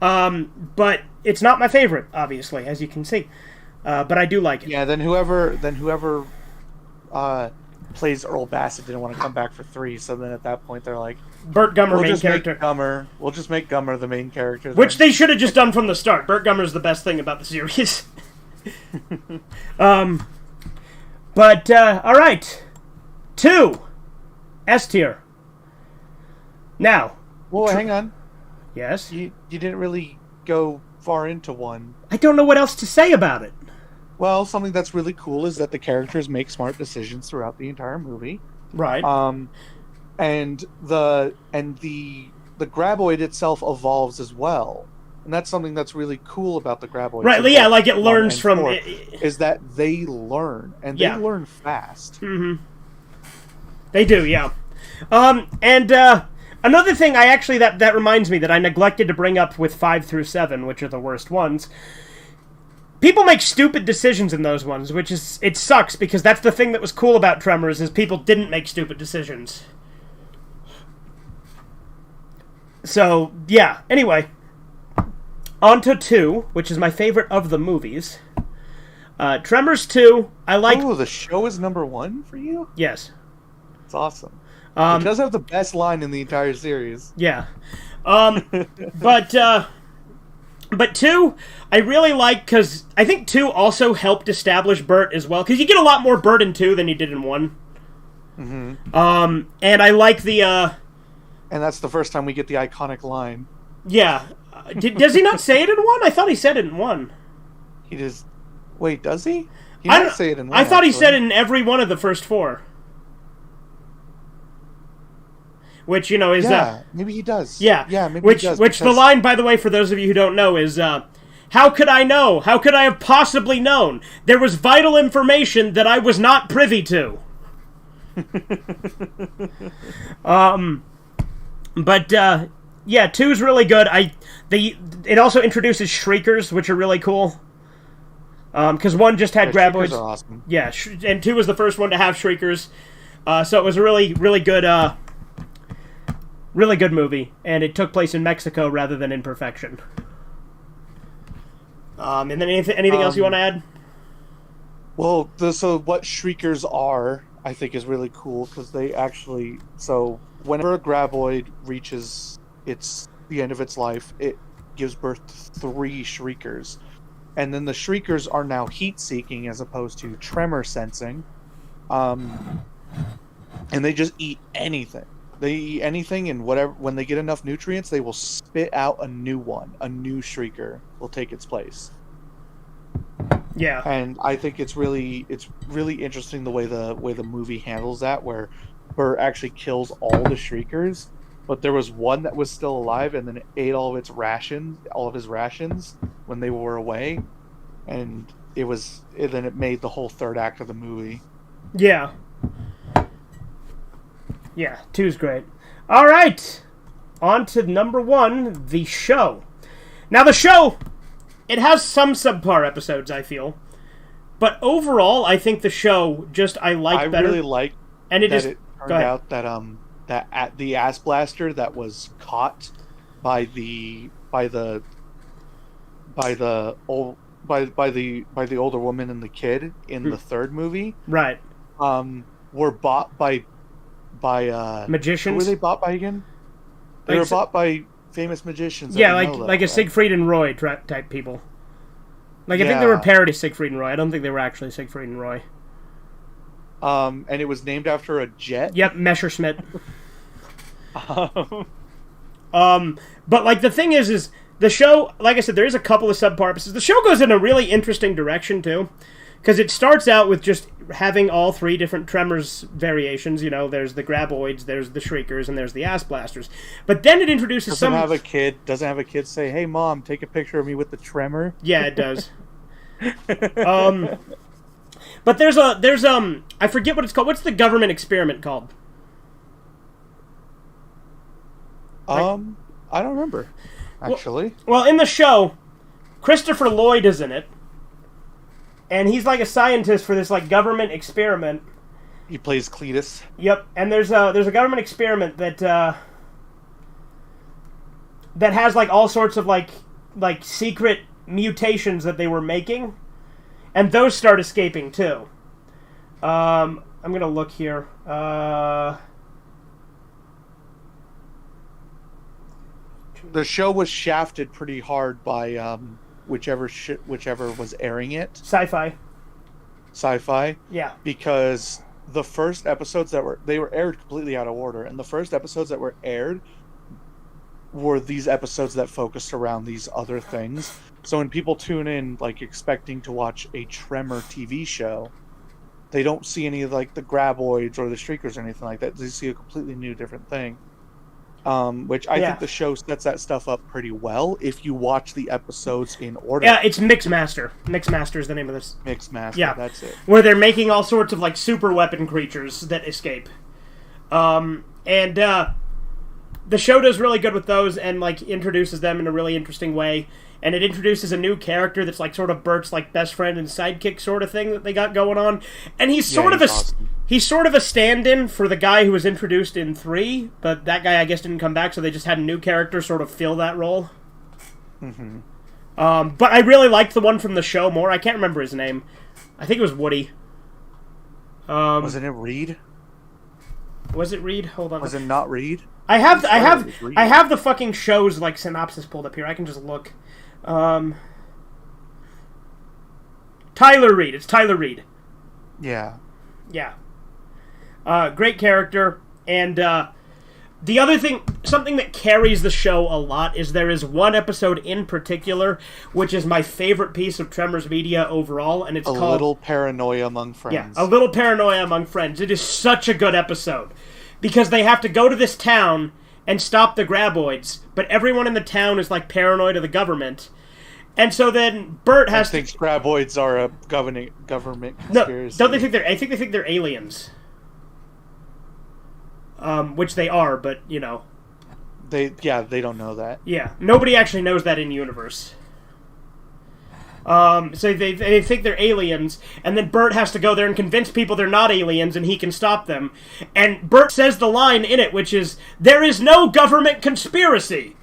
But it's not my favorite, obviously, as you can see. But I do like it. Yeah, then whoever plays Earl Bassett didn't want to come back for 3, so then at that point they're like, Burt Gummer, main character. We'll just make Gummer the main character. Which they should have just done from the start. Burt Gummer's the best thing about the series. But, alright. 2. S tier. Now. Well, hang on. Yes? You didn't really go far into 1. I don't know what else to say about it. Well, something that's really cool is that the characters make smart decisions throughout the entire movie. Right. And the graboid itself evolves as well. And that's something that's really cool about the graboid. Right, yeah, like it learns from... is that they learn, and they learn fast. Mm-hmm. They do, yeah. And another thing that reminds me that I neglected to bring up with 5 through 7, which are the worst ones. People make stupid decisions in those ones, it sucks, because that's the thing that was cool about Tremors, is people didn't make stupid decisions. So, yeah, anyway. On to 2, which is my favorite of the movies. Tremors 2, I like... Oh, the show is number 1 for you? Yes. It's awesome. It does have the best line in the entire series. Yeah. But 2, I really like, because I think 2 also helped establish Burt as well, because you get a lot more Burt in 2 than you did in 1. Mm-hmm. And I like the... And that's the first time we get the iconic line. Yeah. Does he not say it in 1? I thought he said it in 1. He just... Wait, does he? He might say it in 1, I thought he said it in every one of the first 4. Which, is... Yeah, maybe he does. Yeah, maybe he does. Which the line, by the way, for those of you who don't know, is... how could I know? How could I have possibly known? There was vital information that I was not privy to. But, yeah, 2's really good. It also introduces Shriekers, which are really cool. Because 1 just had graboids. Shriekers are awesome. Yeah, and 2 was the first one to have Shriekers. So it was a really, really good, really good movie. And it took place in Mexico rather than in Perfection. And then anything else you want to add? Well, so what Shriekers are, I think, is really cool, because they actually... So, whenever a graboid reaches the end of its life, it gives birth to 3 Shriekers. And then the Shriekers are now heat-seeking as opposed to tremor-sensing. And they just eat anything. They eat anything, and when they get enough nutrients, they will spit out a new one. A new Shrieker will take its place. Yeah. And I think it's really interesting the way the movie handles that, where Burt actually kills all the Shriekers, but there was one that was still alive, and then it ate all of his rations when they were away, and then it made the whole third act of the movie. Yeah. Yeah, 2's great. All right, on to number 1, the show. Now, the show, it has some subpar episodes, I feel, but overall, I think the show I better. I really like and it turned out that the ass blaster that was caught by the older woman and the kid in the third movie, right? Were bought by magicians. Who were they bought by again? They were bought by famous magicians. Yeah, like a Siegfried and Roy type people. I think they were parody Siegfried and Roy. I don't think they were actually Siegfried and Roy. And it was named after a jet. Yep, Messerschmitt. But the thing is the show, like I said, there is a couple of subpar episodes. The show goes in a really interesting direction too, Because it starts out with just having all three different Tremors variations. You know, there's the Graboids, there's the Shriekers, and there's the Ass Blasters. But then it introduces doesn't some... Doesn't have a kid say, "Hey, Mom, take a picture of me with the tremor." Yeah, it does. But there's I forget what it's called. What's the government experiment called? I don't remember, actually. Well, in the show, Christopher Lloyd is in it. And he's like a scientist for this like government experiment. He plays Cletus. Yep, and there's a government experiment that has like all sorts of like secret mutations that they were making, and those start escaping too. I'm gonna look here. The show was shafted pretty hard by whichever was airing it. Sci-Fi. Yeah. Because the first episodes they were aired completely out of order, and the first episodes that were aired were these episodes that focused around these other things. So when people tune in like expecting to watch a Tremor TV show, they don't see any of like the Graboids or the Shriekers or anything like that. They see a completely new different thing. Which I think the show sets that stuff up pretty well if you watch the episodes in order. Yeah, it's Mixmaster. Mixmaster is the name of this. Mixmaster, yeah, that's it. Where they're making all sorts of like super weapon creatures that escape. The show does really good with those and like introduces them in a really interesting way. And it introduces a new character that's like sort of Bert's like best friend and sidekick sort of thing that they got going on. And he's awesome. He's sort of a stand-in for the guy who was introduced in 3, but that guy I guess didn't come back, so they just had a new character sort of fill that role. Mm-hmm. But I really liked the one from the show more. I can't remember his name. I think it was Woody. Wasn't it Reed? Was it Reed? Hold on. Was it not Reed? I have the fucking show's like synopsis pulled up here. I can just look. Tyler Reed. It's Tyler Reed. Yeah. Yeah. Great character. And the other thing, something that carries the show a lot is there is one episode in particular, which is my favorite piece of Tremors media overall, and it's called... A Little Paranoia Among Friends. Yeah, A Little Paranoia Among Friends. It is such a good episode. Because they have to go to this town and stop the Graboids, but everyone in the town is like paranoid of the government. And so then Bert has to... thinks Graboids are a government conspiracy. No, don't they think they're... I think they think they're aliens. Which they are, but, you know. They don't know that. Yeah, nobody actually knows that in universe. So they think they're aliens, and then Bert has to go there and convince people they're not aliens, and he can stop them. And Bert says the line in it, which is, "There is no government conspiracy."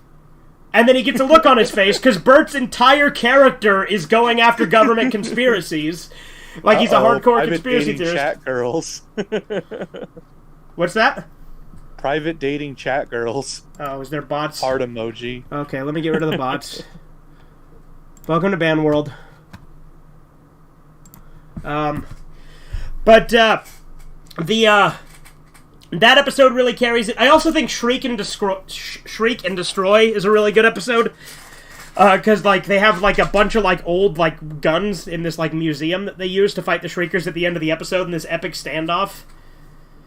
And then he gets a look on his face, because Bert's entire character is going after government conspiracies. Like he's a hardcore conspiracy theorist. Chat girls. What's that? Private dating chat girls. Oh, is there bots? Heart emoji. Okay, let me get rid of the bots. Welcome to Band World. That episode really carries it. I also think Shriek and Destroy is a really good episode. Because like they have like a bunch of like old like guns in this like museum that they use to fight the Shriekers at the end of the episode in this epic standoff.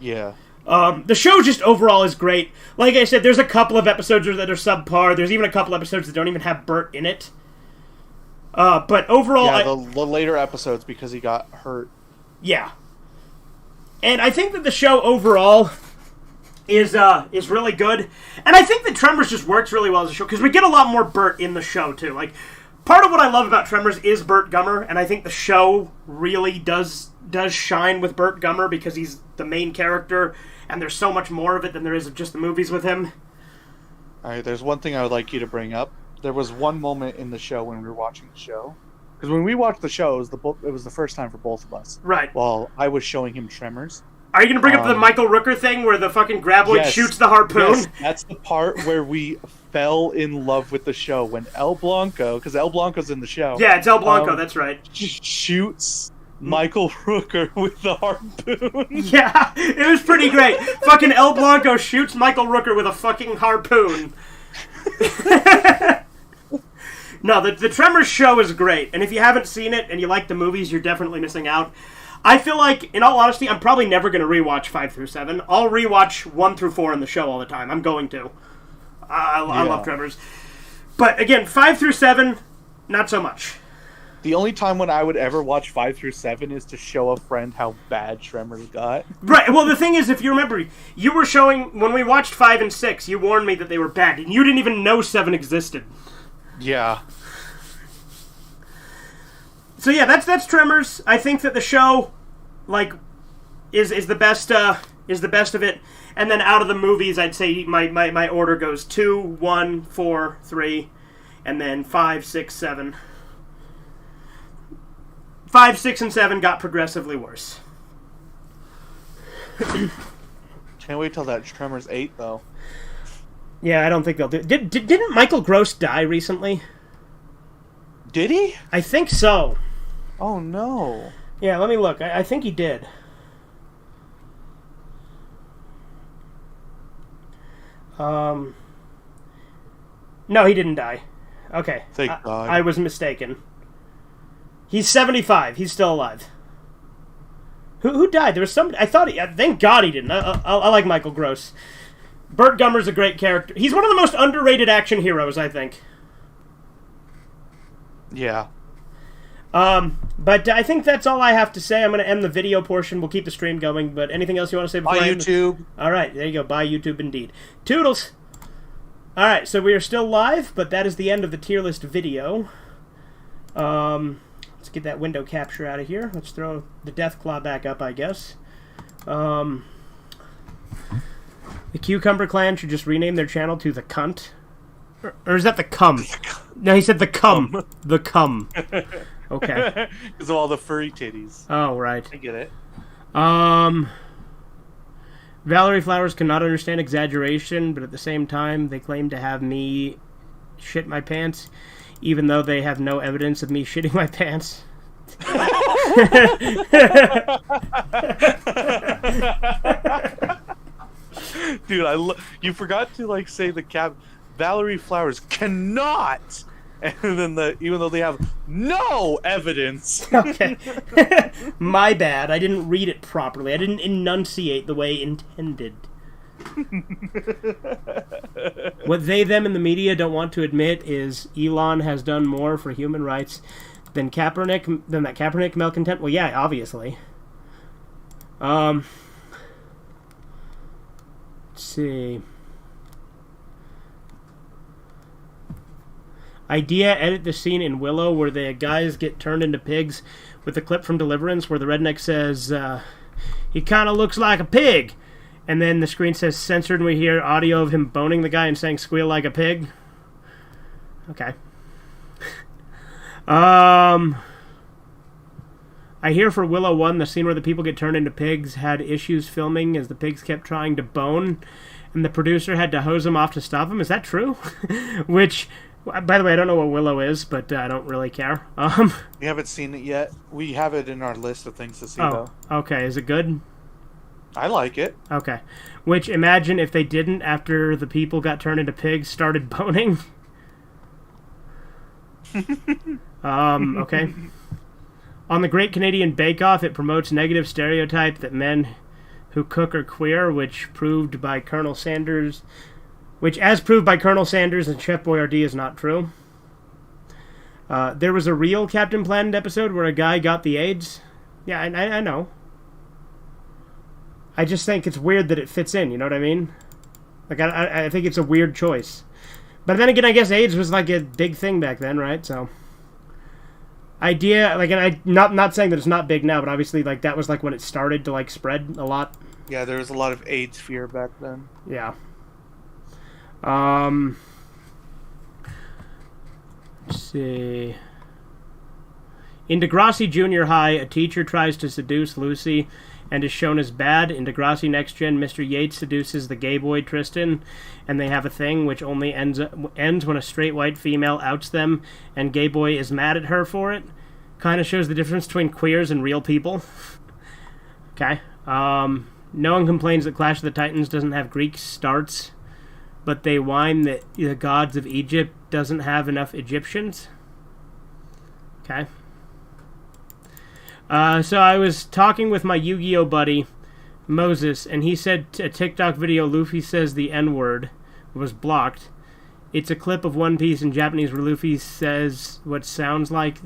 Yeah. The show just overall is great. Like I said, there's a couple of episodes that are subpar. There's even a couple episodes that don't even have Bert in it. But overall... Yeah, the later episodes because he got hurt. Yeah. And I think that the show overall is really good. And I think that Tremors just works really well as a show, because we get a lot more Bert in the show, too. Like, part of what I love about Tremors is Bert Gummer, and I think the show really does shine with Bert Gummer, because he's the main character, and there's so much more of it than there is of just the movies with him. Alright, there's one thing I would like you to bring up. There was one moment in the show when we were watching the show. Because when we watched the show, it was the first time for both of us. Right. While I was showing him Tremors. Are you going to bring up the Michael Rooker thing where the fucking Graboid shoots the harpoon? Yes, that's the part where we fell in love with the show. When El Blanco, because El Blanco's in the show. Yeah, it's El Blanco, that's right. Shoots Michael Rooker with the harpoon. Yeah, it was pretty great. Fucking El Blanco shoots Michael Rooker with a fucking harpoon. No, the Tremors show is great, and if you haven't seen it and you like the movies, you're definitely missing out. I feel like, in all honesty, I'm probably never going to rewatch 5 through 7. I'll rewatch 1 through 4 in the show all the time. I'm going to. I love Tremors. But again, 5 through 7, not so much. The only time when I would ever watch 5 through 7 is to show a friend how bad Tremors got. Right, well, the thing is, if you remember, you were showing, when we watched 5 and 6, you warned me that they were bad, and you didn't even know 7 existed. Yeah. So yeah, that's Tremors. I think that the show, like, is the best of it. And then out of the movies, I'd say my order goes 2, 1, 4, 3, and then 5, 6, 7. 5, 6, and 7 got progressively worse. Can't wait till that Tremors 8, though. Yeah, I don't think they'll do it. Didn't Michael Gross die recently? Did he? I think so. Oh, no. Yeah, let me look. I think he did. No, he didn't die. Okay. Thank God. I was mistaken. He's 75. He's still alive. Who died? There was somebody. I thought. Thank God he didn't. I like Michael Gross. Burt Gummer's a great character. He's one of the most underrated action heroes, I think. Yeah. But I think that's all I have to say. I'm going to end the video portion. We'll keep the stream going. But anything else you want to say before Bye, I end? YouTube. All right, there you go. Bye, YouTube, indeed. Toodles! All right, so we are still live, but that is the end of the tier list video. Let's get that window capture out of here. Let's throw the Death Claw back up, I guess. The Cucumber Clan should just rename their channel to The Cunt. Or is that The Cum? No, he said The Cum. The Cum. Okay. Because of all the furry titties. Oh, right. I get it. Valerie Flowers cannot understand exaggeration, but at the same time, they claim to have me shit my pants, even though they have no evidence of me shitting my pants. Dude, you forgot to say the Valerie Flowers cannot, and then even though they have no evidence. Okay. My bad. I didn't read it properly. I didn't enunciate the way intended. What they, them, and the media don't want to admit is Elon has done more for human rights than that Kaepernick malcontent. Well, yeah, obviously. Let's see. Idea, edit the scene in Willow where the guys get turned into pigs with a clip from Deliverance where the redneck says, he kind of looks like a pig. And then the screen says censored and we hear audio of him boning the guy and saying squeal like a pig. Okay. I hear for Willow 1, the scene where the people get turned into pigs had issues filming as the pigs kept trying to bone and the producer had to hose them off to stop them. Is that true? Which... By the way, I don't know what Willow is, but I don't really care. We haven't seen it yet. We have it in our list of things to see, though. Okay. Is it good? I like it. Okay. Which, imagine if they didn't after the people got turned into pigs, started boning. Okay. On the Great Canadian Bake Off, it promotes negative stereotype that men who cook are queer, which as proved by Colonel Sanders and Chef Boyardee is not true. There was a real Captain Planet episode where a guy got the AIDS. Yeah, I know. I just think it's weird that it fits in, you know what I mean? Like, I think it's a weird choice. But then again, I guess AIDS was like a big thing back then, right? So, idea, like, and I'm not saying that it's not big now, but obviously, like, that was like when it started to, like, spread a lot. Yeah, there was a lot of AIDS fear back then. Yeah. Let's see. In Degrassi Junior High, a teacher tries to seduce Lucy and is shown as bad. In Degrassi Next Gen, Mr. Yates seduces the gay boy Tristan, and they have a thing which only ends when a straight white female outs them, and gay boy is mad at her for it. Kind of shows the difference between queers and real people. Okay. No one complains that Clash of the Titans doesn't have Greek starts, but they whine that the gods of Egypt doesn't have enough Egyptians. Okay. So I was talking with my Yu-Gi-Oh buddy, Moses, and he said a TikTok video Luffy says the N-word was blocked. It's a clip of One Piece in Japanese where Luffy says what sounds like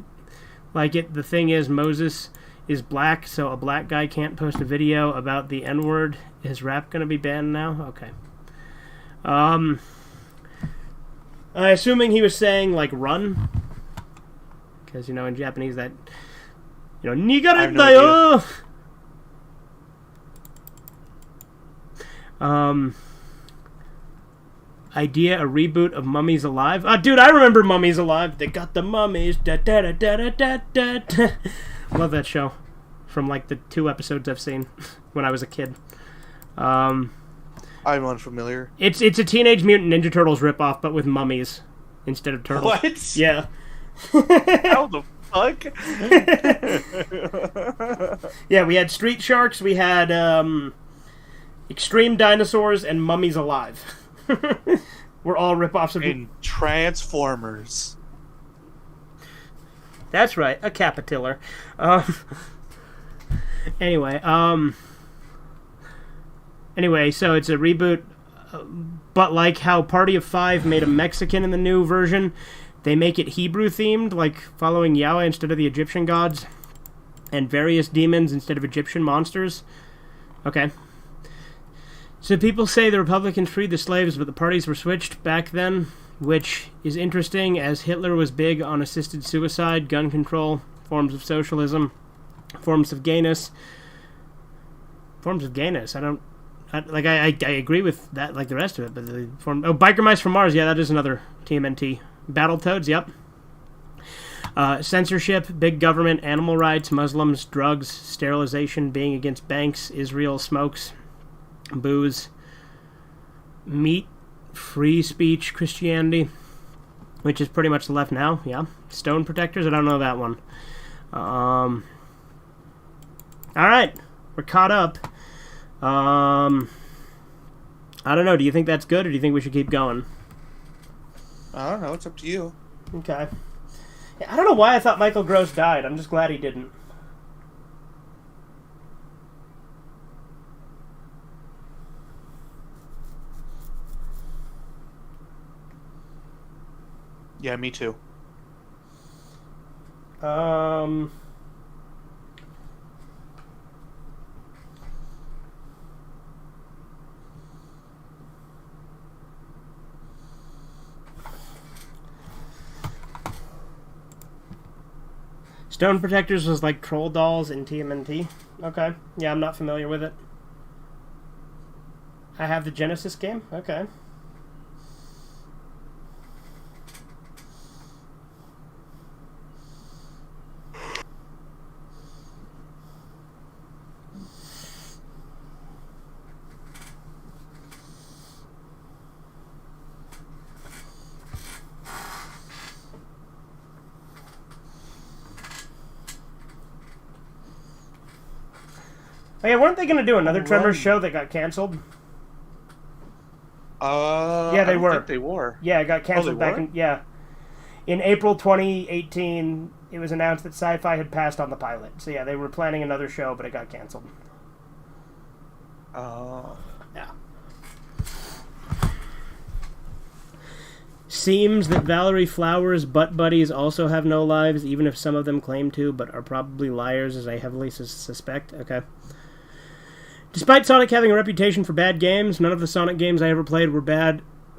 it. The thing is, Moses is black, so a black guy can't post a video about the N-word. Is rap going to be banned now? Okay. Assuming he was saying, like, run. Because, in Japanese that, nigare da yo! Idea, a reboot of Mummies Alive. Dude, I remember Mummies Alive. They got the mummies. Da, da, da, da, da, da, da. Love that show. From, like, the 2 episodes I've seen when I was a kid. I'm unfamiliar. It's a Teenage Mutant Ninja Turtles ripoff, but with mummies instead of turtles. What? Yeah. How the fuck? Yeah, we had Street Sharks, we had Extreme Dinosaurs, and Mummies Alive. We're all ripoffs of... In Transformers. That's right, a capitiller. Anyway, so it's a reboot, but like how Party of Five made a Mexican in the new version, they make it Hebrew-themed, like following Yahweh instead of the Egyptian gods, and various demons instead of Egyptian monsters. Okay. So people say the Republicans freed the slaves, but the parties were switched back then, which is interesting, as Hitler was big on assisted suicide, gun control, forms of socialism, forms of gayness. Forms of gayness, I agree with that, like the rest of it, but Biker Mice from Mars, yeah, that is another TMNT. Battletoads, yep. Censorship, big government, animal rights, Muslims, drugs, sterilization, being against banks, Israel smokes, booze, meat, free speech, Christianity, which is pretty much the left now, yeah. Stone protectors, I don't know that one. Alright, we're caught up. I don't know, do you think that's good, or do you think we should keep going? I don't know, it's up to you. Okay. Yeah, I don't know why I thought Michael Gross died. I'm just glad he didn't. Yeah, me too. Stone Protectors was like Troll Dolls in TMNT. Okay. Yeah, I'm not familiar with it. I have the Genesis game. Okay. Oh, yeah, weren't they going to do another Tremors show that got canceled? Yeah, they were. I think they were. Yeah, it got canceled in April 2018. It was announced that Sci-Fi had passed on the pilot. So yeah, they were planning another show, but it got canceled. Oh. Yeah. Seems that Valerie Flowers' butt buddies also have no lives, even if some of them claim to, but are probably liars, as I heavily suspect. Okay. Despite Sonic having a reputation for bad games, none of the Sonic games I ever played were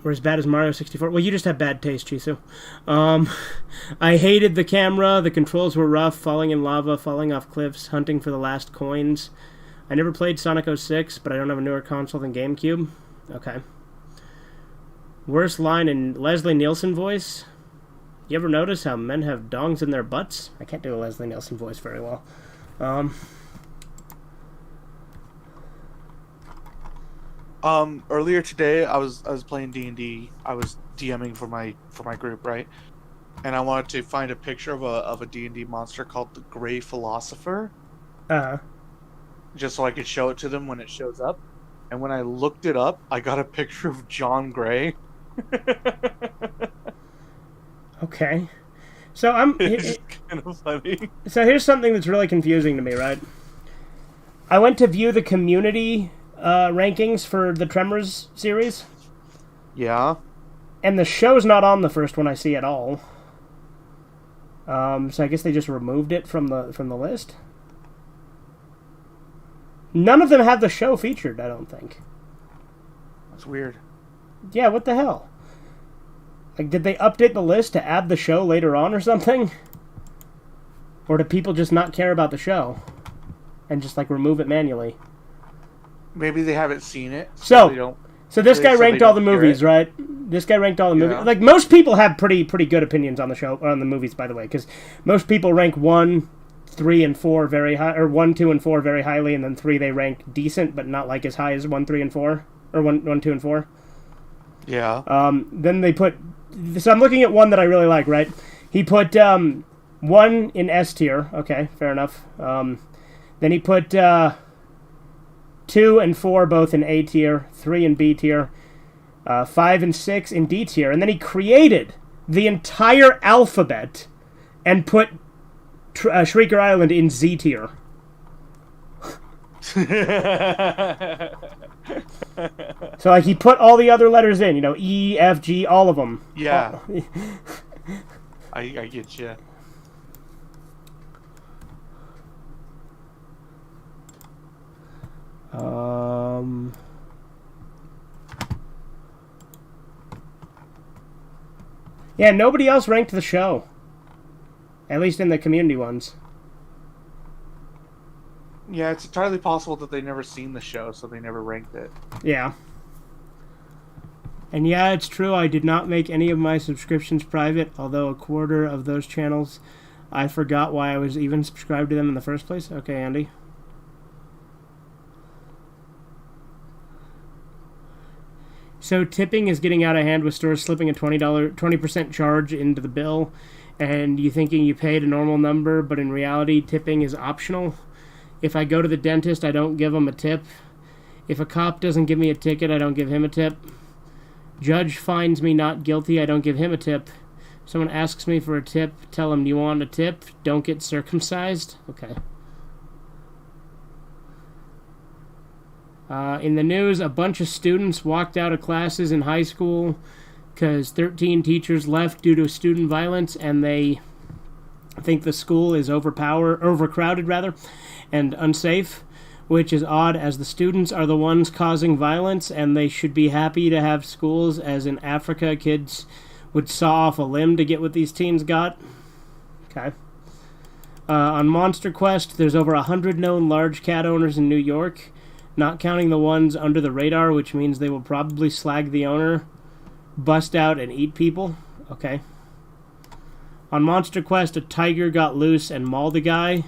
as bad as Mario 64. Well, you just have bad taste, Chisu. I hated the camera, the controls were rough, falling in lava, falling off cliffs, hunting for the last coins. I never played Sonic 06, but I don't have a newer console than GameCube. Okay. Worst line in Leslie Nielsen voice? You ever notice how men have dongs in their butts? I can't do a Leslie Nielsen voice very well. Earlier today, I was playing D&D. I was DMing for my group, right? And I wanted to find a picture of a D&D monster called the Gray Philosopher. Just so I could show it to them when it shows up. And when I looked it up, I got a picture of John Gray. Okay. So kind of funny. So here's something that's really confusing to me, right? I went to view the community rankings for the Tremors series, Yeah. and the show's not on the first one I see at all. So I guess they just removed it from the list. None of them have the show featured, I don't think. That's weird. Yeah, what the hell? Like, did they update the list to add the show later on or something? Or do people just not care about the show and just like remove it manually? Maybe they haven't seen it, So they don't. So this guy ranked all the hear movies, it. right? This guy ranked all the movies. Yeah. Like, most people have pretty good opinions on the show, on the movies, by the way, because most people rank 1, 3, and 4 very high, or 1, 2, and 4 very highly, and then 3 they rank decent, but not like as high as 1, 3, and 4, or 1, 2, and 4. Yeah. Then they put. So I'm looking at one that I really like, right? He put 1 in S tier. Okay, fair enough. Then he put 2 and 4 both in A tier, 3 in B tier, 5 and 6 in D tier, and then he created the entire alphabet and put Shrieker Island in Z tier. So like he put all the other letters in, E, F, G, all of them. Yeah. I get you. Yeah, nobody else ranked the show. At least in the community ones. Yeah, it's entirely possible that they never seen the show, so they never ranked it. Yeah. And yeah, it's true, I did not make any of my subscriptions private, although a quarter of those channels, I forgot why I was even subscribed to them in the first place. Okay, Andy. So tipping is getting out of hand with stores slipping a $20% charge into the bill, and you thinking you paid a normal number, but in reality, tipping is optional. If I go to the dentist, I don't give him a tip. If a cop doesn't give me a ticket, I don't give him a tip. Judge finds me not guilty, I don't give him a tip. Someone asks me for a tip, tell him, do you want a tip? Don't get circumcised? Okay. In the news, a bunch of students walked out of classes in high school because 13 teachers left due to student violence, and they think the school is overcrowded, and unsafe, which is odd as the students are the ones causing violence, and they should be happy to have schools, as in Africa, kids would saw off a limb to get what these teens got. Okay. On Monster Quest, there's over 100 known large cat owners in New York, not counting the ones under the radar, which means they will probably slag the owner, bust out, and eat people. Okay. On Monster Quest, a tiger got loose and mauled a guy,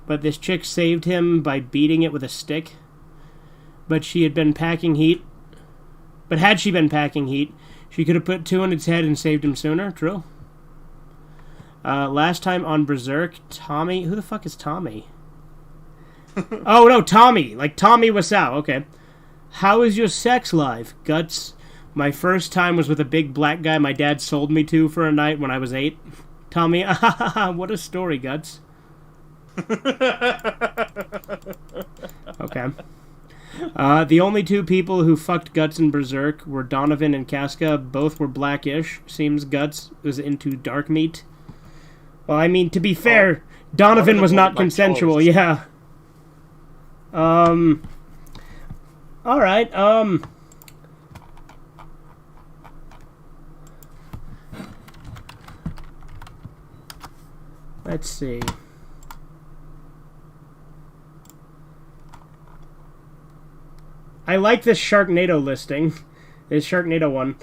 but this chick saved him by beating it with a stick. But had she been packing heat, she could have put 2 on its head and saved him sooner. True. Last time on Berserk, Tommy... Who the fuck is Tommy? Oh, no, Tommy. Like Tommy Wiseau. Okay. How is your sex life, Guts? My first time was with a big black guy my dad sold me to for a night when I was 8. Tommy, what a story, Guts. Okay. The only 2 people who fucked Guts in Berserk were Donovan and Casca. Both were blackish. Seems Guts was into dark meat. Well, I mean, to be fair, Donovan was not consensual. Choice. Yeah. All right. Let's see. I like this Sharknado listing, this Sharknado one,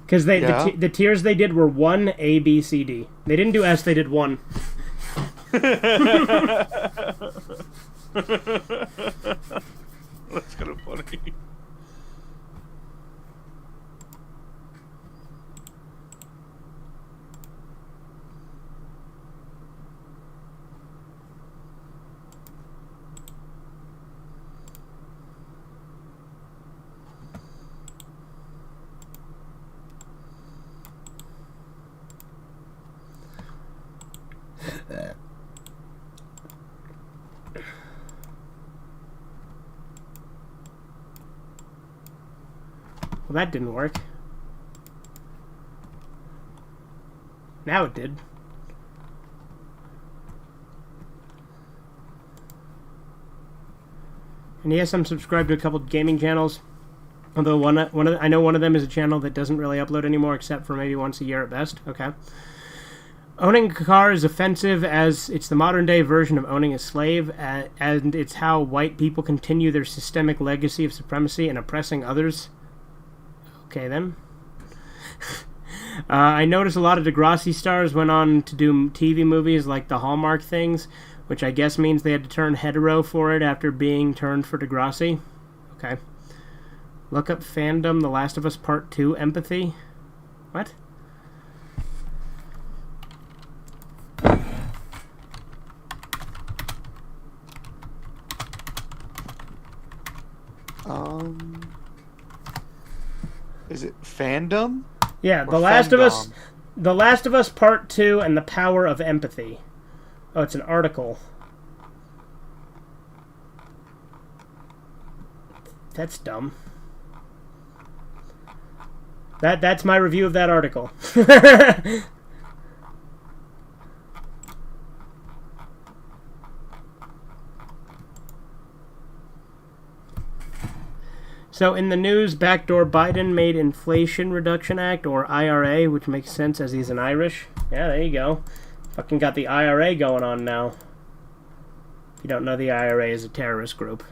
because the tiers they did were 1, A, B, C, D. They didn't do S, they did 1. That's kind of funny. Well, that didn't work. Now it did. And yes, I'm subscribed to a couple gaming channels. Although I know one of them is a channel that doesn't really upload anymore, except for maybe once a year at best. Okay. Owning a car is offensive as it's the modern-day version of owning a slave, and it's how white people continue their systemic legacy of supremacy and oppressing others. Okay, then. I noticed a lot of Degrassi stars went on to do TV movies like the Hallmark things, which I guess means they had to turn hetero for it after being turned for Degrassi. Okay. Look up fandom, The Last of Us Part 2, empathy. What? Is it fandom? Yeah, The Last of Us Part 2 and the Power of Empathy. Oh, it's an article. That's dumb. That's my review of that article. So in the news, backdoor Biden made Inflation Reduction Act, or IRA, which makes sense as he's an Irish. Yeah, there you go. Fucking got the IRA going on now. If you don't know, the IRA is a terrorist group.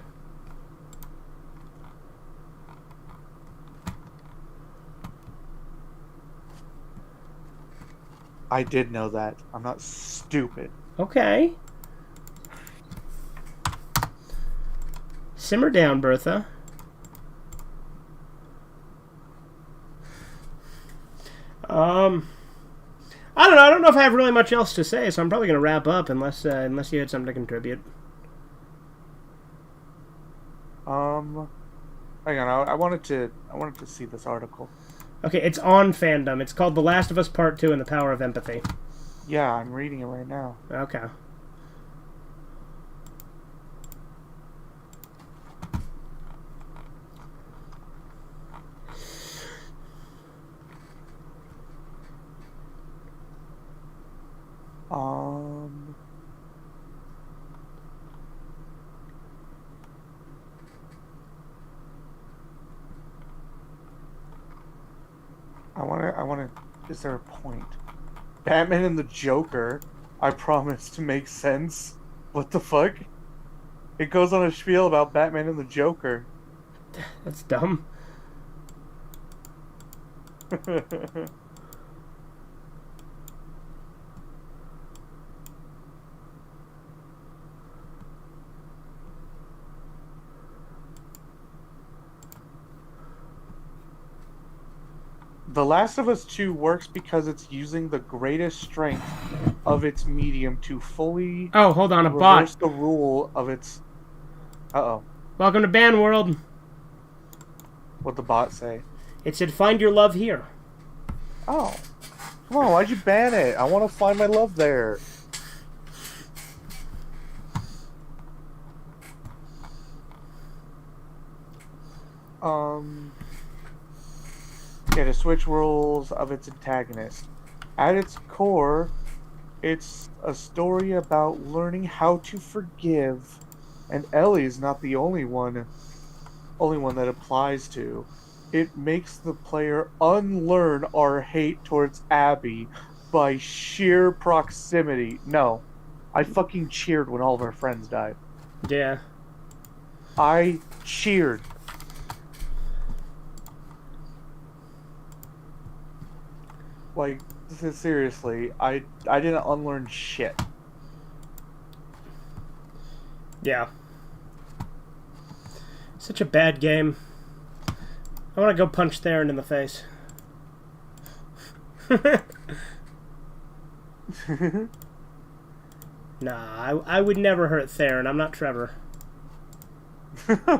I did know that. I'm not stupid. Okay. Simmer down, Bertha. I don't know. I don't know if I have really much else to say, so I'm probably going to wrap up unless you had something to contribute. Hang on. I wanted to see this article. Okay, it's on fandom. It's called The Last of Us Part 2 and the Power of Empathy. Yeah, I'm reading it right now. Okay. I want to. Is there a point? Batman and the Joker. I promise to make sense. What the fuck? It goes on a spiel about Batman and the Joker. That's dumb. The Last of Us 2 works because it's using the greatest strength of its medium to fully Oh, hold on, a reverse bot. the rule of its... Uh-oh. Welcome to Ban World. What'd the bot say? It said, find your love here. Oh. Come on, why'd you ban it? I want to find my love there. Yeah, to switch roles of its antagonist. At its core, it's a story about learning how to forgive, and Ellie's not the only one that applies to. It makes the player unlearn our hate towards Abby by sheer proximity. No, I fucking cheered when all of our friends died. Yeah. I cheered. Like, seriously, I didn't unlearn shit. Yeah. Such a bad game. I want to go punch Theron in the face. Nah, I would never hurt Theron. I'm not Trevor.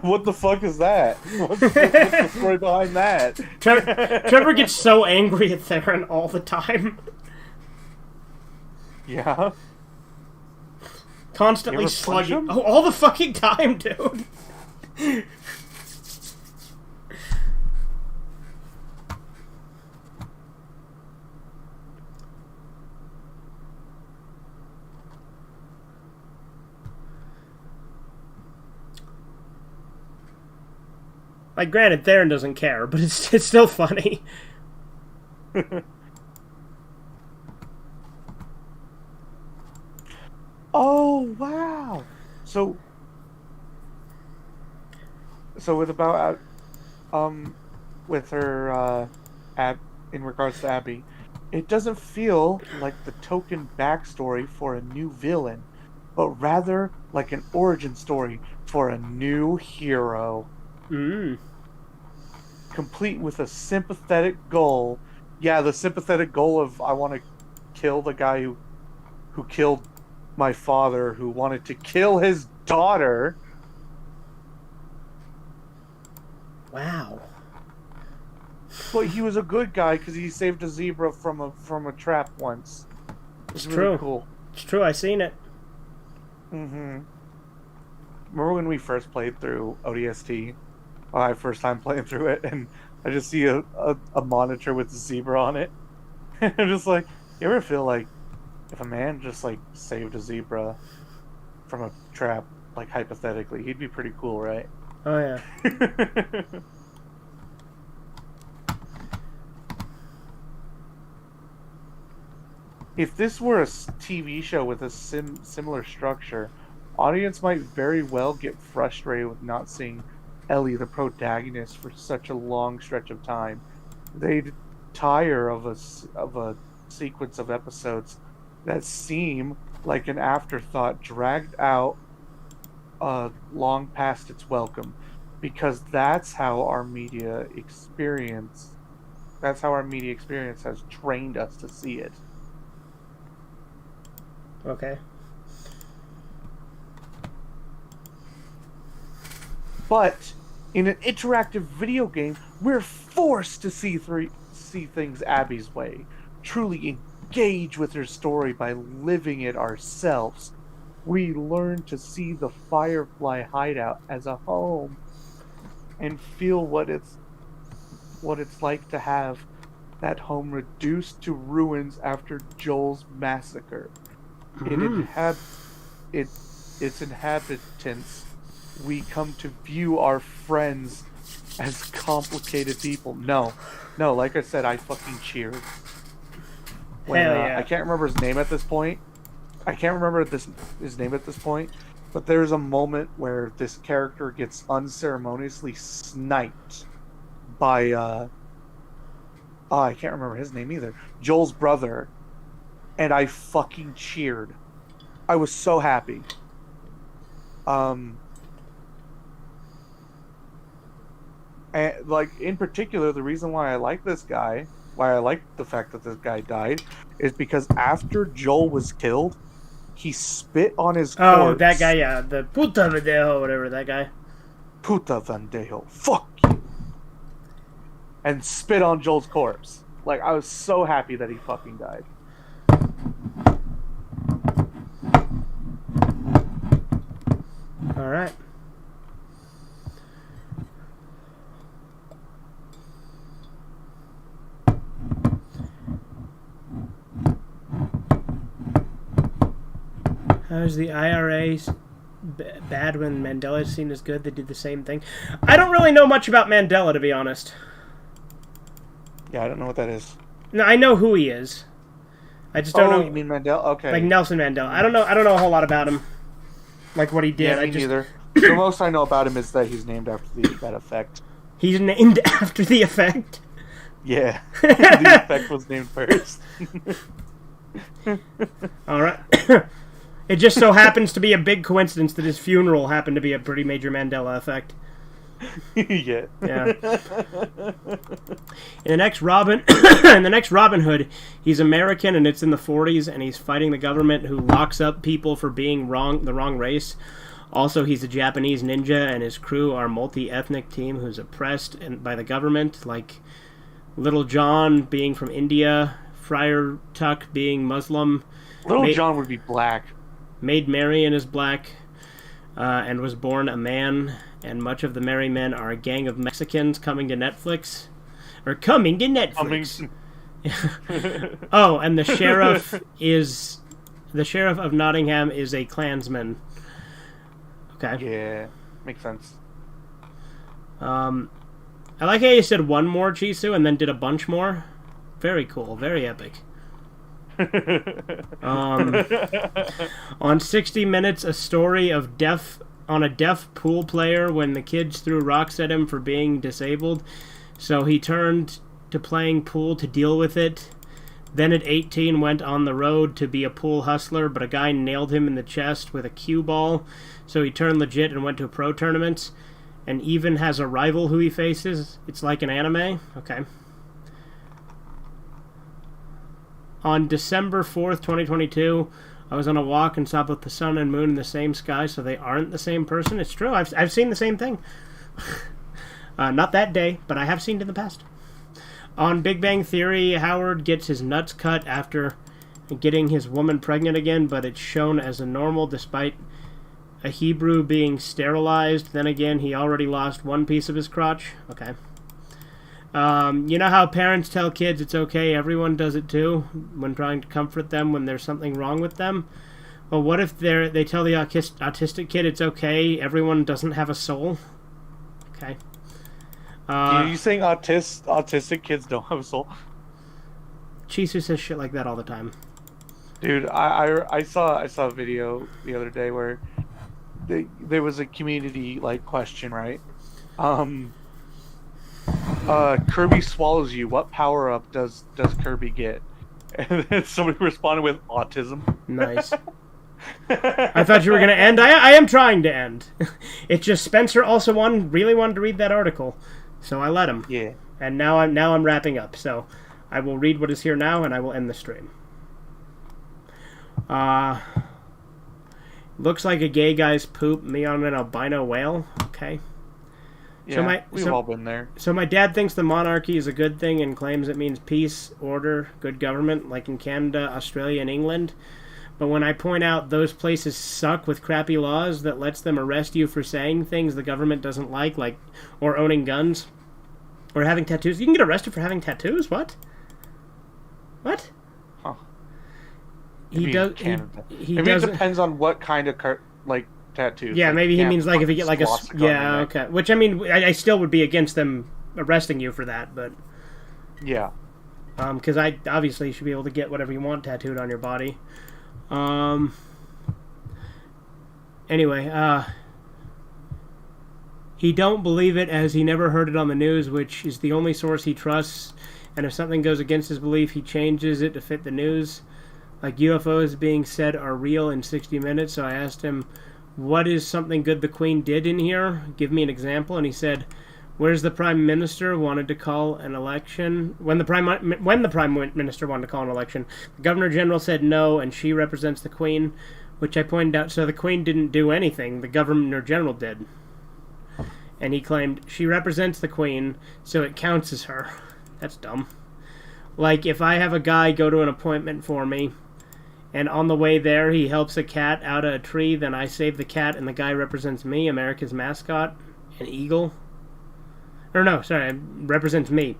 What the fuck is that? What's the story behind that? Trevor gets so angry at Theron all the time. Yeah? Constantly You ever punch slugging. him? Oh, all the fucking time, dude. Like, granted, Theron doesn't care, but it's still funny. Oh wow! So with about with her in regards to Abby, it doesn't feel like the token backstory for a new villain, but rather like an origin story for a new hero. Complete with a sympathetic goal. Yeah, the sympathetic goal of I want to kill the guy who killed my father, who wanted to kill his daughter. Wow. But he was a good guy because he saved a zebra from a trap once. It's really true. Cool. It's true. I seen it. Remember when we first played through ODST? My first time playing through it, and I just see a monitor with a zebra on it. And I'm just like, you ever feel like if a man just like saved a zebra from a trap, like hypothetically, he'd be pretty cool, right? Oh yeah. If this were a TV show with a similar structure, audience might very well get frustrated with not seeing Ellie, the protagonist, for such a long stretch of time. They'd tire of a sequence of episodes that seem like an afterthought dragged out long past its welcome, because that's how our media experience has trained us to see it. Okay. But in an interactive video game, we're forced to see things Abby's way, truly engage with her story by living it ourselves. We learn to see the Firefly hideout as a home and feel what it's like to have that home reduced to ruins after Joel's massacre. Its inhabitants, we come to view our friends as complicated people. No, like I said, I fucking cheered. Hell yeah. I can't remember his name at this point. But there's a moment where this character gets unceremoniously sniped by I can't remember his name either. Joel's brother. And I fucking cheered. I was so happy. And like in particular, the reason why I like this guy, why I like the fact that this guy died, is because after Joel was killed, he spit on his corpse. Oh, that guy, yeah, the puta vendejo, whatever, that guy. Puta vendejo, fuck you. And spit on Joel's corpse. Like, I was so happy that he fucking died. All right. How's the IRA bad when Mandela is seen as good? They did the same thing. I don't really know much about Mandela, to be honest. Yeah, I don't know what that is. No, I know who he is. I just don't know. Oh, you mean Mandela? Okay. Like Nelson Mandela. I don't know a whole lot about him. Like what he did. Yeah, me neither. The most I know about him is that he's named after that effect. He's named after the effect? Yeah. The effect was named first. Alright. It just so happens to be a big coincidence that his funeral happened to be a pretty major Mandela effect. Yeah. In the next Robin Hood, he's American and it's in the 40s and he's fighting the government who locks up people for being the wrong race. Also, he's a Japanese ninja and his crew are a multi-ethnic team who's oppressed by the government, like Little John being from India, Friar Tuck being Muslim. Little John would be black. Maid Marian is black and was born a man, and much of the Merry Men are a gang of Mexicans coming to Netflix. Oh, and the sheriff of Nottingham is a Klansman. Okay. Yeah, makes sense. I like how you said one more, Chisu, and then did a bunch more. Very cool. Very epic. On 60 Minutes, a story of a deaf pool player when the kids threw rocks at him for being disabled. So he turned to playing pool to deal with it. Then at 18 went on the road to be a pool hustler, but a guy nailed him in the chest with a cue ball. So he turned legit and went to pro tournaments. And even has a rival who he faces. It's like an anime. Okay. On December 4th, 2022, I was on a walk and saw both the sun and moon in the same sky, so they aren't the same person. It's true. I've seen the same thing. Not that day, but I have seen it in the past. On Big Bang Theory, Howard gets his nuts cut after getting his woman pregnant again, but it's shown as a normal despite a Hebrew being sterilized. Then again, he already lost one piece of his crotch. Okay. You know how parents tell kids it's okay, everyone does it too, when trying to comfort them when there's something wrong with them? Well, what if they tell the autistic kid it's okay, everyone doesn't have a soul? Okay. Are you saying autistic kids don't have a soul? Chisu says shit like that all the time. Dude, I saw a video the other day where there was a community like question, right? Kirby swallows you. What power up does Kirby get? And then somebody responded with autism. Nice. I thought you were going to end. I am trying to end. It's just Spencer also really wanted to read that article, so I let him. Yeah. And now I'm wrapping up. So I will read what is here now, and I will end the stream. Looks like a gay guy's poop. Me on an albino whale. Okay. Yeah, we've all been there. So my dad thinks the monarchy is a good thing and claims it means peace, order, good government, like in Canada, Australia, and England. But when I point out those places suck with crappy laws that lets them arrest you for saying things the government doesn't like or owning guns, or having tattoos. You can get arrested for having tattoos? What? What? Huh. He does. Maybe it depends on what kind of tattoos. Yeah, like, maybe he means like if you get like a yeah. Okay. Which I mean, I still would be against them arresting you for that, but yeah. Because I obviously should be able to get whatever you want tattooed on your body. Anyway, he don't believe it as he never heard it on the news, which is the only source he trusts. And if something goes against his belief, he changes it to fit the news. Like UFOs being said are real in 60 Minutes. So I asked him, what is something good the Queen did in here? Give me an example. And he said, where's the Prime Minister wanted to call an election? When the Prime Minister wanted to call an election, the Governor General said no, and she represents the Queen, which I pointed out. So the Queen didn't do anything. The Governor General did. And he claimed, she represents the Queen, so it counts as her. That's dumb. Like, if I have a guy go to an appointment for me, and on the way there he helps a cat out of a tree, then I save the cat and the guy represents me, America's mascot, an eagle. Or no, sorry, represents me.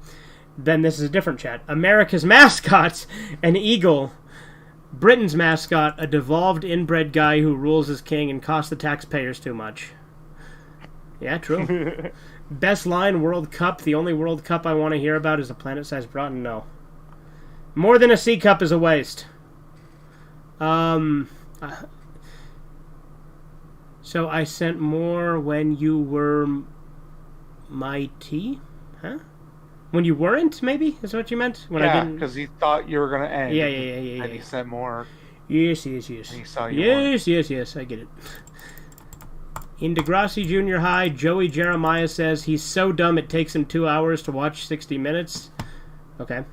Then this is a different chat. America's mascot, an eagle. Britain's mascot, a devolved inbred guy who rules as king and costs the taxpayers too much. Yeah, true. Best line, World Cup. The only World Cup I want to hear about is a planet-sized Broughton. No. More than a C cup is a waste. So I sent more when you were mighty? Huh? When you weren't, maybe? Is what you meant? When I didn't... because he thought you were going to end. Yeah. And he sent more. Yes. And he saw you Yes, I get it. In Degrassi Junior High, Joey Jeremiah says he's so dumb it takes him 2 hours to watch 60 Minutes. Okay.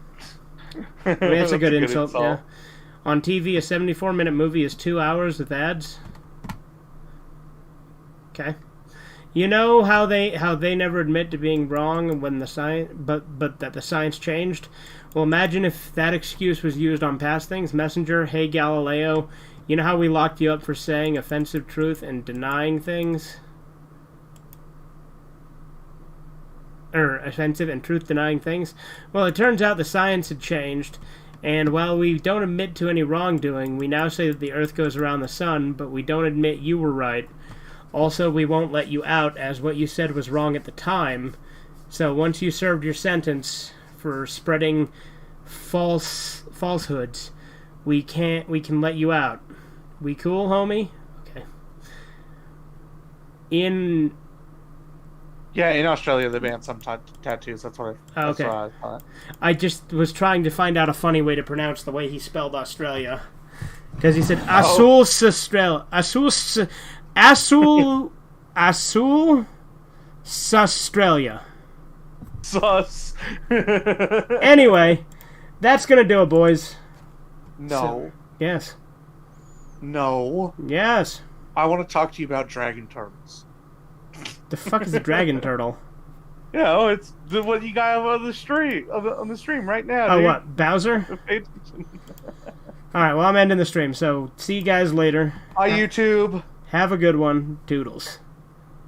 I mean, that's a good insult. Yeah. On TV, a 74-minute movie is 2 hours with ads. Okay. You know how they never admit to being wrong when the science, but that the science changed? Well, imagine if that excuse was used on past things. Messenger, hey Galileo, you know how we locked you up for saying offensive truth and denying things? Or offensive and truth-denying things? Well, it turns out the science had changed, and while we don't admit to any wrongdoing, we now say that the Earth goes around the sun, but we don't admit you were right. Also, we won't let you out, as what you said was wrong at the time, So once you served your sentence for spreading falsehoods, we can let you out. We cool, homie? Okay. In Australia they ban some tattoos. That's what okay. I thought. I just was trying to find out a funny way to pronounce the way he spelled Australia. Because he said Azul Australia. Azul Australia. Sus. Anyway, that's gonna do it, boys. No. So, yes. No. Yes. I want to talk to you about dragon turtles. The fuck is a dragon turtle? Yeah, it's what you got on the stream right now. Oh, dude. what? Bowser? Alright, well, I'm ending the stream, so see you guys later. Bye, YouTube. Have a good one. Doodles.